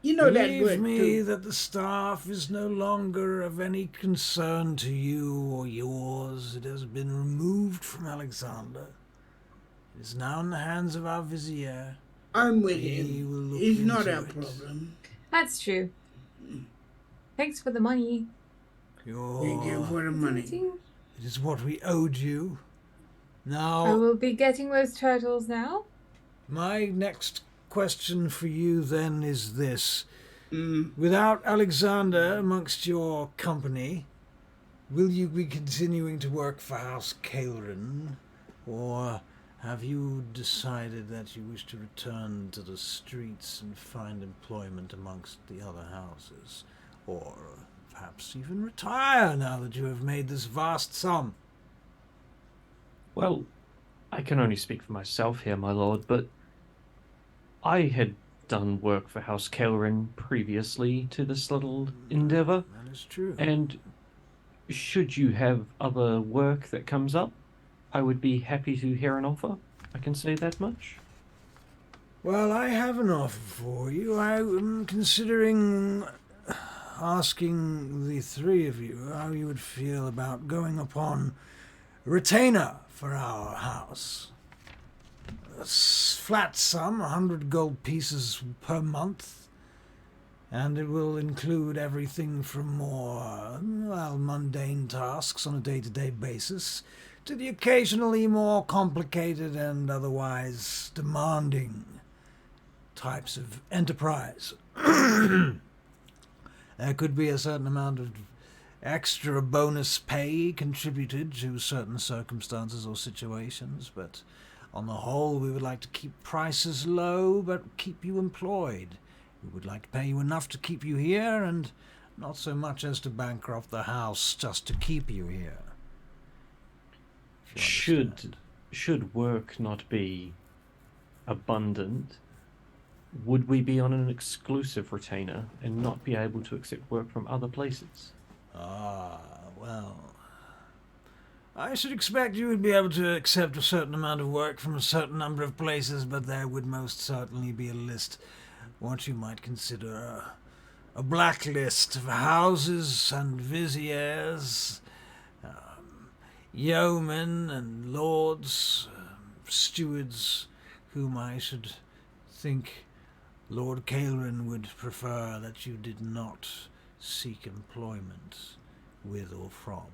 You know that Believe word me too. that the staff is no longer of any concern to you or yours. It has been removed from Alexander. It is now in the hands of our Vizier. I'm with He him. will look It's not into our it. problem. That's true. Thanks for the money. Thank you for the money. It is what we owed you. I Now, will be getting those turtles now. my next question for you then is this. Mm. Without Alexander amongst your company, will you be continuing to work for House Kaelryn? Or have you decided that you wish to return to the streets and find employment amongst the other houses? Or perhaps even retire now that you have made this vast sum? Well, I can only speak for myself here, my lord, but I had done work for House Kaelryn previously to this little endeavor, That is true. and should you have other work that comes up, I would be happy to hear an offer. I can say that much. Well, I have an offer for you. I am considering asking the three of you how you would feel about going upon retainer for our house. A flat sum, 100 gold pieces per month, and it will include everything from more, well, mundane tasks on a day-to-day basis to the occasionally more complicated and otherwise demanding types of enterprise. There could be a certain amount of extra bonus pay contributed to certain circumstances or situations, but on the whole we would like to keep prices low but keep you employed. We would like to pay you enough to keep you here and not so much as to bankrupt the house just to keep you here. If you understand. Should work not be abundant, would we be on an exclusive retainer and not be able to accept work from other places? Well, I should expect you would be able to accept a certain amount of work from a certain number of places, but there would most certainly be a list, what you might consider a blacklist of houses and viziers, yeomen and lords, stewards, whom I should think Lord Kaelryn would prefer that you did not seek employment with or from.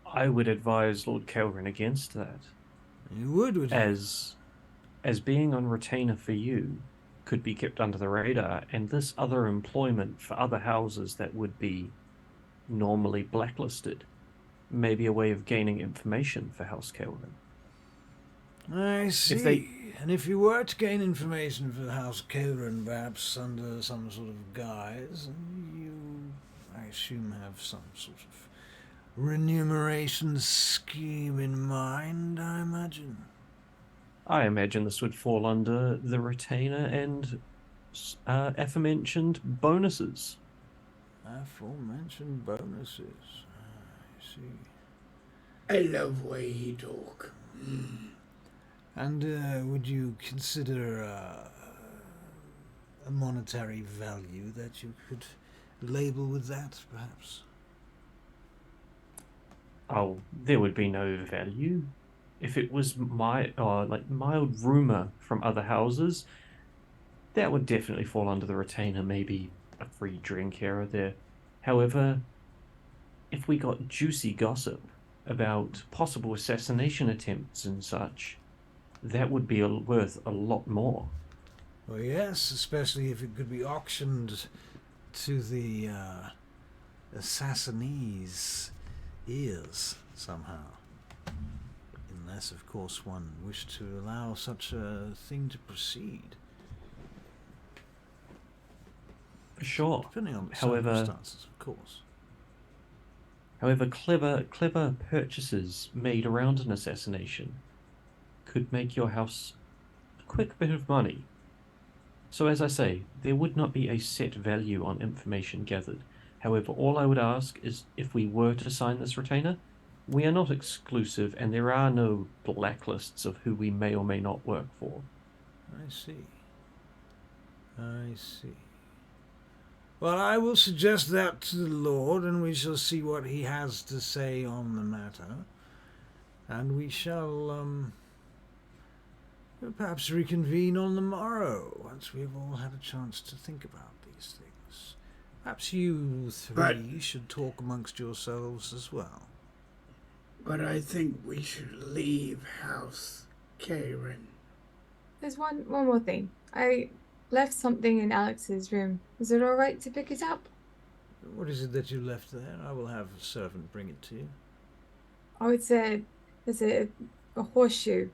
I would advise Lord Kaelryn against that. You would you? As being on retainer for you could be kept under the radar, and this other employment for other houses that would be normally blacklisted may be a way of gaining information for House Kaelryn. I see. And if you were to gain information for the House of Kaelryn, perhaps under some sort of guise, you, I assume, have some sort of remuneration scheme in mind, I imagine. I imagine this would fall under the retainer and aforementioned bonuses. Aforementioned bonuses. I see. I love the way he talk. And would you consider a monetary value that you could label with that, perhaps? Oh, there would be no value. If it was mild rumor from other houses, that would definitely fall under the retainer, maybe a free drink here or there. However, if we got juicy gossip about possible assassination attempts and such, that would be worth a lot more. Well, yes, especially if it could be auctioned to the assassinee's ears somehow. Unless, of course, one wished to allow such a thing to proceed. Sure. Depending on the However, circumstances, of course. However, clever purchases made around an assassination could make your house a quick bit of money. So as I say, there would not be a set value on information gathered. However, all I would ask is if we were to sign this retainer, we are not exclusive and there are no blacklists of who we may or may not work for. I see. Well, I will suggest that to the Lord, and we shall see what he has to say on the matter. And we shall, perhaps reconvene on the morrow, once we have all had a chance to think about these things. Perhaps you three should talk amongst yourselves as well. But I think we should leave House Kaelryn. There's one more thing. I left something in Alex's room. Is it all right to pick it up? What is it that you left there? I will have a servant bring it to you. Oh, it's a A horseshoe.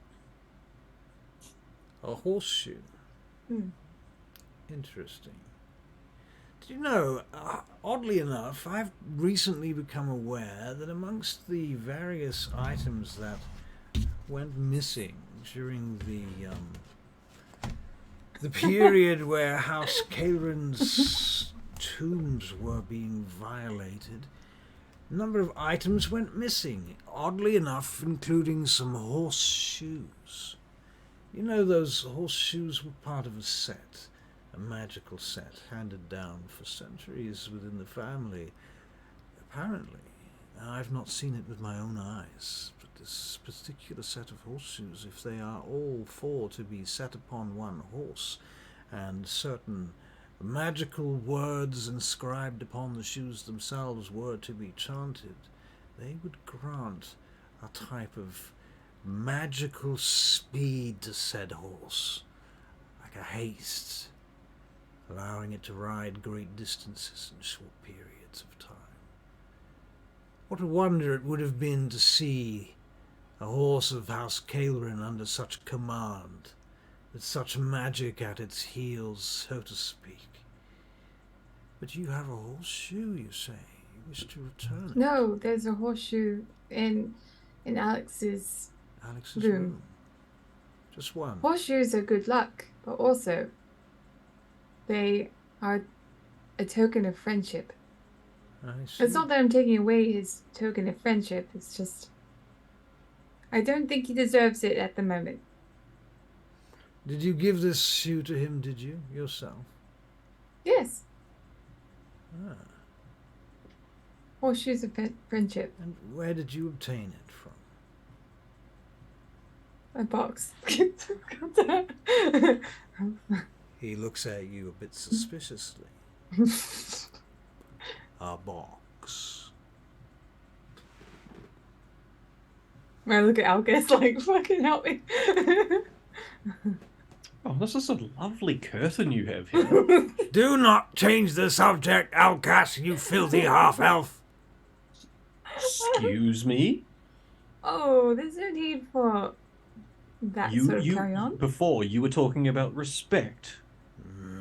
A horseshoe. Hmm. Interesting. Do you know, oddly enough, I've recently become aware that amongst the various items that went missing during the period where House Kaelryn's tombs were being violated, a number of items went missing, oddly enough, including some horseshoes. You know, those horseshoes were part of a set, a magical set handed down for centuries within the family, apparently. I've not seen it with my own eyes, but this particular set of horseshoes, if they are all four to be set upon one horse, and certain magical words inscribed upon the shoes themselves were to be chanted, they would grant a type of magical speed to said horse, like a haste, allowing it to ride great distances in short periods of time. What a wonder it would have been to see a horse of House Kaelryn under such command, with such magic at its heels, so to speak. But you have a horseshoe, you say? You wish to return it? No, there's a horseshoe in Alex's room. Just one. Horseshoes are good luck, but also they are a token of friendship. I see. It's not that I'm taking away his token of friendship, it's just I don't think he deserves it at the moment. Did you give this shoe to him, did you, yourself? Yes. Ah. Horseshoes of friendship. And where did you obtain it from? A box. He looks at you a bit suspiciously. A box. I look at Alcus like, fucking help me. Oh, this is a lovely curtain you have here. Do not change the subject, Alcas, you filthy half-elf. Excuse me? Oh, there's no need for that sort of carry on. Before, you were talking about respect.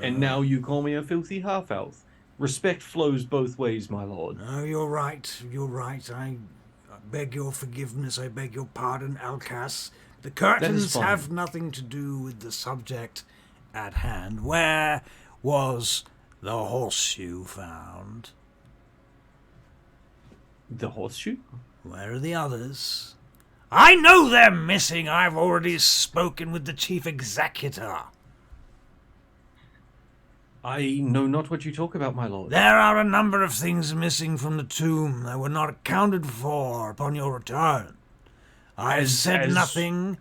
And now you call me a filthy half-elf. Respect flows both ways, my lord. No, you're right. You're right. I beg your forgiveness. I beg your pardon, Alcas. The curtains have nothing to do with the subject at hand. Where was the horseshoe found? The horseshoe? Where are the others? I know they're missing. I've already spoken with the chief executor. I know not what you talk about, my lord. There are a number of things missing from the tomb that were not accounted for upon your return. I have said nothing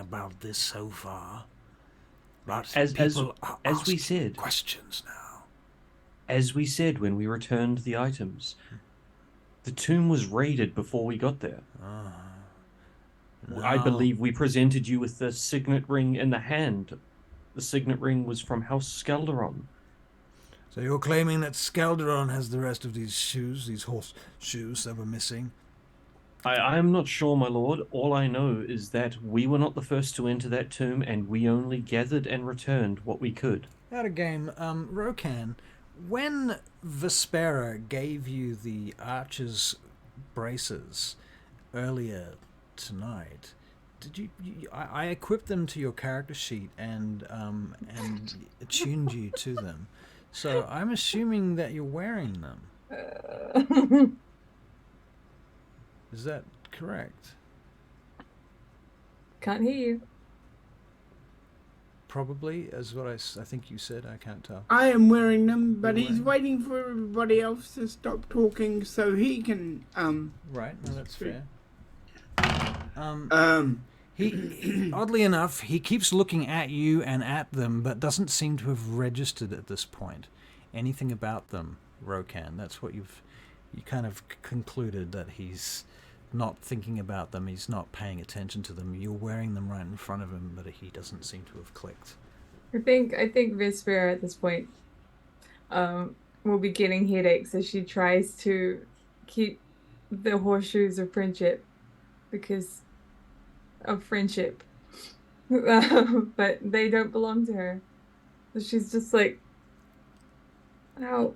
about this so far. But as we asking said, questions now. As we said when we returned the items, the tomb was raided before we got there. No. I believe we presented you with the signet ring in the hand. The signet ring was from House Kaelryn. So you're claiming that Skelderon has the rest of these shoes, these horse shoes that were missing? I am not sure, my lord. All I know is that we were not the first to enter that tomb, and we only gathered and returned what we could. Out of game, Rokan, when Vespera gave you the archer's braces earlier tonight, did you I equipped them to your character sheet and attuned you to them. So I'm assuming that you're wearing them. Is that correct? Can't hear you. Probably, as what I think you said. I can't tell. I am wearing them, but he's waiting for everybody else to stop talking so he can, Right, no, that's fair. He oddly enough, he keeps looking at you and at them, but doesn't seem to have registered at this point anything about them, Rokan. That's what you kind of concluded, that he's not thinking about them, he's not paying attention to them. You're wearing them right in front of him, but he doesn't seem to have clicked. I think Vespera at this point will be getting headaches as she tries to keep the horseshoes of friendship, because of friendship. But they don't belong to her. So she's just like, ow.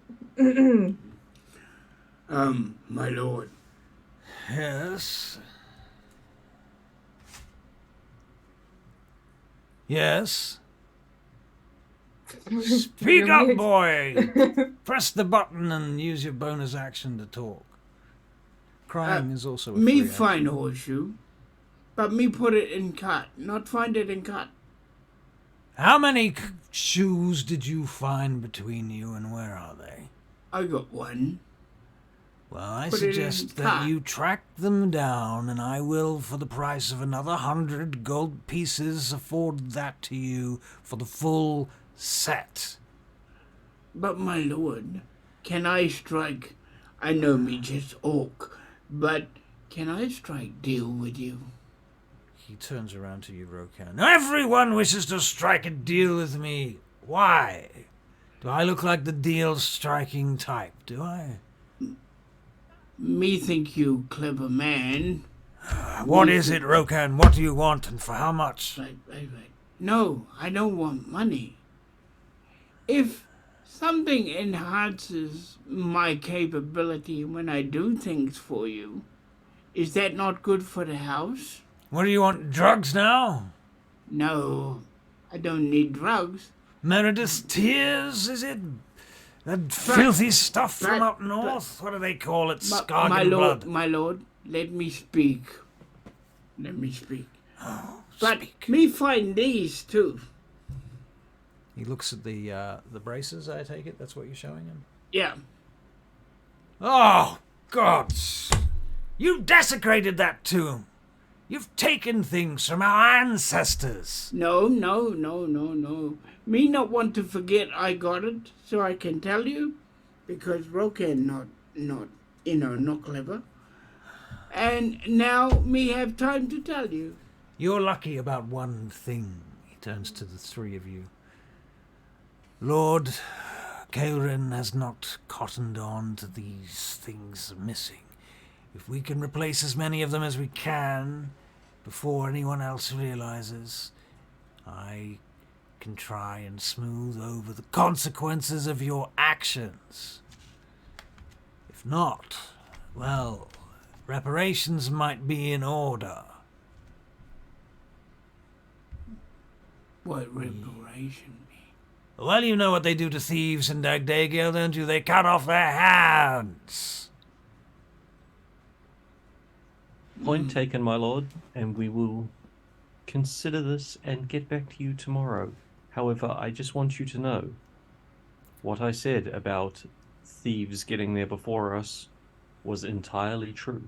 My lord. Yes. Yes. Speak up, boy! Press the button and use your bonus action to talk. Crying is also a Me free find action. horseshoe, but me put it in cut, not find it in cut. How many shoes did you find between you, and where are they? I got one. Well, I Put it in suggest that cut. you track them down, and I will, for the price of another 100 gold pieces, afford that to you for the full set. But my lord, can I strike? I know me just orc, but can I strike deal with you? He turns around to you, Rokan. Everyone wishes to strike a deal with me. Why? Do I look like the deal-striking type, do I? Me think you clever man. What is it, Rokan? What do you want, and for how much? Right. No, I don't want money. If something enhances my capability when I do things for you, is that not good for the house? What do you want, drugs now? No, I don't need drugs. Meredith's tears, is it? That filthy stuff from but- up north? What do they call it? My Scargan lord, blood. my lord, let me speak. Let me speak. Oh, But speak. me find these too. He looks at the braces, I take it? That's what you're showing him? Yeah. Oh, gods! You desecrated that tomb! You've taken things from our ancestors! No. Me not want to forget I got it, so I can tell you, because Rokan not clever. And now me have time to tell you. You're lucky about one thing. He turns to the three of you. Lord Kaelryn has not cottoned on to these things missing. If we can replace as many of them as we can before anyone else realizes, I can try and smooth over the consequences of your actions. If not, well, reparations might be in order. What reparation me? Well, you know what they do to thieves in DAGDAGIEL, don't you? They cut off their hands. Point taken, my lord, and we will consider this and get back to you tomorrow. However, I just want you to know what I said about thieves getting there before us was entirely true.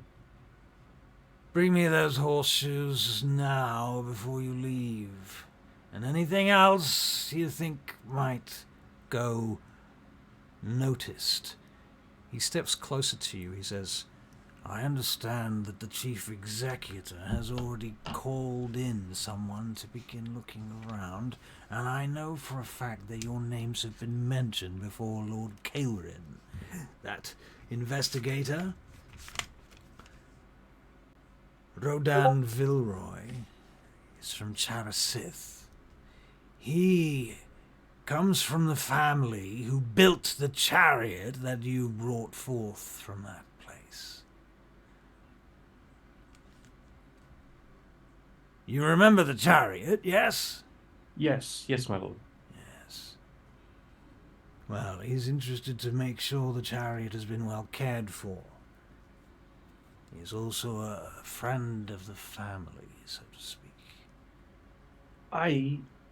Bring me those horseshoes now before you leave. And anything else you think might go noticed. He steps closer to you. He says, I understand that the chief executor has already called in someone to begin looking around, and I know for a fact that your names have been mentioned before Lord Kaelryn. That investigator, Rodan Vilroy, is from Characith. He comes from the family who built the chariot that you brought forth from that place. You remember the chariot, yes? Yes, my lord. Yes. Well, he's interested to make sure the chariot has been well cared for. He's also a friend of the family, so to speak.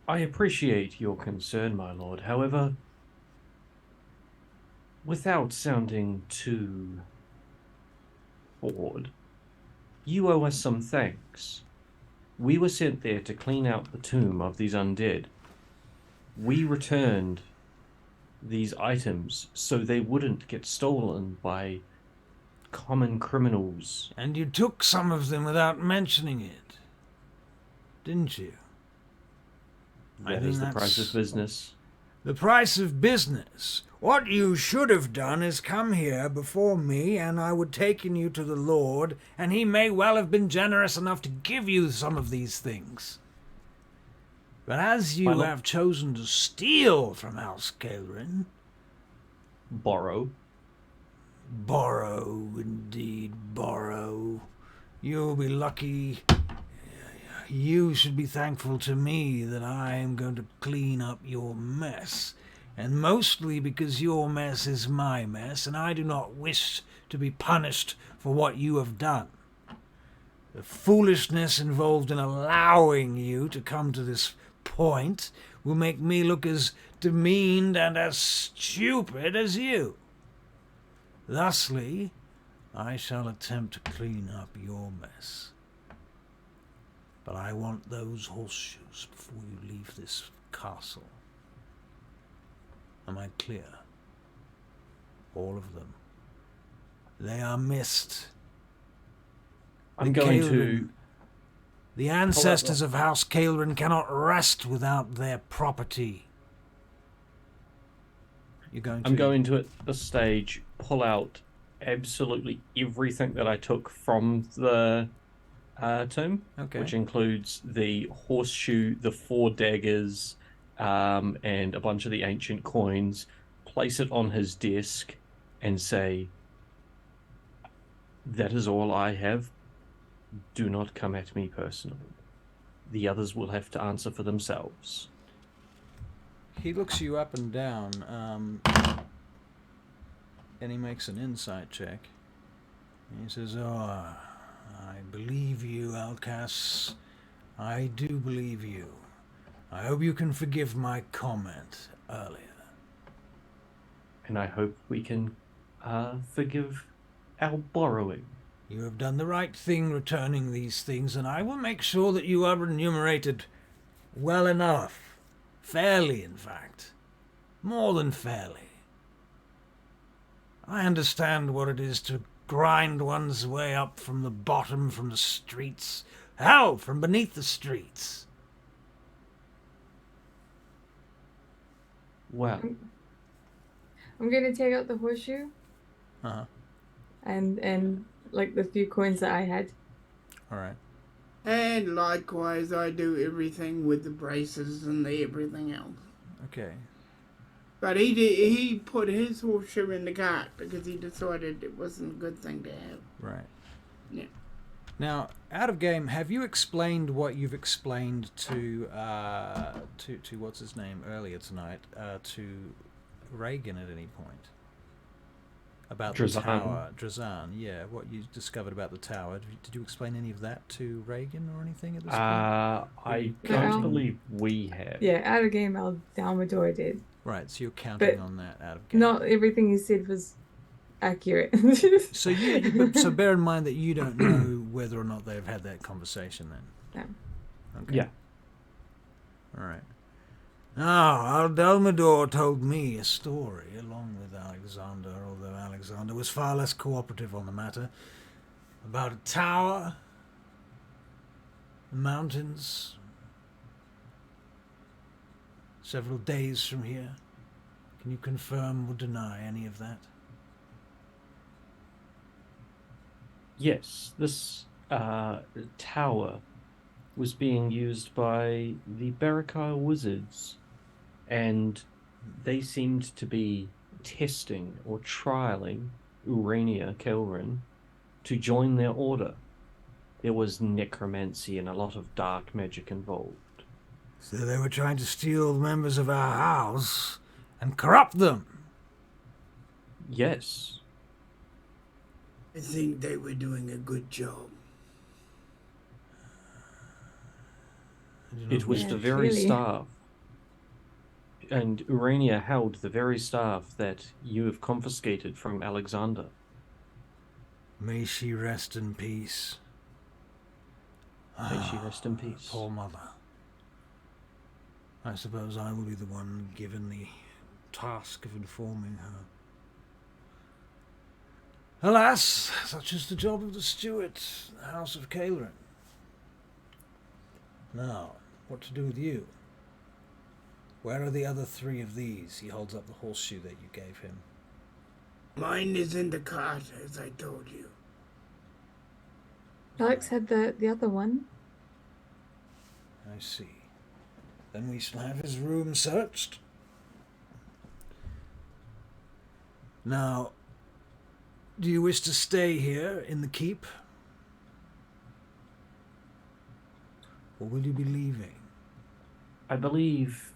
I appreciate your concern, my lord. However, without sounding too forward, you owe us some thanks. We were sent there to clean out the tomb of these undead. We returned these items so they wouldn't get stolen by common criminals. And you took some of them without mentioning it, didn't you? That is the price of business. The price of business, What you should have done is come here before me, and I would taken you to the Lord, and he may well have been generous enough to give you some of these things. But as you have chosen to steal from House Kaelryn... Borrow, indeed, borrow. You'll be lucky. You should be thankful to me that I am going to clean up your mess. And mostly because your mess is my mess, and I do not wish to be punished for what you have done. The foolishness involved in allowing you to come to this point will make me look as demeaned and as stupid as you. Thusly, I shall attempt to clean up your mess. But I want those horseshoes before you leave this castle. Am I clear? All of them. They are missed. I'm going Kaelryn, to... The ancestors of House Kaelryn cannot rest without their property. You're going to... I'm going to, at this stage, pull out absolutely everything that I took from the tomb, which includes the horseshoe, the 4 daggers, and a bunch of the ancient coins, place it on his desk, and say, "That is all I have. Do not come at me personally. The others will have to answer for themselves." He looks you up and down, and he makes an insight check. And he says, "Oh, I believe you, Alcas. I do believe you. I hope you can forgive my comment earlier. And I hope we can forgive our borrowing. You have done the right thing returning these things, and I will make sure that you are remunerated well enough. Fairly, in fact. More than fairly. I understand what it is to grind one's way up from the bottom, from the streets. Hell, from beneath the streets. Well, I'm gonna take out the horseshoe. And like the few coins that I had. All right. And likewise, I do everything with the braces and the everything else. Okay. But he put his horseshoe in the cart because he decided it wasn't a good thing to have. Right. Yeah. Now, out of game, have you explained what you've explained to what's his name earlier tonight, to Reagan at any point? About Drazan. the tower. Drazan, yeah. What you discovered about the tower. Did you explain any of that to Reagan or anything at this point? I don't believe we have. Yeah, out of game, Eldalmadore did. Right, so you're counting on that out of game. Not everything he said was accurate. So so bear in mind that you don't know whether or not they've had that conversation then. No. Okay. Yeah. All right. Now, Eldalmadore told me a story along with Alexander, although Alexander was far less cooperative on the matter, about a tower, the mountains, several days from here. Can you confirm or deny any of that? Yes, this tower was being used by the Barakar wizards, and they seemed to be testing or trialing Urania Kaelryn to join their order. There was necromancy and a lot of dark magic involved. So they were trying to steal members of our house and corrupt them. Yes. I think they were doing a good job. It was the very staff. And Urania held the very staff that you have confiscated from Alexander. May she rest in peace. May she rest in peace. Poor mother. I suppose I will be the one given the task of informing her. Alas, such is the job of the steward, the House of Kaelryn. Now, what to do with you? Where are the other 3 of these? He holds up the horseshoe that you gave him. Mine is in the cart, as I told you. Alex had the other one. I see. Then we shall have his room searched. Now, do you wish to stay here in the keep? Or will you be leaving? I believe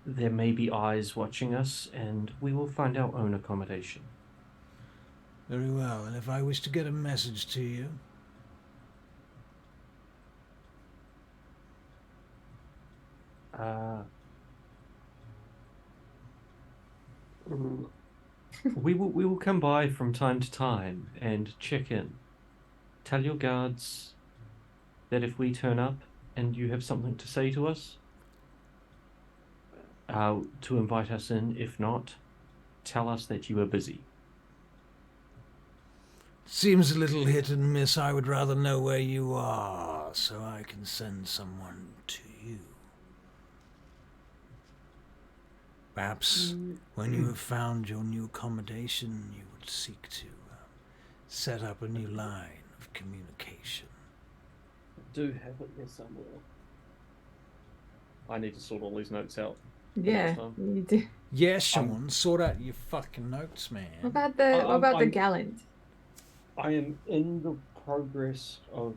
there may be eyes watching us, and we will find our own accommodation. Very well, and if I wish to get a message to you? We will come by from time to time and check in. Tell your guards that if we turn up and you have something to say to us, to invite us in. If not, tell us that you are busy. Seems a little hit and miss. I would rather know where you are, so I can send someone to you. Perhaps when you have found your new accommodation, you would seek to set up a new line of communication. I do have it here somewhere. I need to sort all these notes out. Yeah, you do. Yeah, Sean, sort out your fucking notes, man. What about the gallant? I am in the progress of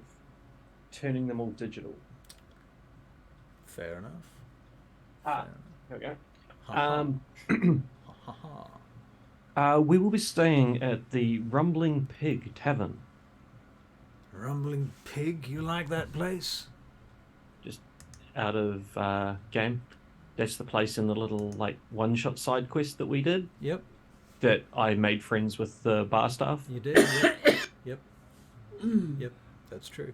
turning them all digital. Fair enough. Here we go. Ha-ha. We will be staying at the Rumbling Pig Tavern. Rumbling Pig? You like that place? Just out of game. That's the place in the little one-shot side quest that we did. Yep. That I made friends with the bar staff. You did? Yep. Yep. Yep. That's true.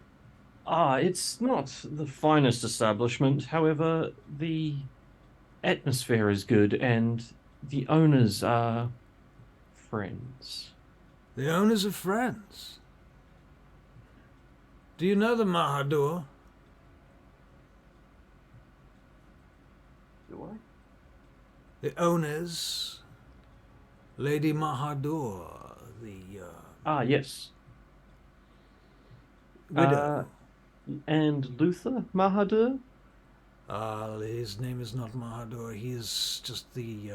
It's not the finest establishment. However, the atmosphere is good and the owners are friends. The owners are friends? Do you know the Mahador? Do I? The owners, Lady Mahador, the yes. widow. And Luther Mahadur? His name is not Mahador. He is just the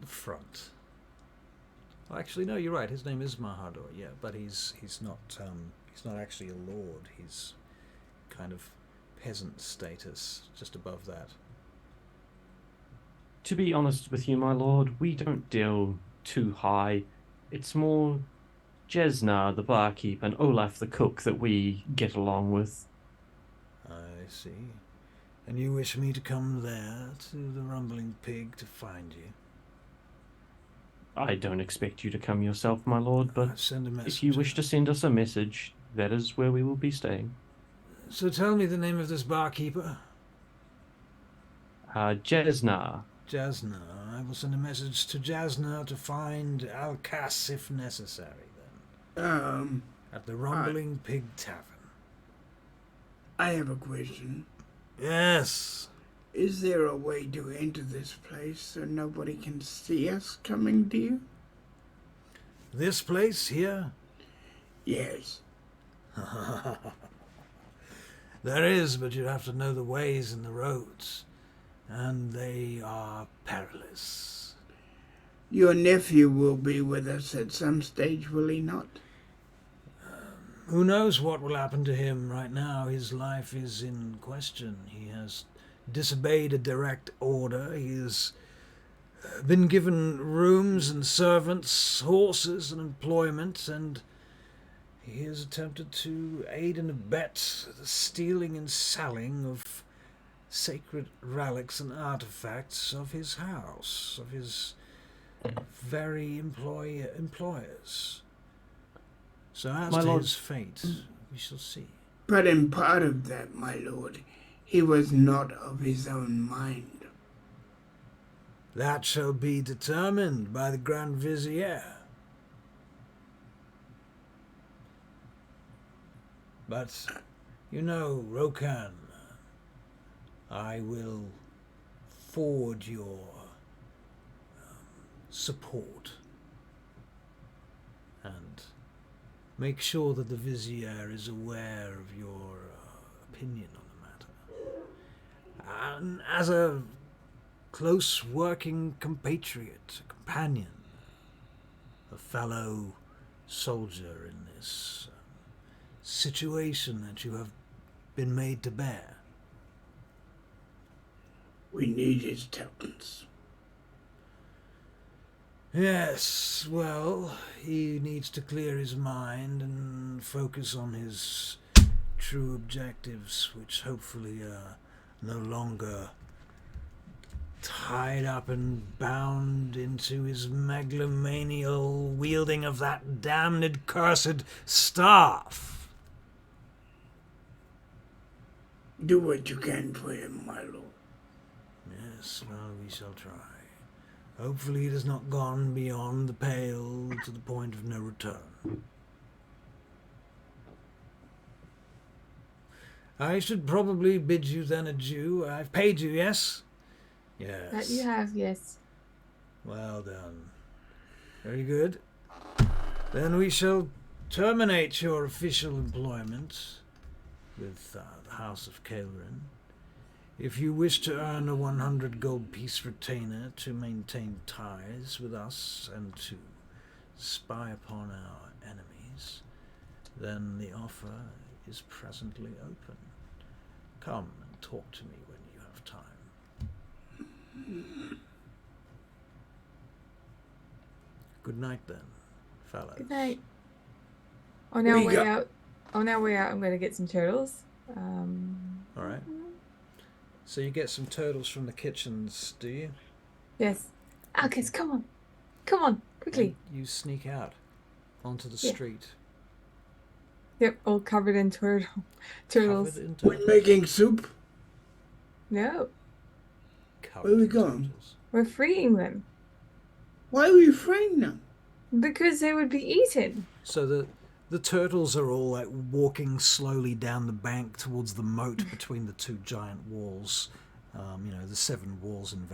front. Well, actually, no, you're right. His name is Mahador. Yeah, but he's not actually a lord. He's kind of peasant status, just above that. To be honest with you, my lord, we don't deal too high. It's more Jesnar, the barkeep, and Olaf, the cook, that we get along with. I see. And you wish me to come there, to the Rumbling Pig, to find you? I don't expect you to come yourself, my lord, but Send a message. if you wish to send us a message, that is where we will be staying. So tell me the name of this barkeeper. Jesnar. Jasna. I will send a message to Jasna to find Alcas if necessary, then. At the Rumbling Pig Tavern. I have a question. Yes. Is there a way to enter this place so nobody can see us coming to you? This place here? Yes. There is, but you have to know the ways and the roads. And they are perilous. Your nephew will be with us at some stage, will he not? Who knows what will happen to him right now? His life is in question. He has disobeyed a direct order. He has been given rooms and servants, horses and employment, and he has attempted to aid and abet the stealing and selling of sacred relics and artifacts of his house, of his very employers. So as My to lord, his fate, we shall see. But in part of that, my lord, he was not of his own mind. That shall be determined by the Grand Vizier. But, you know, Rokan, I will forward your support and make sure that the Vizier is aware of your opinion on the matter. And as a close working compatriot, a companion, a fellow soldier in this situation that you have been made to bear. We need his talents. Yes, well, he needs to clear his mind and focus on his true objectives, which hopefully are no longer tied up and bound into his megalomanial wielding of that damned cursed staff. Do what you can for him, my lord. Yes, well, we shall try. Hopefully it has not gone beyond the pale to the point of no return. I should probably bid you then adieu. I've paid you, yes? Yes. That you have, yes. Well done. Very good. Then we shall terminate your official employment with the House of Kaelryn. If you wish to earn a 100 gold piece retainer to maintain ties with us and to spy upon our enemies, then the offer is presently open. Come and talk to me when you have time. Good night then, fellows. Good night. On our way out, I'm going to get some turtles. All right. So you get some turtles from the kitchens, do you? Yes. Alcus, come on. Come on, quickly. And you sneak out onto the street. Yep, all covered in turtles. Covered in turtles. We're making soup. No, Covered Where are we in going? turtles. we're freeing them. Why are we freeing them? Because they would be eaten. So the turtles are all like walking slowly down the bank towards the moat between the two giant walls. The 7 walls in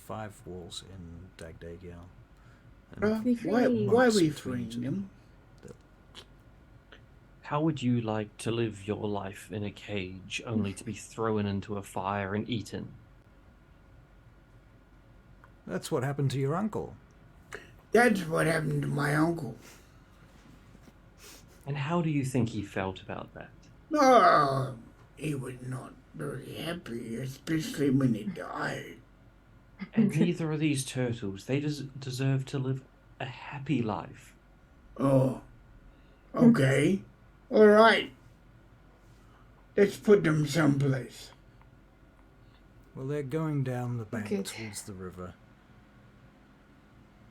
5 walls in DAGDAGIEL. Why are we freeing them? How would you like to live your life in a cage only to be thrown into a fire and eaten? That's what happened to your uncle. That's what happened to my uncle. And how do you think he felt about that? Oh, he was not very happy, especially when he died. And neither of these turtles, they deserve to live a happy life. Oh, okay. All right. Let's put them someplace. Well, they're going down the bank Good. towards the river.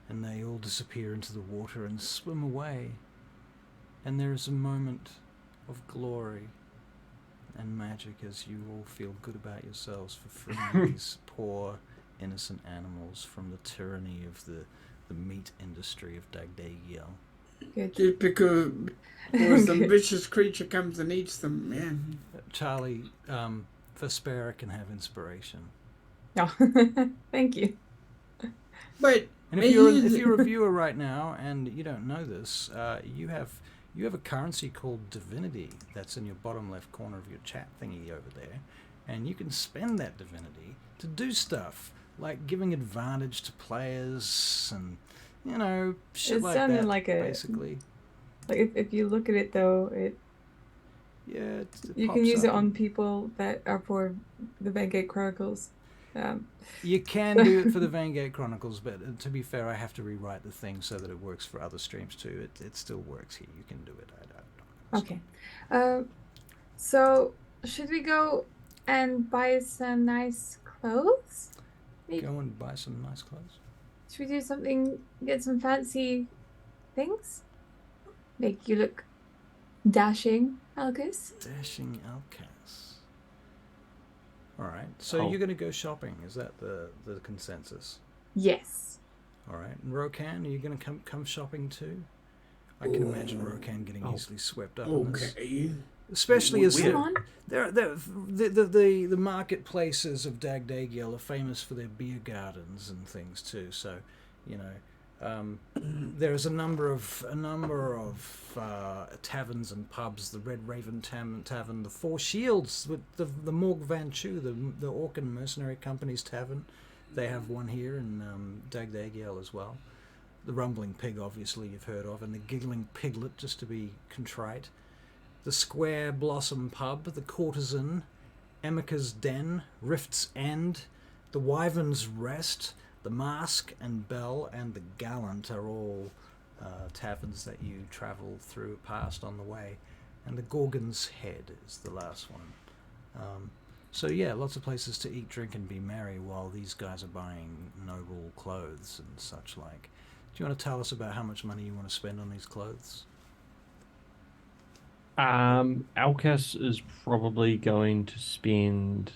And they all disappear into the water and swim away. And there is a moment of glory and magic as you all feel good about yourselves for freeing these poor, innocent animals from the tyranny of the meat industry of DAGDAGIEL. Good. Just because some vicious creature comes and eats them, man. Charlie, Vespera can have inspiration. Oh, thank you. But And if you're a viewer right now and you don't know this, you have a currency called divinity that's in your bottom left corner of your chat thingy over there, and you can spend that divinity to do stuff like giving advantage to players and shit It's like done that. in like a- basically, Like if you look at it though, yeah, you can pops use it up. on people that are for the Vanguard Chronicles. You can do it for the Vanguard Chronicles, but to be fair, I have to rewrite the thing so that it works for other streams too. It still works here. You can do it. Okay. So should we go and buy some nice clothes? Maybe. Go and buy some nice clothes. Should we do something? Get some fancy things? Make you look dashing, Alcus. Dashing Outcasts. Alright, so Oh. you're going to go shopping. Is that the consensus? Yes. Alright, and Rokan, are you going to come shopping too? I can imagine Rokan getting easily swept up in this. Okay. Especially as Weird. Come on. the marketplaces of DAGDAGIEL are famous for their beer gardens and things too. So, you know, there's a number of taverns and pubs. The Red Raven Tavern, the Four Shields with the Morg Van Chu, the Orcan Mercenary Company's tavern. They have one here in DAGDAGIEL as well. The Rumbling Pig, obviously, you've heard of, and the Giggling Piglet, just to be contrite. The Square Blossom Pub, the Courtesan, Emika's Den, Rift's End, the Wyvern's Rest, the Mask and Bell, and the Gallant are all taverns that you travel through past on the way. And the Gorgon's Head is the last one. So yeah, lots of places to eat, drink, and be merry while these guys are buying noble clothes and such like. Do you want to tell us about how much money you want to spend on these clothes? Alcas is probably going to spend.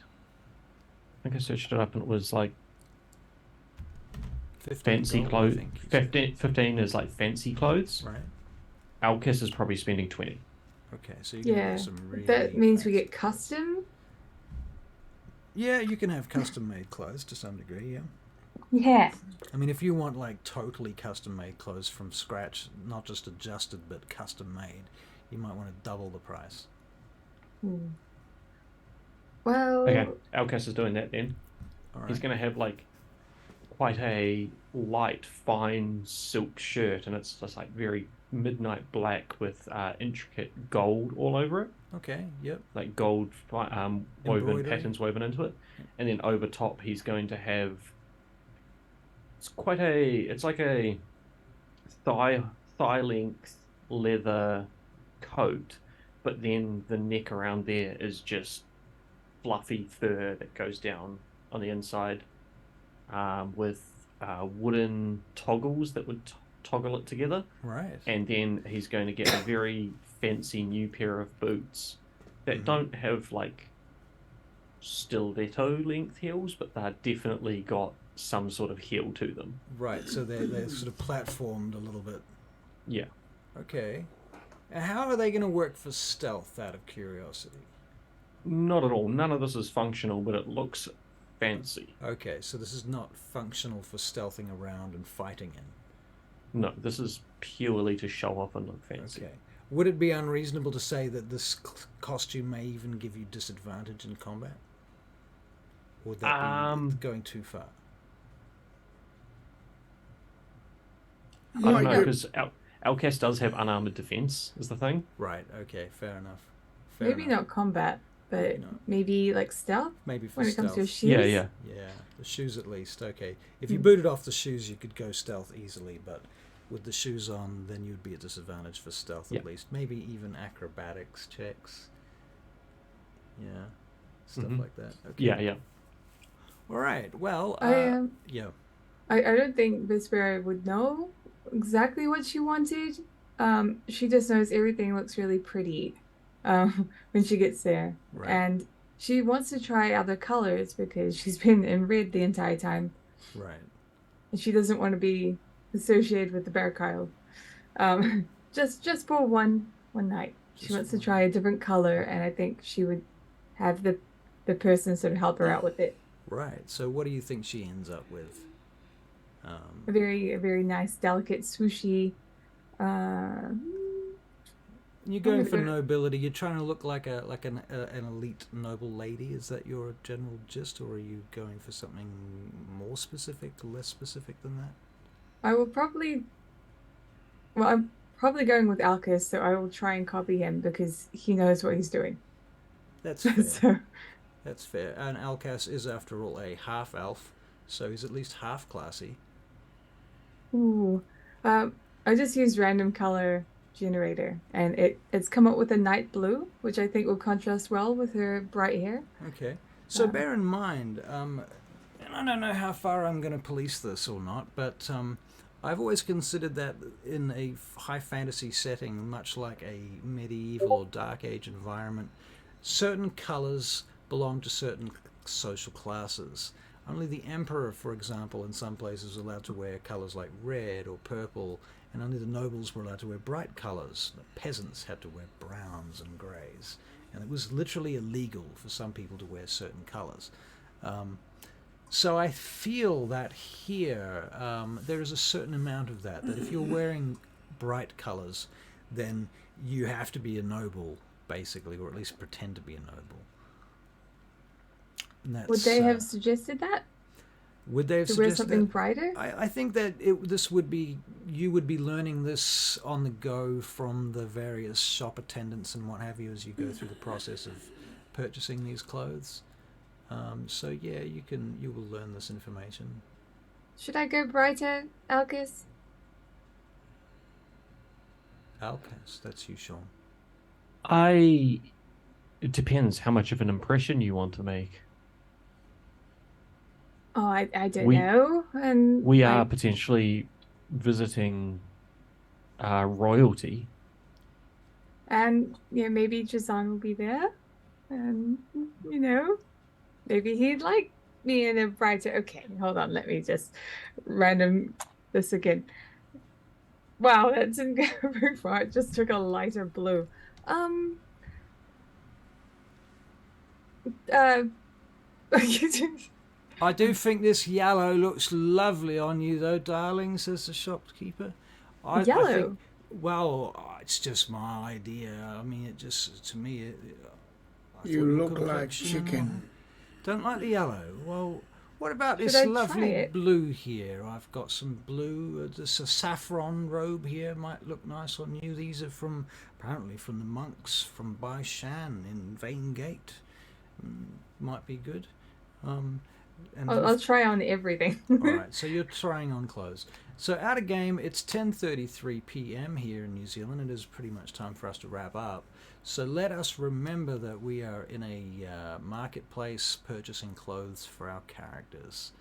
I think I searched it up and it was like 15 fancy gold, I clothes. think you said. 15 is like fancy clothes. Right. Alcas is probably spending 20. Okay, so you can Yeah. get some really That means we fancy get custom. Yeah, you can have custom-made clothes to some degree, yeah. Yeah. I mean, if you want, like, totally custom-made clothes from scratch, not just adjusted, but custom-made, you might want to double the price. Hmm. Well. Okay, Alcas is doing that then. All right. He's going to have like quite a light, fine silk shirt, and it's just like very midnight black with intricate gold all over it. Okay, yep. Like gold woven Embroidery. patterns woven into it, and then over top he's going to have. It's like a thigh length leather coat, but then the neck around there is just fluffy fur that goes down on the inside, with wooden toggles that would toggle it together. Right. And then he's going to get a very fancy new pair of boots that don't have like stiletto length heels, but they're definitely got some sort of heel to them. Right, so they're sort of platformed a little bit. Yeah. Okay. And how are they going to work for stealth, out of curiosity? Not at all. None of this is functional, but it looks fancy. Okay, so this is not functional for stealthing around and fighting in. No, this is purely to show off and look fancy. Okay. Would it be unreasonable to say that this costume may even give you disadvantage in combat? Or would that be going too far? I don't know, Right. because Alcas does have unarmored defense, is the thing. Right, okay, fair enough. Fair Maybe enough. not combat, but No. maybe like stealth Maybe for when it stealth. comes to shoes. Yeah, yeah. Yeah, the shoes at least. Okay. If you booted off the shoes, you could go stealth easily, but with the shoes on, then you'd be at disadvantage for stealth at Yeah. least. Maybe even acrobatics checks. Yeah, stuff Mhm. like that. Okay. Yeah, yeah. All right. Well, yeah. I don't think Vespera would know exactly what she wanted. She just knows everything looks really pretty when she gets there. Right. And she wants to try other colors because she's been in red the entire time. Right. And she doesn't want to be associated with the Bear Kyle. Just for one night. She Just wants to one. try a different color, and I think she would have the person sort of help her out with it. Right. So, what do you think she ends up with? A very nice, delicate, swooshy. You're going for gonna- nobility. You're trying to look like an elite noble lady. Is that your general gist, or are you going for something more specific, less specific than that? I will probably. Well, I'm probably going with Alcus, so I will try and copy him because he knows what he's doing. That's fair. So, That's fair. And Alcas is, after all, a half elf, so he's at least half classy. ooh, I just used random color generator, and it's come up with a night blue, which I think will contrast well with her bright hair. Okay. So bear in mind, and I don't know how far I'm going to police this or not, but I've always considered that in a high fantasy setting, much like a medieval or dark age environment, certain colors belong to certain social classes. Only the emperor, for example, in some places is allowed to wear colors like red or purple, and only the nobles were allowed to wear bright colours. The peasants had to wear browns and greys, and it was literally illegal for some people to wear certain colours. So I feel that here there is a certain amount of that if you're wearing bright colours, then you have to be a noble, basically, or at least pretend to be a noble. And that's, Would they have suggested that? Would they have to wear suggested something that? brighter? I think that this would be, you would be learning this on the go from the various shop attendants and what have you as you go through the process of purchasing these clothes. So yeah, you will learn this information. Should I go brighter, Alcus? Alcus, that's you, Sean. It depends how much of an impression you want to make. Oh, I don't know. And we are potentially visiting royalty. And maybe Jazan will be there. And maybe he'd like me in a brighter. Okay, hold on, let me just random this again. Wow, that didn't go very far. It just took a lighter blue. I do think this yellow looks lovely on you, though, darling, says the shopkeeper. Yellow? It's just my idea. I mean, it just, to me... You look like chicken. Don't like the yellow? Well, what about this lovely blue here? I've got some blue. There's a saffron robe here. Might look nice on you. These are apparently from the monks from Bai Shan in Vane Gate. Might be good. I'll try on everything. Alright, so you're trying on clothes. So out of game, it's 10:33 p.m. here in New Zealand. It is pretty much time for us to wrap up. So let us remember that we are in a marketplace purchasing clothes for our characters.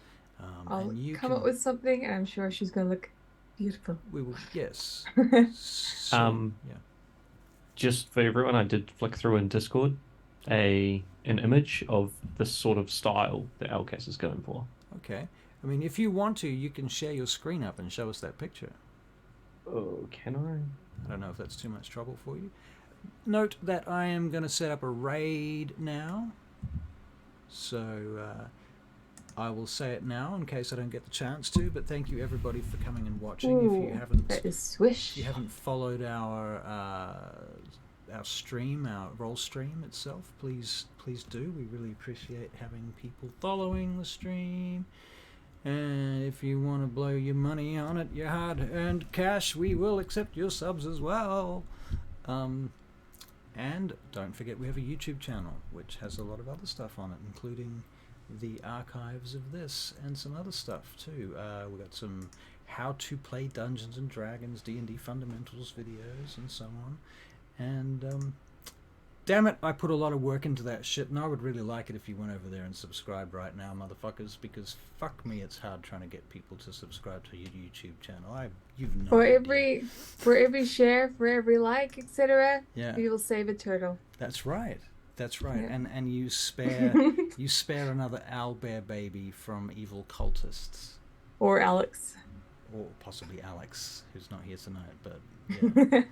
I'll come up with something, and I'm sure she's going to look beautiful. We will, yes. Just for everyone, I did flick through in Discord an image of this sort of style that Alcas is going for. Okay. I mean, if you want to, you can share your screen up and show us that picture. Oh, can I? I don't know if that's too much trouble for you. Note that I am going to set up a raid now. So I will say it now in case I don't get the chance to, but thank you everybody for coming and watching. Ooh, if you haven't that is swish. If you haven't followed our stream, our roll stream itself, please do. We really appreciate having people following the stream. And if you want to blow your money on it, your hard-earned cash, we will accept your subs as well. And don't forget we have a YouTube channel which has a lot of other stuff on it, including the archives of this and some other stuff too. We've got some how to play Dungeons and Dragons, D&D fundamentals videos and so on. And damn it, I put a lot of work into that shit, and I would really like it if you went over there and subscribed right now, motherfuckers, because fuck me, it's hard trying to get people to subscribe to your YouTube channel. You've no idea. For every share, for every like, etc., yeah, we will save a turtle. That's right. That's right. Yeah. And you spare another owlbear baby from evil cultists. Or Alex. Or possibly Alex, who's not here tonight, but yeah.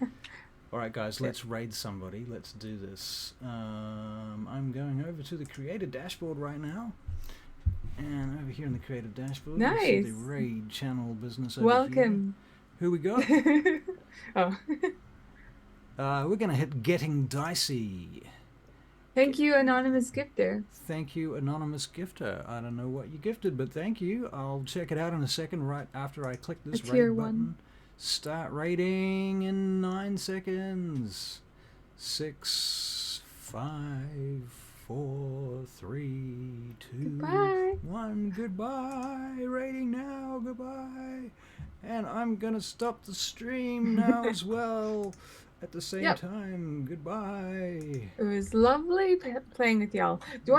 Alright guys, let's raid somebody. Let's do this. I'm going over to the creator dashboard right now. And over here in the creator dashboard, nice. you see the raid channel business overview. Welcome. Who we got? Oh. We're going to hit Getting Dicey. Thank you, Anonymous Gifter. Thank you, Anonymous Gifter. I don't know what you gifted, but thank you. I'll check it out in a second right after I click this raid button. Start raiding in 9 seconds. 6, 5, 4, 3, 2, 1. Goodbye. Raiding now. Goodbye. And I'm going to stop the stream now as well. At the same time. Goodbye. It was lovely playing with y'all. Do